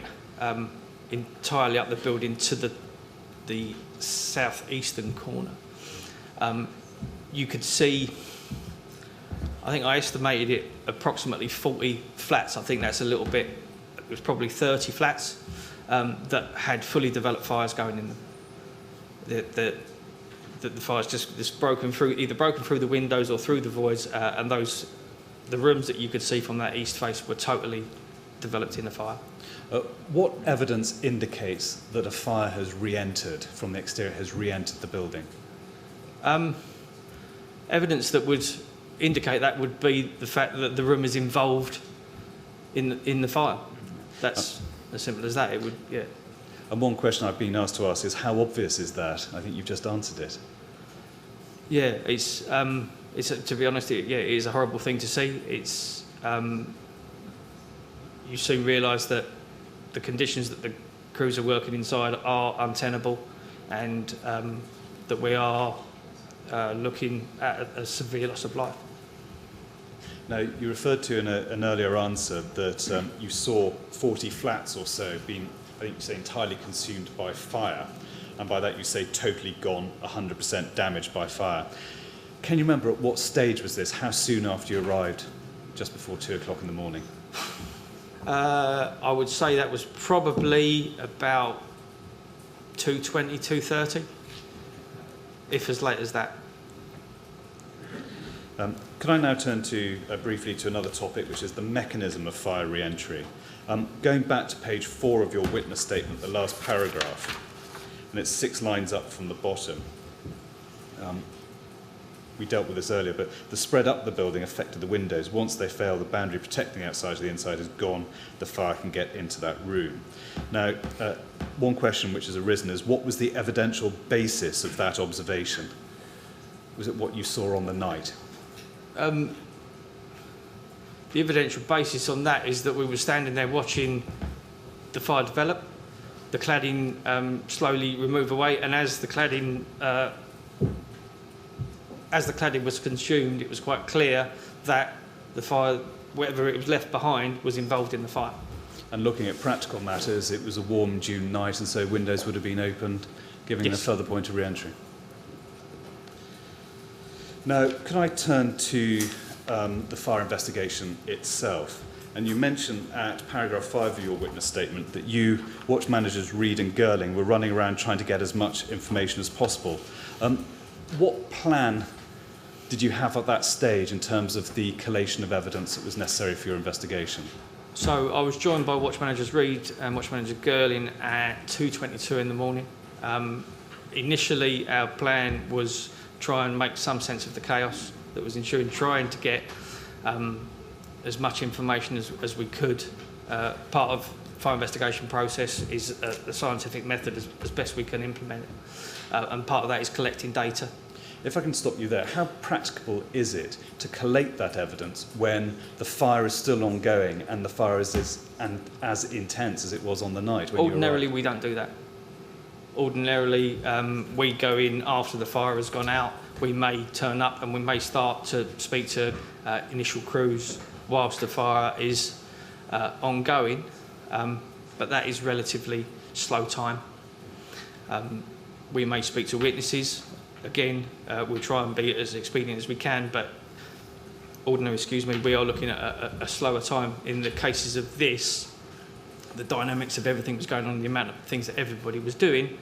entirely up the building to the southeastern corner. You could see, I think I estimated it approximately 40 flats. I think that's a little bit, it was probably 30 flats that had fully developed fires going in them. The fires just broken through, either broken through the windows or through the voids, and the rooms that you could see from that east face were totally developed in the fire. What evidence indicates that a fire has re-entered from the exterior, has re-entered the building? Evidence that would indicate that would be the fact that the room is involved in the fire. That's as simple as that. It would, yeah. And one question I've been asked to ask is, how obvious is that? I think you've just answered it. Yeah, it's to be honest, it is a horrible thing to see. It's you soon realise that the conditions that the crews are working inside are untenable, and that we are looking at a severe loss of life. Now, you referred to in an earlier answer that you saw 40 flats or so being, I think you say, entirely consumed by fire, and by that you say totally gone, 100% damaged by fire. Can you remember at what stage was this? How soon after you arrived? Just before 2 o'clock in the morning? I would say that was probably about 2:20, 2:30, if as late as that. Can I now turn to briefly to another topic, which is the mechanism of fire re-entry? Going back to page 4 of your witness statement, the last paragraph, and it's 6 lines up from the bottom. We dealt with this earlier, but the spread up the building affected the windows. Once they fail, the boundary protecting the outside of the inside is gone. The fire can get into that room. Now, one question which has arisen is, what was the evidential basis of that observation? Was it what you saw on the night? The evidential basis on that is that we were standing there watching the fire develop, the cladding slowly remove away, and as the cladding was consumed, it was quite clear that the fire, whatever it was left behind, was involved in the fire. And looking at practical matters, it was a warm June night, and so windows would have been opened, giving Yes. a further point of re-entry. Now, can I turn to the fire investigation itself? And you mentioned at paragraph 5 of your witness statement that you, watch managers Reed and Girling, were running around trying to get as much information as possible. What plan did you have at that stage in terms of the collation of evidence that was necessary for your investigation? So I was joined by watch managers Reed and watch manager Girling at 2:22 in the morning. Initially, our plan was try and make some sense of the chaos that was ensuing, trying to get as much information as we could. Part of the fire investigation process is the scientific method as best we can implement it. And part of that is collecting data. If I can stop you there, how practicable is it to collate that evidence when the fire is still ongoing and the fire is as intense as it was on the night when Ordinarily, we don't do that. Ordinarily, we go in after the fire has gone out. We may turn up and we may start to speak to initial crews whilst the fire is ongoing, but that is relatively slow time. We may speak to witnesses. Again, we'll try and be as expedient as we can, but we are looking at a slower time. In the cases of this, the dynamics of everything was going on, the amount of things that everybody was doing,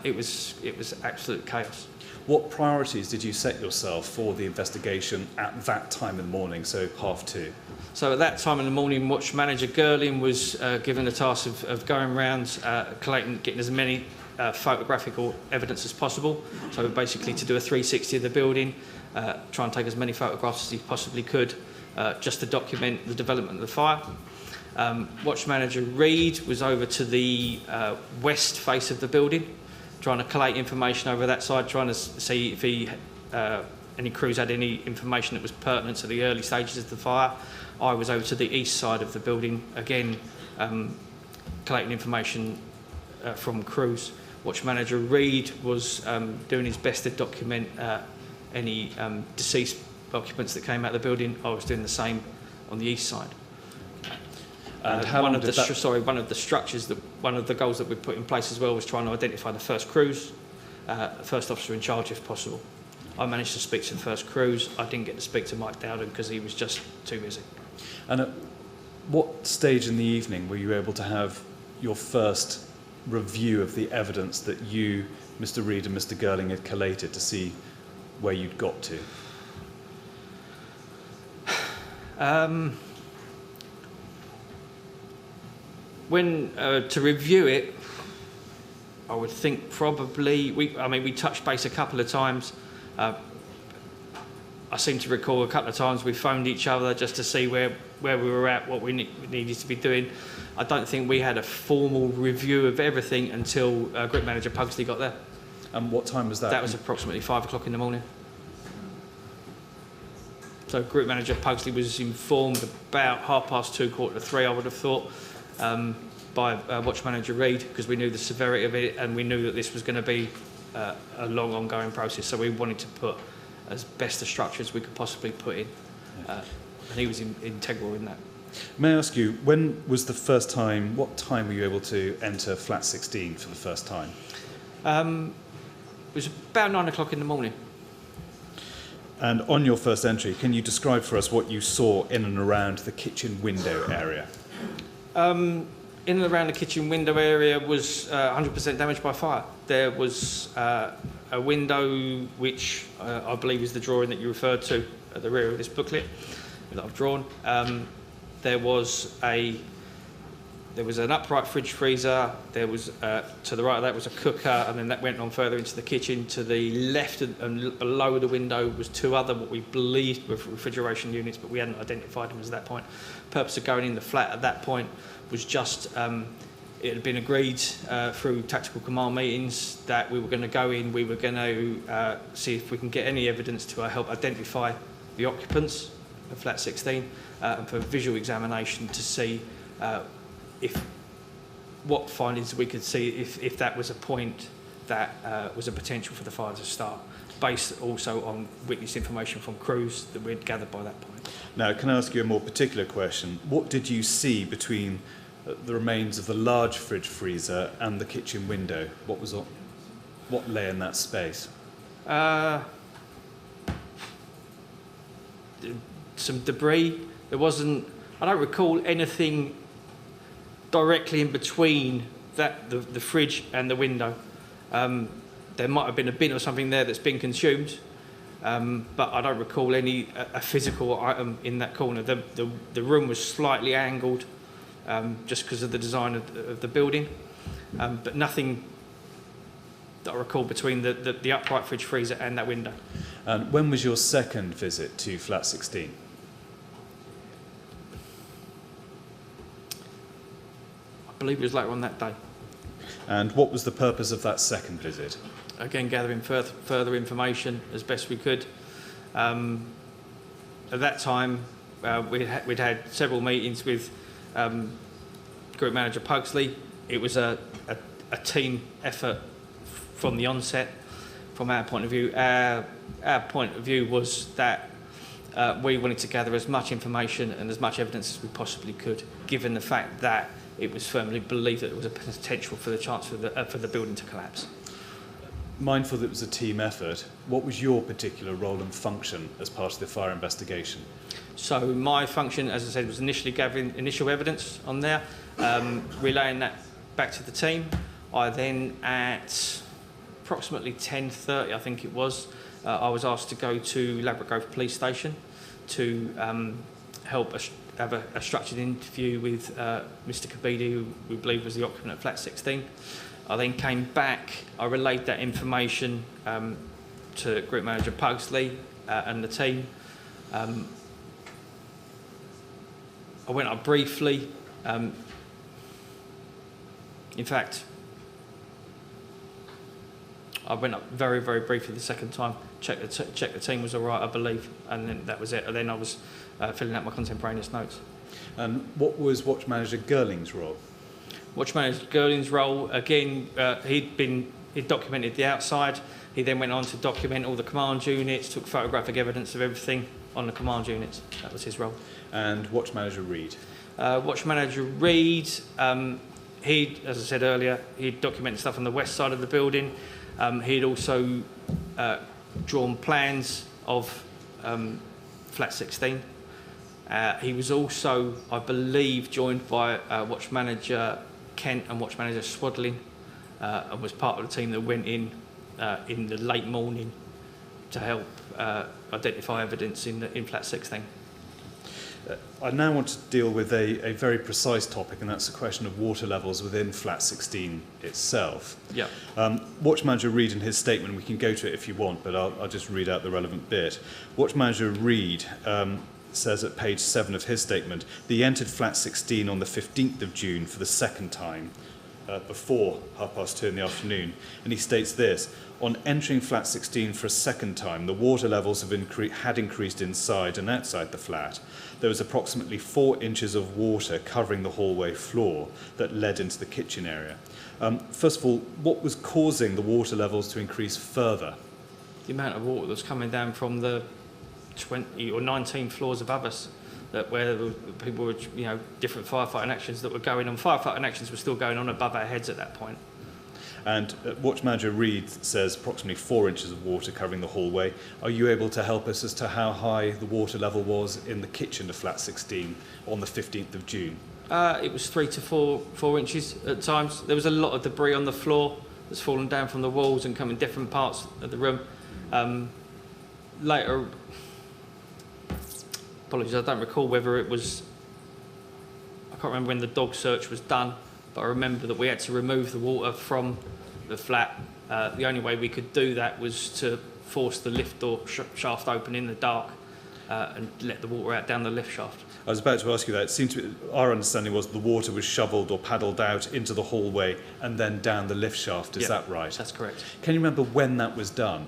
it was absolute chaos. What priorities did you set yourself for the investigation at that time in the morning, so 2:30? So at that time in the morning, watch manager Girling was given the task of going around, collating, getting as many photographical evidence as possible. So basically to do a 360 of the building, try and take as many photographs as he possibly could, just to document the development of the fire. Watch manager Reed was over to the west face of the building, trying to collate information over that side, trying to see if any crews had any information that was pertinent to the early stages of the fire. I was over to the east side of the building, again, collating information from crews. Watch manager Reed was doing his best to document any deceased occupants that came out of the building. I was doing the same on the east side. One of the structures, one of the goals that we put in place as well was trying to identify the first crews, first officer in charge if possible. I managed to speak to the first crews. I didn't get to speak to Mike Dowden because he was just too busy. And at what stage in the evening were you able to have your first review of the evidence that you, Mr. Reed and Mr. Girling had collated to see where you'd got to? To review it, I would think probably, we touched base a couple of times. I seem to recall a couple of times we phoned each other just to see where we were at, what we needed to be doing. I don't think we had a formal review of everything until Group Manager Pugsley got there. And what time was that? That was approximately 5 o'clock in the morning. So Group Manager Pugsley was informed about 2:30, 3:15, I would have thought, by Watch Manager Reed, because we knew the severity of it and we knew that this was going to be a long ongoing process, so we wanted to put as best a structure as we could possibly put in, and he was integral in that. May I ask you, when was the first time, what time were you able to enter flat 16 for the first time? It was about 9 o'clock in the morning. And on your first entry, can you describe for us what you saw in and around the kitchen window area? In and around the kitchen window area was 100% damaged by fire. There was a window which I believe is the drawing that you referred to at the rear of this booklet that I've drawn. There was an upright fridge freezer. There was to the right of that was a cooker, and then that went on further into the kitchen. To the left and below the window was 2 other what we believed were refrigeration units, but we hadn't identified them at that point. The purpose of going in the flat at that point was just it had been agreed through tactical command meetings that we were going to go in. We were going to see if we can get any evidence to help identify the occupants of flat 16 and for visual examination to see what findings we could see if that was a point that was a potential for the fire to start, based also on witness information from crews that we'd gathered by that point. Now, can I ask you a more particular question? What did you see between the remains of the large fridge freezer and the kitchen window? What lay in that space? some debris. There wasn't, I don't recall anything directly in between that the fridge and the window. There might have been a bin or something there that's been consumed, but I don't recall any a physical item in that corner. The room was slightly angled just because of the design of the building, but nothing that I recall between the upright fridge freezer and that window. And when was your second visit to flat 16? I believe it was later on that day. And what was the purpose of that second visit? Again, gathering further information as best we could. At that time, we'd had several meetings with Group Manager Pugsley. It was a team effort from the onset. From our point of view, our point of view was that we wanted to gather as much information and as much evidence as we possibly could, given the fact that it was firmly believed that there was a potential for the chance for the building to collapse. Mindful that it was a team effort, what was your particular role and function as part of the fire investigation? So my function, as I said, was initially gathering initial evidence on there, relaying that back to the team. I then, at approximately 10:30, I think it was, I was asked to go to Ladbroke Grove Police Station to help have a structured interview with Mr. Kabidi, who we believe was the occupant at flat 16. I then came back, I relayed that information to Group Manager Pugsley and the team. I went up briefly. In fact, I went up very, very briefly the second time, checked the team was all right, I believe, and then that was it. And then I was filling out my contemporaneous notes. And what was Watch Manager Girling's role? Watch Manager Girling's role, again, he'd documented the outside. He then went on to document all the command units, took photographic evidence of everything on the command units. That was his role. And Watch Manager Reid? Watch Manager Reid, he, as I said earlier, he'd documented stuff on the west side of the building. He'd also drawn plans of flat 16. He was also, I believe, joined by Watch Manager Kent and Watch Manager Swadling, and was part of the team that went in the late morning to help identify evidence in flat 16. I now want to deal with a very precise topic, and that's the question of water levels within flat 16 itself. Yeah. Watch Manager Reid in his statement, we can go to it if you want, but I'll just read out the relevant bit. Watch Manager Reid says at page 7 of his statement, he entered flat 16 on the 15th of June for the second time, before 2:30 in the afternoon, and he states this: on entering flat 16 for a second time, the water levels had increased inside and outside the flat. There was approximately 4 inches of water covering the hallway floor that led into the kitchen area. First of all, what was causing the water levels to increase further? The amount of water that was coming down from the 20 or 19 floors above us, where people were, different firefighting actions that were going on. Firefighting actions were still going on above our heads at that point. And Watch Manager Reid says approximately 4 inches of water covering the hallway. Are you able to help us as to how high the water level was in the kitchen of flat 16 on the 15th of June? It was 3 to 4 inches at times. There was a lot of debris on the floor that's fallen down from the walls and come in different parts of the room. Later, apologies, I don't recall whether it was, I can't remember when the dog search was done, but I remember that we had to remove the water from the flat. The only way we could do that was to force the lift door shaft open in the dark and let the water out down the lift shaft. I was about to ask you that. It seemed to be, our understanding was the water was shoveled or paddled out into the hallway and then down the lift shaft. Is that right? That's correct. Can you remember when that was done?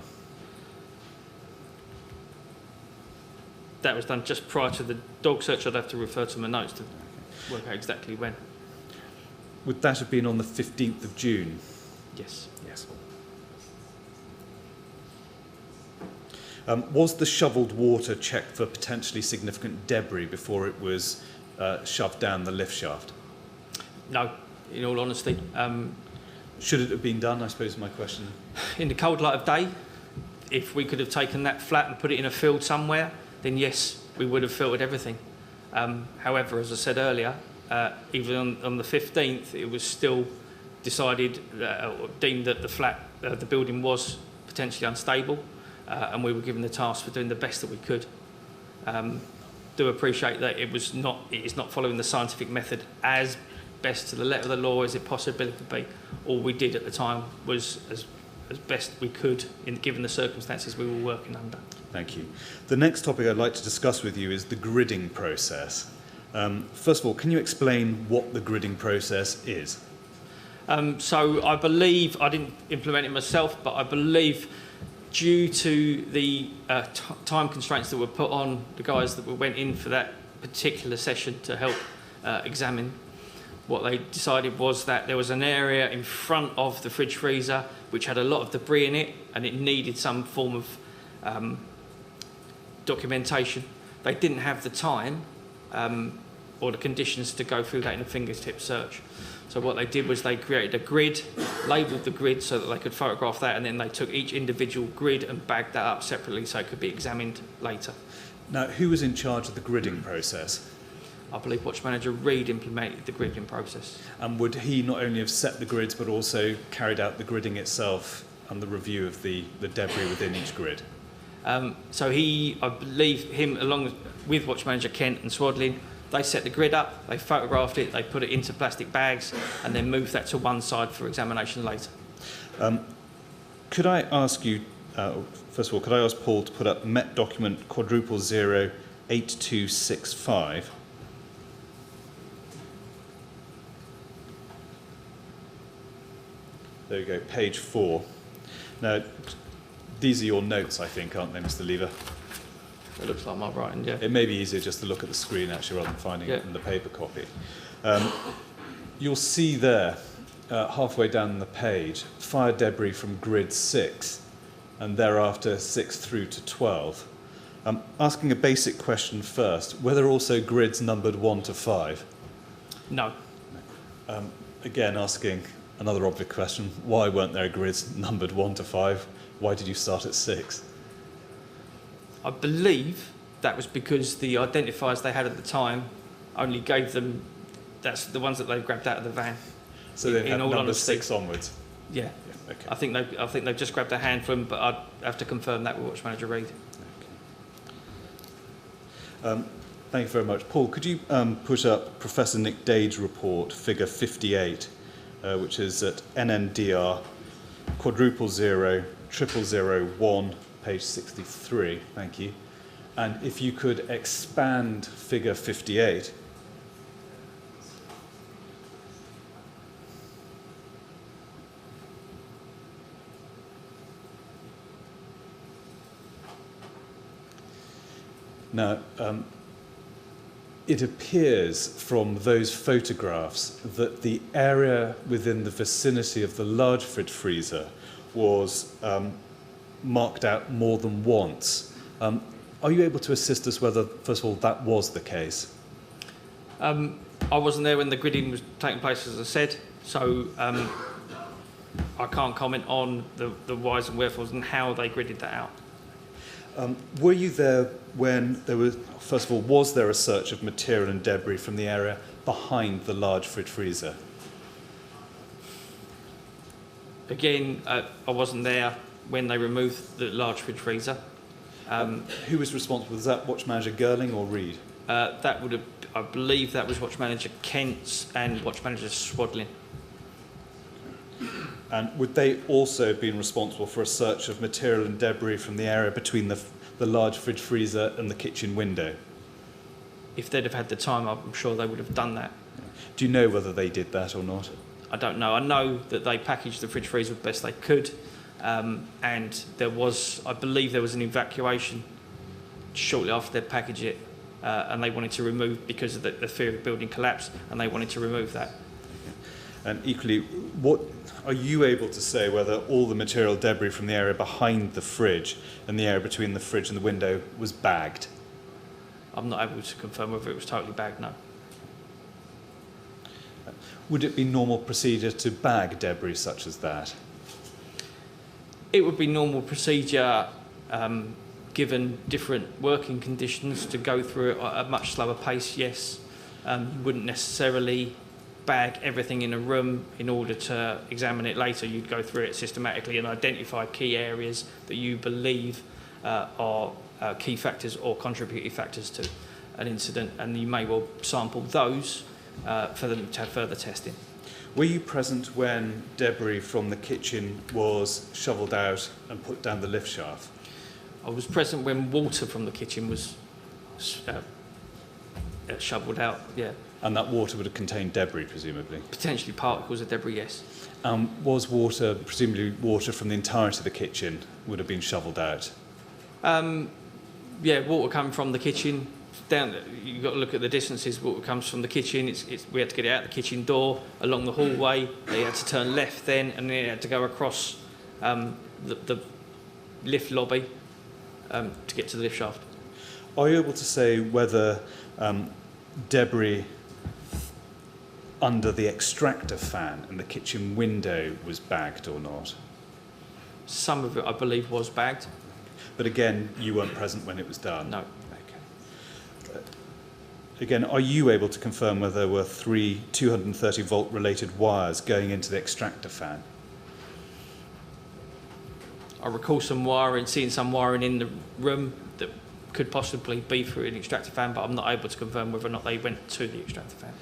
That was done just prior to the dog search. I'd have to refer to my notes to work out exactly when. Would that have been on the 15th of June? Yes. Yes. Was the shovelled water checked for potentially significant debris before it was shoved down the lift shaft? No, in all honesty. Should it have been done, I suppose is my question. In the cold light of day, if we could have taken that flat and put it in a field somewhere, then yes, we would have filtered everything. However, as I said earlier, even on the 15th, it was still decided, or deemed that the building was potentially unstable, and we were given the task for doing the best that we could. Do appreciate that it is not following the scientific method as best to the letter of the law as it possibly could be. All we did at the time was as best we could, given the circumstances we were working under. Thank you. The next topic I'd like to discuss with you is the gridding process. First of all, can you explain what the gridding process is? So I believe, I didn't implement it myself, but I believe due to the time constraints that were put on the guys that went in for that particular session to help examine, what they decided was that there was an area in front of the fridge freezer which had a lot of debris in it, and it needed some form of documentation. They didn't have the time or the conditions to go through that in a fingertip search. So what they did was they created a grid, labelled the grid so that they could photograph that, and then they took each individual grid and bagged that up separately so it could be examined later. Now, who was in charge of the gridding process? I believe Watch Manager Reed implemented the gridding process. And would he not only have set the grids but also carried out the gridding itself and the review of the debris within each grid? So he, I believe him, along with Watch Manager Kent and Swadlin, they set the grid up, they photographed it, they put it into plastic bags, and then moved that to one side for examination later. Could I ask you, first of all, could I ask Paul to put up Met document 0008265? There you go, page 4. Now, these are your notes, I think, aren't they, Mr. Lever? It looks like my writing, yeah. It may be easier just to look at the screen, actually, rather than finding it in the paper copy. You'll see there, halfway down the page, fire debris from grid 6, and thereafter 6 through to 12. Asking a basic question first, were there also grids numbered 1 to 5? No. Again, asking another obvious question, why weren't there grids numbered 1 to 5? Why did you start at 6? I believe that was because the identifiers they had at the time only gave them, that's the ones that they grabbed out of the van. So they had number honesty. 6 onwards? Yeah. Okay. I think they've just grabbed a handful, but I'd have to confirm that with Watch Manager Reed. Okay. Thank you very much. Paul, could you put up Professor Nick Dade's report, figure 58, which is at NNDR 0000001, page 63. Thank you. And if you could expand figure 58. Now, it appears from those photographs that the area within the vicinity of the large fridge freezer was marked out more than once. Are you able to assist us whether, first of all, that was the case? I wasn't there when the gridding was taking place, as I said, so I can't comment on the whys and wherefores and how they gridded that out. Were you there when there was, first of all, was there a search of material and debris from the area behind the large fridge freezer? Again, I wasn't there when they removed the large fridge freezer. Who was responsible? Was that Watch Manager Girling or Reed? That would have, I believe that was Watch Manager Kent's and Watch Manager Swadlin. And would they also have been responsible for a search of material and debris from the area between the large fridge freezer and the kitchen window? If they'd have had the time, I'm sure they would have done that. Do you know whether they did that or not? I don't know. I know that they packaged the fridge freezer the best they could, and there was, I believe there was an evacuation shortly after they'd packaged it, and they wanted to remove, because of the fear of the building collapse, and they wanted to remove that. And equally, what are you able to say whether all the material debris from the area behind the fridge and the area between the fridge and the window was bagged? I'm not able to confirm whether it was totally bagged, no. Would it be normal procedure to bag debris such as that? It would be normal procedure given different working conditions, to go through it at a much slower pace, yes. You wouldn't necessarily bag everything in a room in order to examine it later. You'd go through it systematically and identify key areas that you believe are key factors or contributing factors to an incident, and you may well sample those for them to have further testing. Were you present when debris from the kitchen was shovelled out and put down the lift shaft? I was present when water from the kitchen was shovelled out, yeah. And that water would have contained debris, presumably? Potentially particles of debris, yes. Was water, presumably water from the entirety of the kitchen, would have been shovelled out? Yeah, water coming from the kitchen. Down, you've got to look at the distances. Water comes from the kitchen. We had to get it out the kitchen door, along the hallway. They had to turn left then, and then it had to go across the lift lobby to get to the lift shaft. Are you able to say whether debris under the extractor fan and the kitchen window was bagged or not? Some of it, I believe, was bagged. But again, you weren't present when it was done? No. Okay. Again, are you able to confirm whether there were 3 230-volt related wires going into the extractor fan? I recall seeing some wiring in the room that could possibly be through an extractor fan, but I'm not able to confirm whether or not they went to the extractor fan.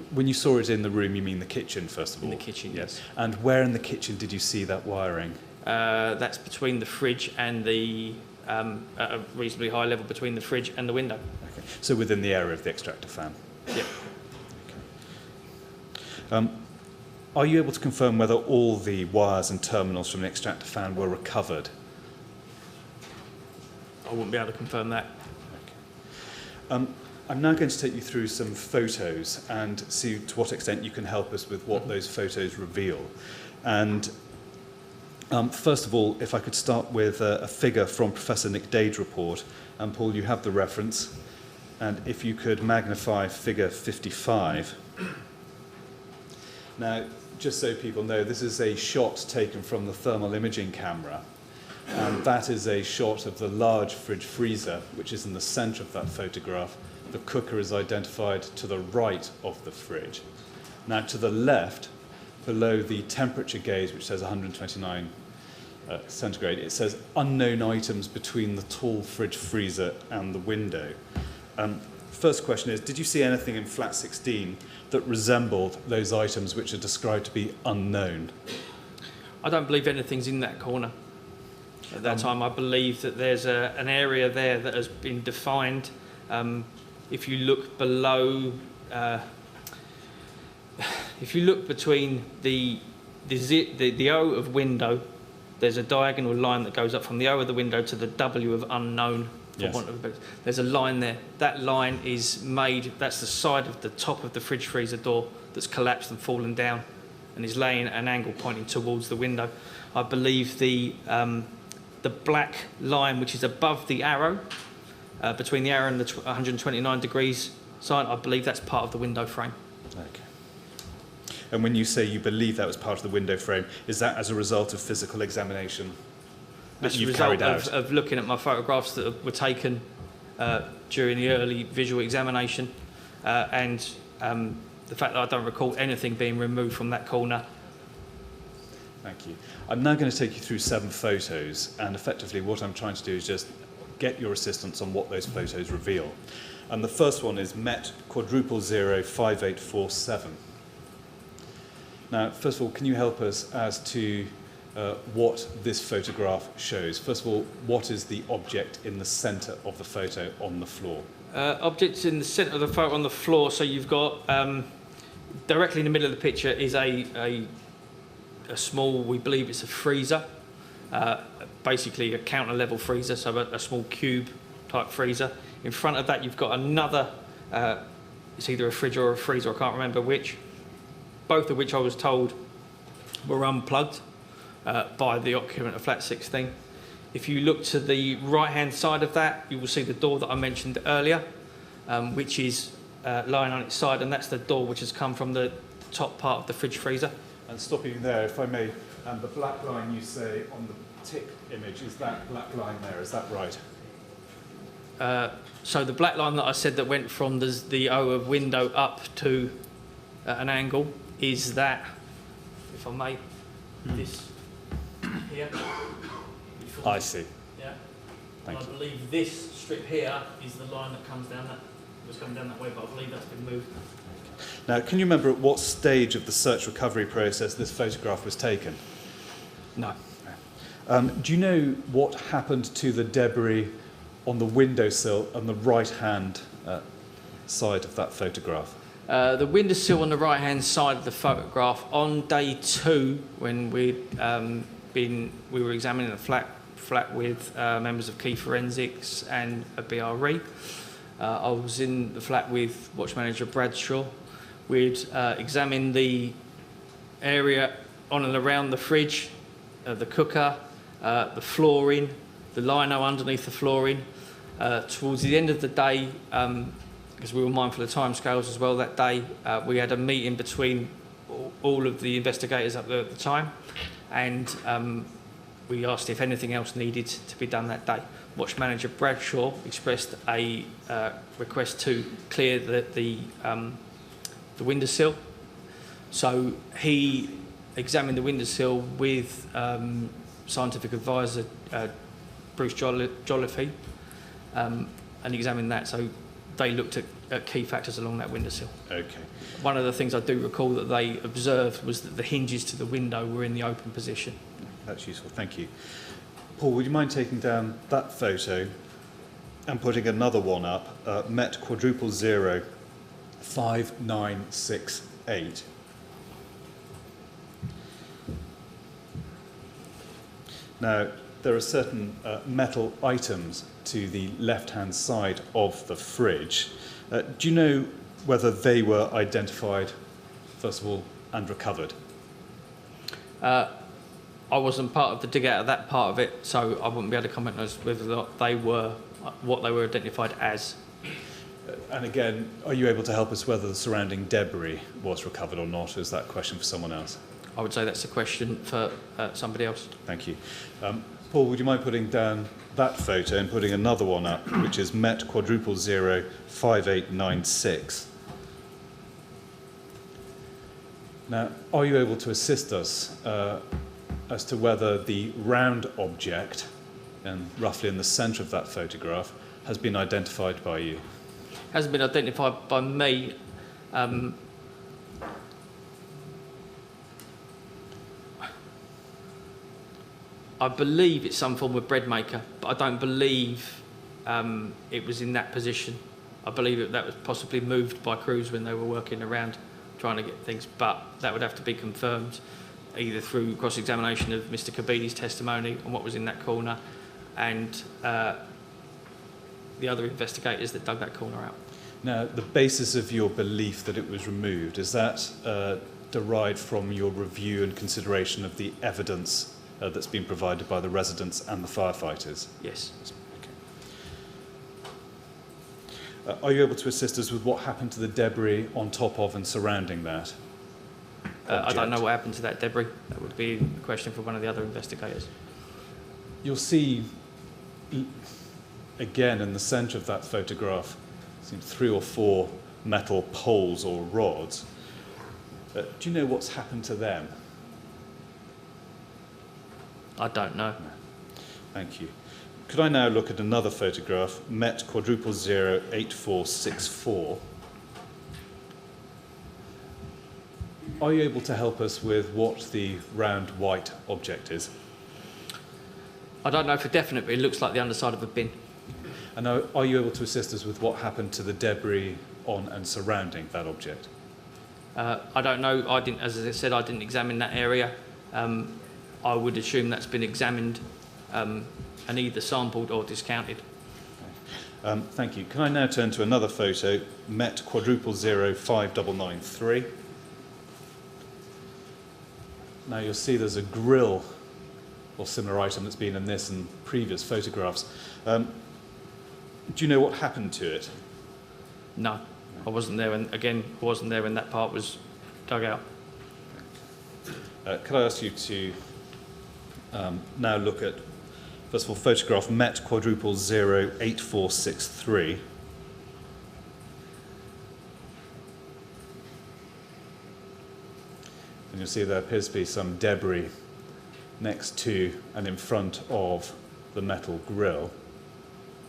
When you saw it in the room, you mean the kitchen, first of all? In the kitchen, yes. And where in the kitchen did you see that wiring? That's between the fridge and the, at a reasonably high level between the fridge and the window. Okay. So within the area of the extractor fan? Yeah. Okay. Are you able to confirm whether all the wires and terminals from the extractor fan were recovered? I wouldn't be able to confirm that. Okay. I'm now going to take you through some photos and see to what extent you can help us with what those photos reveal. And first of all, if I could start with a figure from Professor Nick Dade's report. And Paul, you have the reference. And if you could magnify figure 55. Now, just so people know, this is a shot taken from the thermal imaging camera. And that is a shot of the large fridge freezer, which is in the centre of that photograph. The cooker is identified to the right of the fridge. Now, to the left, below the temperature gauge, which says 129 centigrade, it says unknown items between the tall fridge freezer and the window. First question is, did you see anything in flat 16 that resembled those items which are described to be unknown? I don't believe anything's in that corner. At that time, I believe that there's an area there that has been defined. If you look below, if you look between the O of window, there's a diagonal line that goes up from the O of the window to the W of unknown. Yes. There's a line there. That line is made, that's the side of the top of the fridge freezer door that's collapsed and fallen down and is laying at an angle pointing towards the window. I believe the black line, which is above the arrow, between the arrow and the 129 degrees sign, I believe that's part of the window frame. Okay. And when you say you believe that was part of the window frame, is that as a result of physical examination that you've carried out? As a result of looking at my photographs that were taken during the early visual examination and the fact that I don't recall anything being removed from that corner. Thank you. I'm now going to take you through 7 photos, and effectively what I'm trying to do is just get your assistance on what those photos reveal. And the first one is MET *005847. Now, first of all, can you help us as to what this photograph shows? First of all, what is the object in the centre of the photo on the floor? Objects in the centre of the photo on the floor, so you've got directly in the middle of the picture is a small, we believe it's a freezer, basically a counter level freezer, so a small cube type freezer. In front of that you've got another, it's either a fridge or a freezer, I can't remember which, both of which I was told were unplugged by the occupant of flat 16. If you look to the right hand side of that, you will see the door that I mentioned earlier, which is lying on its side, and that's the door which has come from the top part of the fridge freezer. And stopping there, if I may, the black line you say on the tick image, is that black line there, is that right? So the black line that I said that went from the O window up to an angle is that, if I may, this here. I see. Yeah. Thank I you. believe this strip here is the line that comes down that was coming down that way, but I believe that's been moved. Now, can you remember at what stage of the search recovery process this photograph was taken? No. Do you know what happened to the debris on the windowsill on the right-hand side of that photograph? The windowsill on the right-hand side of the photograph on day 2, when we were examining the flat with members of Key Forensics and a BRE. I was in the flat with Watch Manager Bradshaw. We'd examined the area on and around the fridge, the cooker, the flooring, the lino underneath the flooring. Towards the end of the day, because we were mindful of timescales as well that day, we had a meeting between all of the investigators up there at the time, and we asked if anything else needed to be done that day. Watch Manager Bradshaw expressed a request to clear the windowsill. So he examined the windowsill with scientific advisor Bruce Jolliffe and examined that. So they looked at key factors along that windowsill. Okay. One of the things I do recall that they observed was that the hinges to the window were in the open position. That's useful, thank you. Paul, would you mind taking down that photo and putting another one up, Met quadruple 05968. Now, there are certain metal items to the left-hand side of the fridge. Do you know whether they were identified, first of all, and recovered? I wasn't part of the dig out of that part of it, so I wouldn't be able to comment on whether or not they were what they were identified as. And again, are you able to help us whether the surrounding debris was recovered or not? Or is that a question for someone else? I would say that's a question for somebody else. Thank you. Paul, would you mind putting down that photo and putting another one up, which is Met quadruple 05896. Now, are you able to assist us as to whether the round object, and roughly in the centre of that photograph, has been identified by you? Hasn't been identified by me. I believe it's some form of bread maker, but I don't believe it was in that position. I believe that was possibly moved by crews when they were working around trying to get things, but that would have to be confirmed either through cross-examination of Mr. Kabidi's testimony on what was in that corner and the other investigators that dug that corner out. Now, the basis of your belief that it was removed, is that derived from your review and consideration of the evidence that's been provided by the residents and the firefighters? Yes. Okay. Are you able to assist us with what happened to the debris on top of and surrounding that? I don't know what happened to that debris. That would be a question for one of the other investigators. You'll see, again, in the centre of that photograph, 3 or 4 metal poles or rods. Do you know what's happened to them? I don't know. No. Thank you. Could I now look at another photograph, Met quadruple 08464? Are you able to help us with what the round white object is? I don't know for definite, but it looks like the underside of a bin. And are you able to assist us with what happened to the debris on and surrounding that object? I don't know. I didn't, as I said, I didn't examine that area. I would assume that's been examined and either sampled or discounted. Thank you. Can I now turn to another photo, Met quadruple 05993? Now you'll see there's a grill or similar item that's been in this and previous photographs. Do you know what happened to it? No, I wasn't there, and again, I wasn't there when that part was dug out. Could I ask you to now look at First of all, photograph Met quadruple 08463. And you'll see there appears to be some debris next to and in front of the metal grille.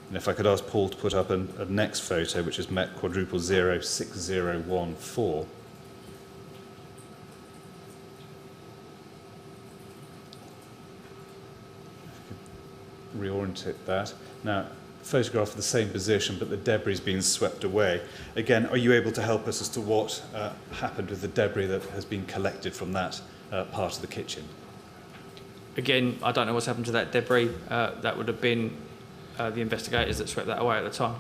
And if I could ask Paul to put up a next photo, which is Met quadruple 06014. Reorient that. Now, photograph the same position, but the debris is being swept away. Again, are you able to help us as to what happened with the debris that has been collected from that part of the kitchen? Again, I don't know what's happened to that debris. That would have been the investigators that swept that away at the time.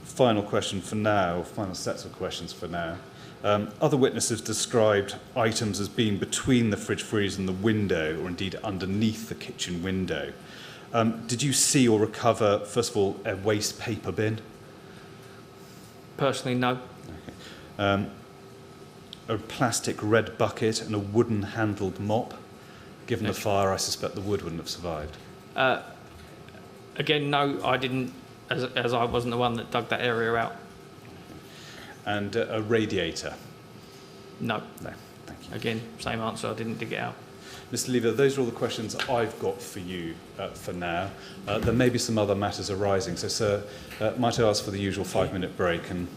Final question for now, final sets of questions for now. Other witnesses described items as being between the fridge freezer and the window, or indeed underneath the kitchen window. Did you see or recover, first of all, a waste paper bin? Personally, no. Okay. A plastic red bucket and a wooden handled mop? Given the fire, I suspect the wood wouldn't have survived. Again, no, I didn't, as I wasn't the one that dug that area out. And a radiator? No. No, thank you. Again, same answer, I didn't dig it out. Mr. Lever, those are all the questions I've got for you for now. There may be some other matters arising, so sir, might I ask for the usual 5-minute break? And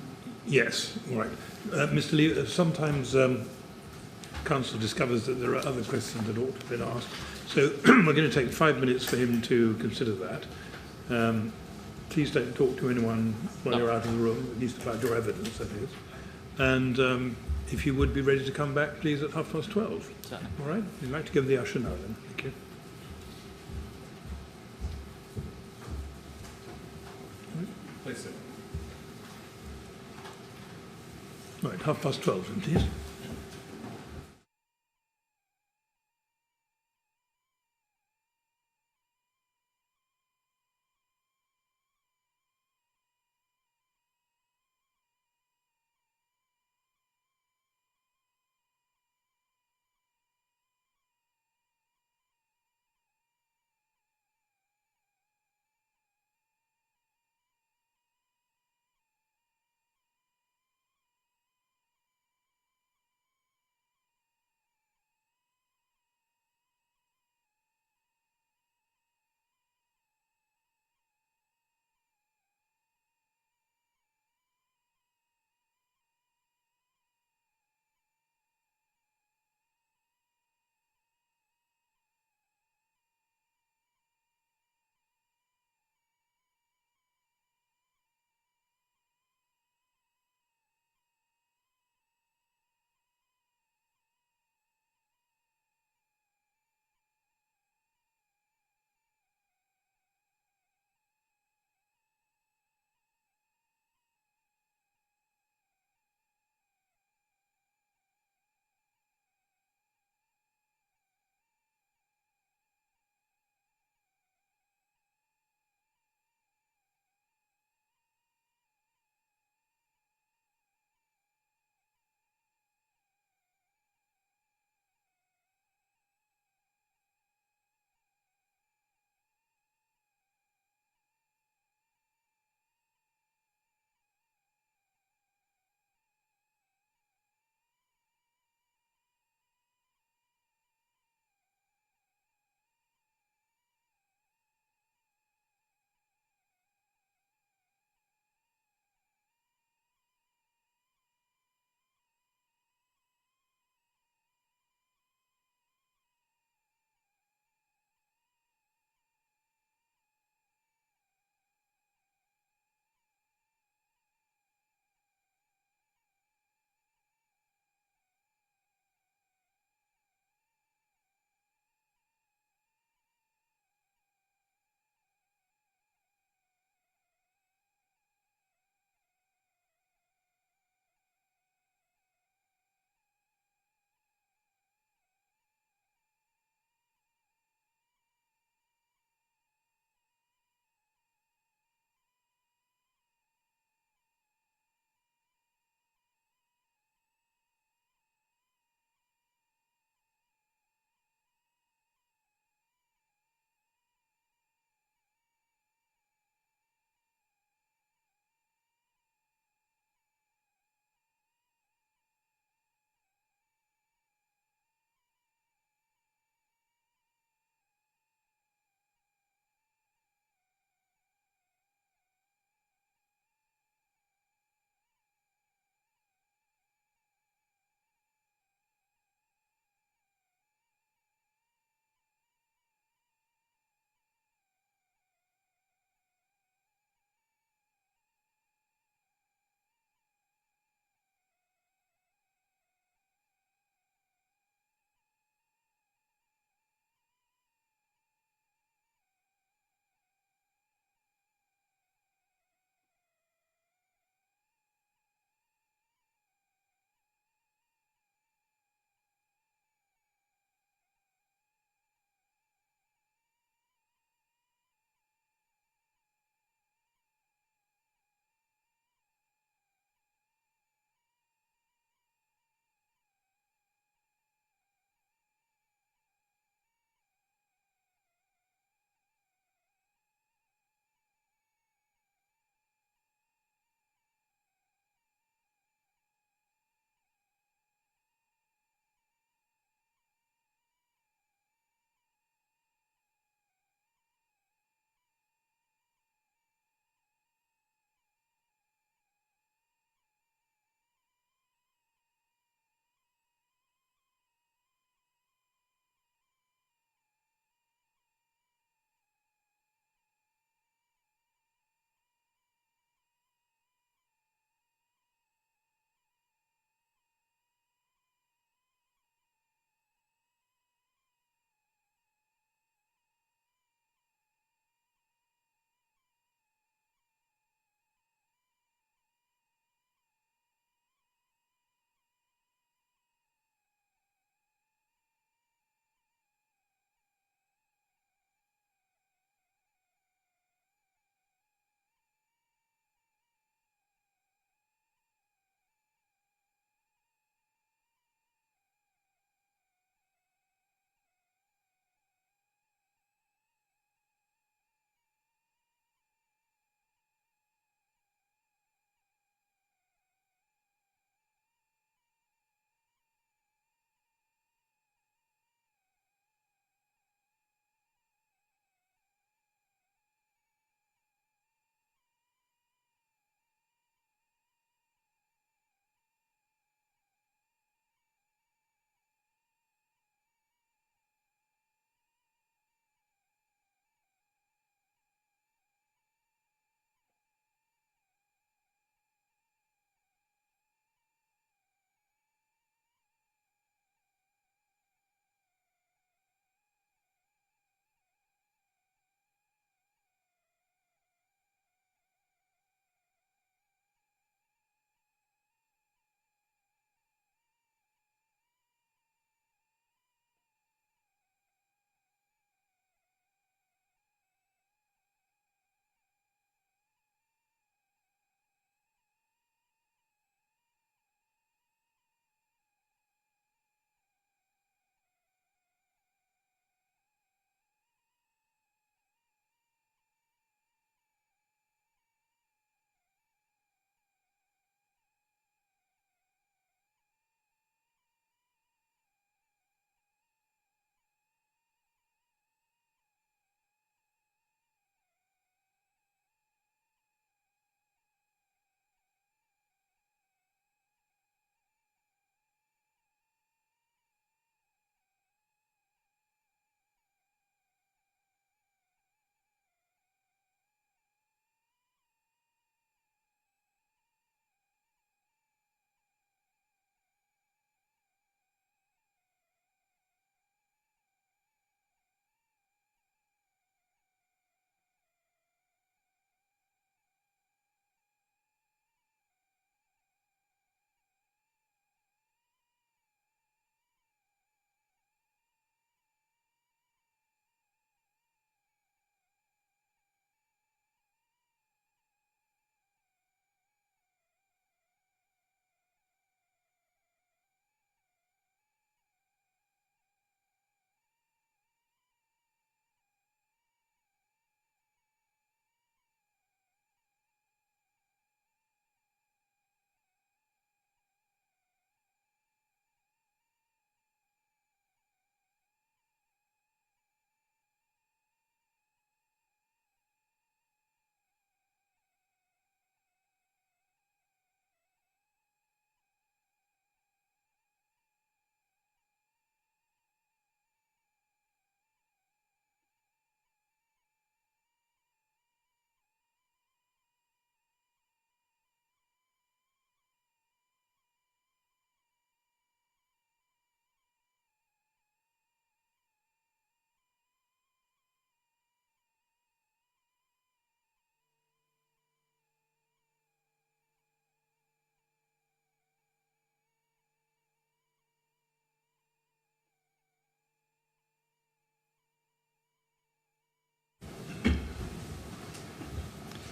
yes, all right. Mr. Lever, sometimes Council discovers that there are other questions that ought to have been asked. So we're going to take 5 minutes for him to consider that. Please don't talk to anyone while you're out of the room, at least about your evidence, that is. And if you would be ready to come back, please, at 12:30. Certainly. All right? We'd like to give the usher now, then. Thank you. please, sir. Right, 12:30, then, please.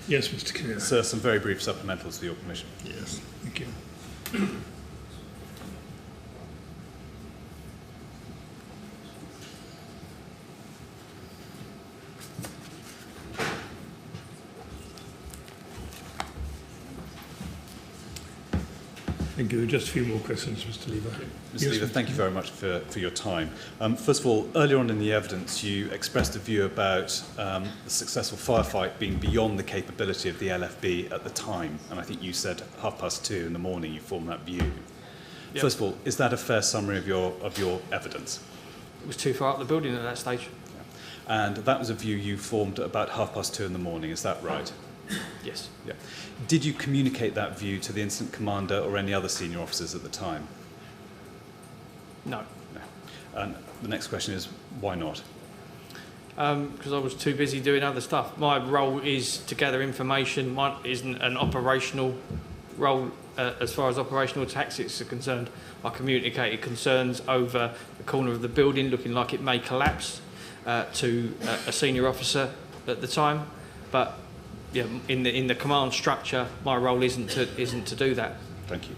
Yes, Mr. Kinnear. Sir, some very brief supplementals for your permission. Yes, thank you. Thank you. Just a few more questions, Mr. Lever. Mr. Lever, thank you very much for your time. First of all, earlier on in the evidence, you expressed a view about the successful firefight being beyond the capability of the LFB at the time, and I think you said 2:30 in the morning you formed that view. Yep. First of all, is that a fair summary of your evidence? It was too far up the building at that stage. Yeah. And that was a view you formed at about 2:30 in the morning, is that right? Yes. Yeah. Did you communicate that view to the incident commander or any other senior officers at the time? No. No. And the next question is, why not? Because I was too busy doing other stuff. My role is to gather information. Mine isn't an operational role as far as operational tactics are concerned. I communicated concerns over the corner of the building looking like it may collapse to a senior officer at the time. But yeah, in the command structure, my role isn't to do that. Thank you.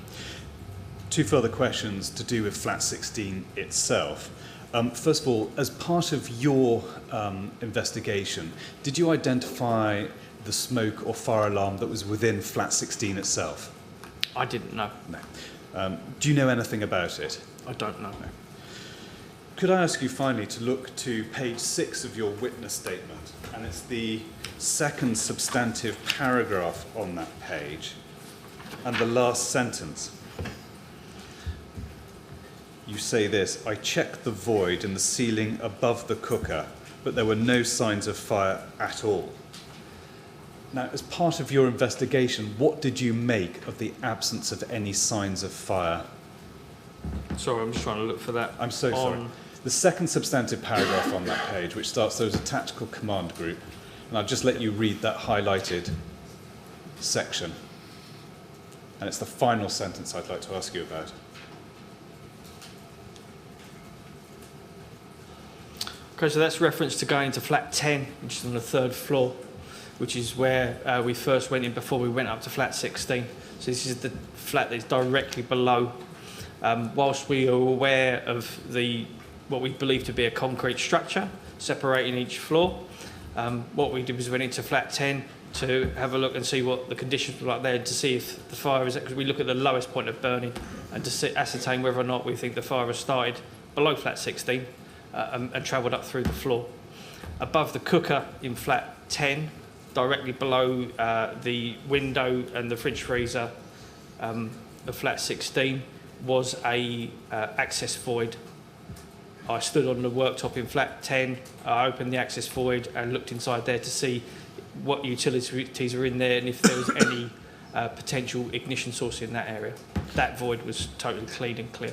Two further questions to do with flat 16 itself. First of all, as part of your investigation, did you identify the smoke or fire alarm that was within flat 16 itself? I didn't know. No. Do you know anything about it? I don't know. No. Could I ask you finally to look to page 6 of your witness statement, and it's the second substantive paragraph on that page, and the last sentence. You say this: I checked the void in the ceiling above the cooker, but there were no signs of fire at all. Now, as part of your investigation, what did you make of the absence of any signs of fire? Sorry, I'm just trying to look for that. I'm so sorry. The second substantive paragraph on that page, which starts, there was a tactical command group, and I'll just let you read that highlighted section. And it's the final sentence I'd like to ask you about. Okay, so that's reference to going to flat 10, which is on the 3rd floor, which is where we first went in before we went up to flat 16. So this is the flat that's directly below. Whilst we are aware of what we believe to be a concrete structure separating each floor, what we did was went into flat 10 to have a look and see what the conditions were like there, to see if the fire is, because we look at the lowest point of burning and to ascertain whether or not we think the fire has started below flat 16 and travelled up through the floor. Above the cooker in flat 10, directly below the window and the fridge freezer of flat 16 was a access void. I stood on the worktop in flat 10, I opened the access void and looked inside there to see what utilities are in there and if there was any potential ignition source in that area. That void was totally clean and clear.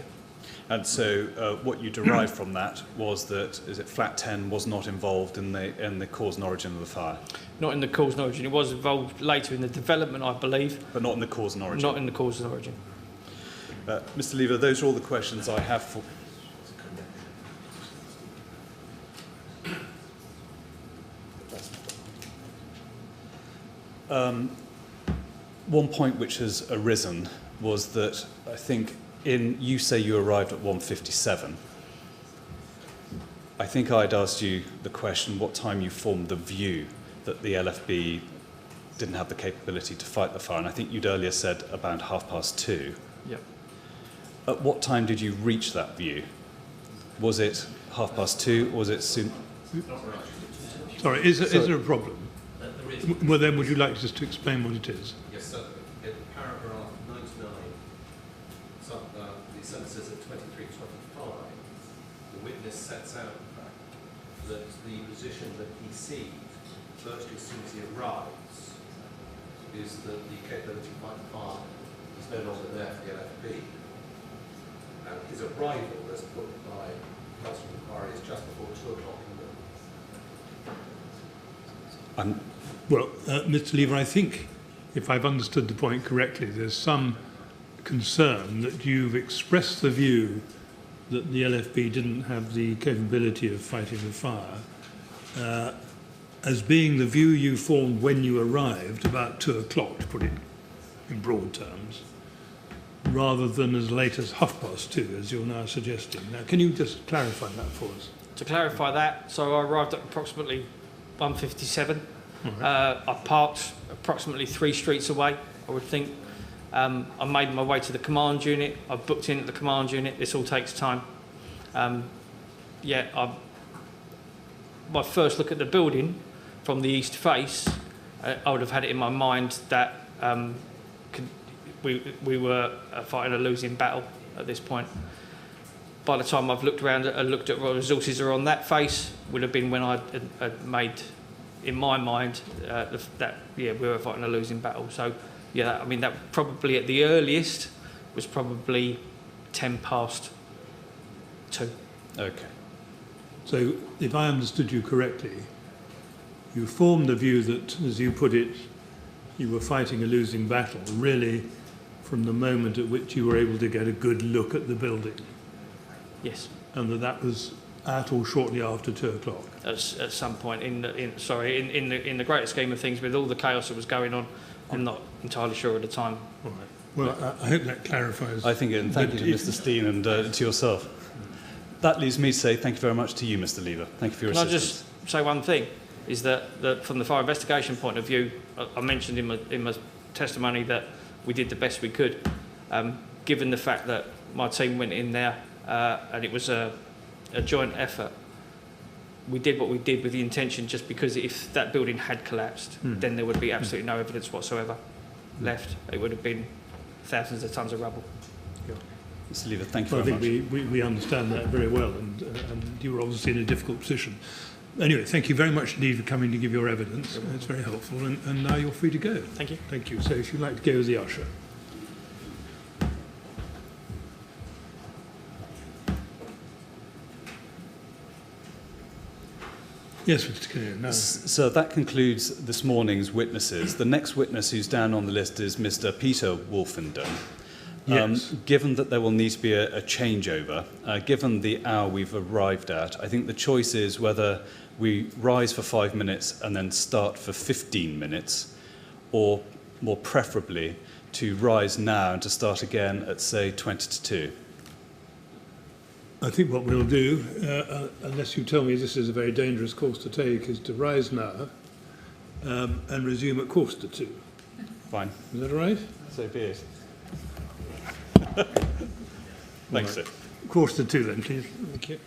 And so what you derived from that was that, flat 10 was not involved in the cause and origin of the fire? Not in the cause and origin. It was involved later in the development, I believe. But not in the cause and origin? Not in the cause and origin. Mr. Lever, those are all the questions I have for... One point which has arisen was that I think you say you arrived at 1:57. I think I'd asked you the question what time you formed the view that the LFB didn't have the capability to fight the fire, and I think you'd earlier said about 2:30. Yep. At what time did you reach that view? Was it 2:30 or was it soon? Sorry, is there a problem? Well, then would you like just to explain what it is? Yes, sir. In paragraph 99, the sentence says at 23:25, the witness sets out the fact that the position that he sees, first as soon as he arrives, is that the capability to fight the fire is no longer there for the LFB. And his arrival, as put by Council Inquiry, is just before 2 o'clock in the morning. Well, Mr. Lever, I think, if I've understood the point correctly, there's some concern that you've expressed the view that the LFB didn't have the capability of fighting the fire, as being the view you formed when you arrived about 2 o'clock, to put it in broad terms, rather than as late as 2:30, as you're now suggesting. Now, can you just clarify that for us? To clarify that, so I arrived at approximately 1:57. Right. I parked approximately 3 streets away, I would think. I made my way to the command unit. I booked in at the command unit. This all takes time. My first look at the building from the east face, I would have had it in my mind that we were fighting a losing battle at this point. By the time I've looked around and looked at what resources are on that face, would have been when I had made, in my mind, that we were fighting a losing battle. So, yeah, I mean, that probably at the earliest was probably 2:10. Okay. So, if I understood you correctly, you formed the view that, as you put it, you were fighting a losing battle, really from the moment at which you were able to get a good look at the building. Yes. And that was at or shortly after 2 o'clock. At some point in the greater scheme of things, with all the chaos that was going on, I'm not entirely sure at the time. All right. Well, I hope that clarifies. I think, and thank you to Mr. Steen and to yourself. That leaves me to say thank you very much to you, Mr. Lever. Thank you for your Can assistance. I just say one thing? Is that from the fire investigation point of view, I mentioned in my testimony that we did the best we could. Given the fact that my team went in there and it was a joint effort, we did what we did with the intention, just because if that building had collapsed, then there would be absolutely no evidence whatsoever left. It would have been thousands of tons of rubble. Mr. Lever, thank you Well, I very think much. we understand that very well, and you were obviously in a difficult position. Anyway, thank you very much indeed for coming to give your evidence. It's very helpful, and now you're free to go. Thank you. Thank you. So if you'd like to go as the usher. Yes, Mr. Kinnear. No. So that concludes this morning's witnesses. The next witness who's down on the list is Mr. Peter Wolfenden. Yes. Given that there will need to be a changeover, given the hour we've arrived at, I think the choice is whether we rise for 5 minutes and then start for 15 minutes, or more preferably to rise now and to start again at, say, 20 to 2. I think what we'll do, unless you tell me this is a very dangerous course to take, is to rise now and resume at 2:15. Fine. Is that all right? So be it. Thanks, sir. 2:15 then, please. Thank you.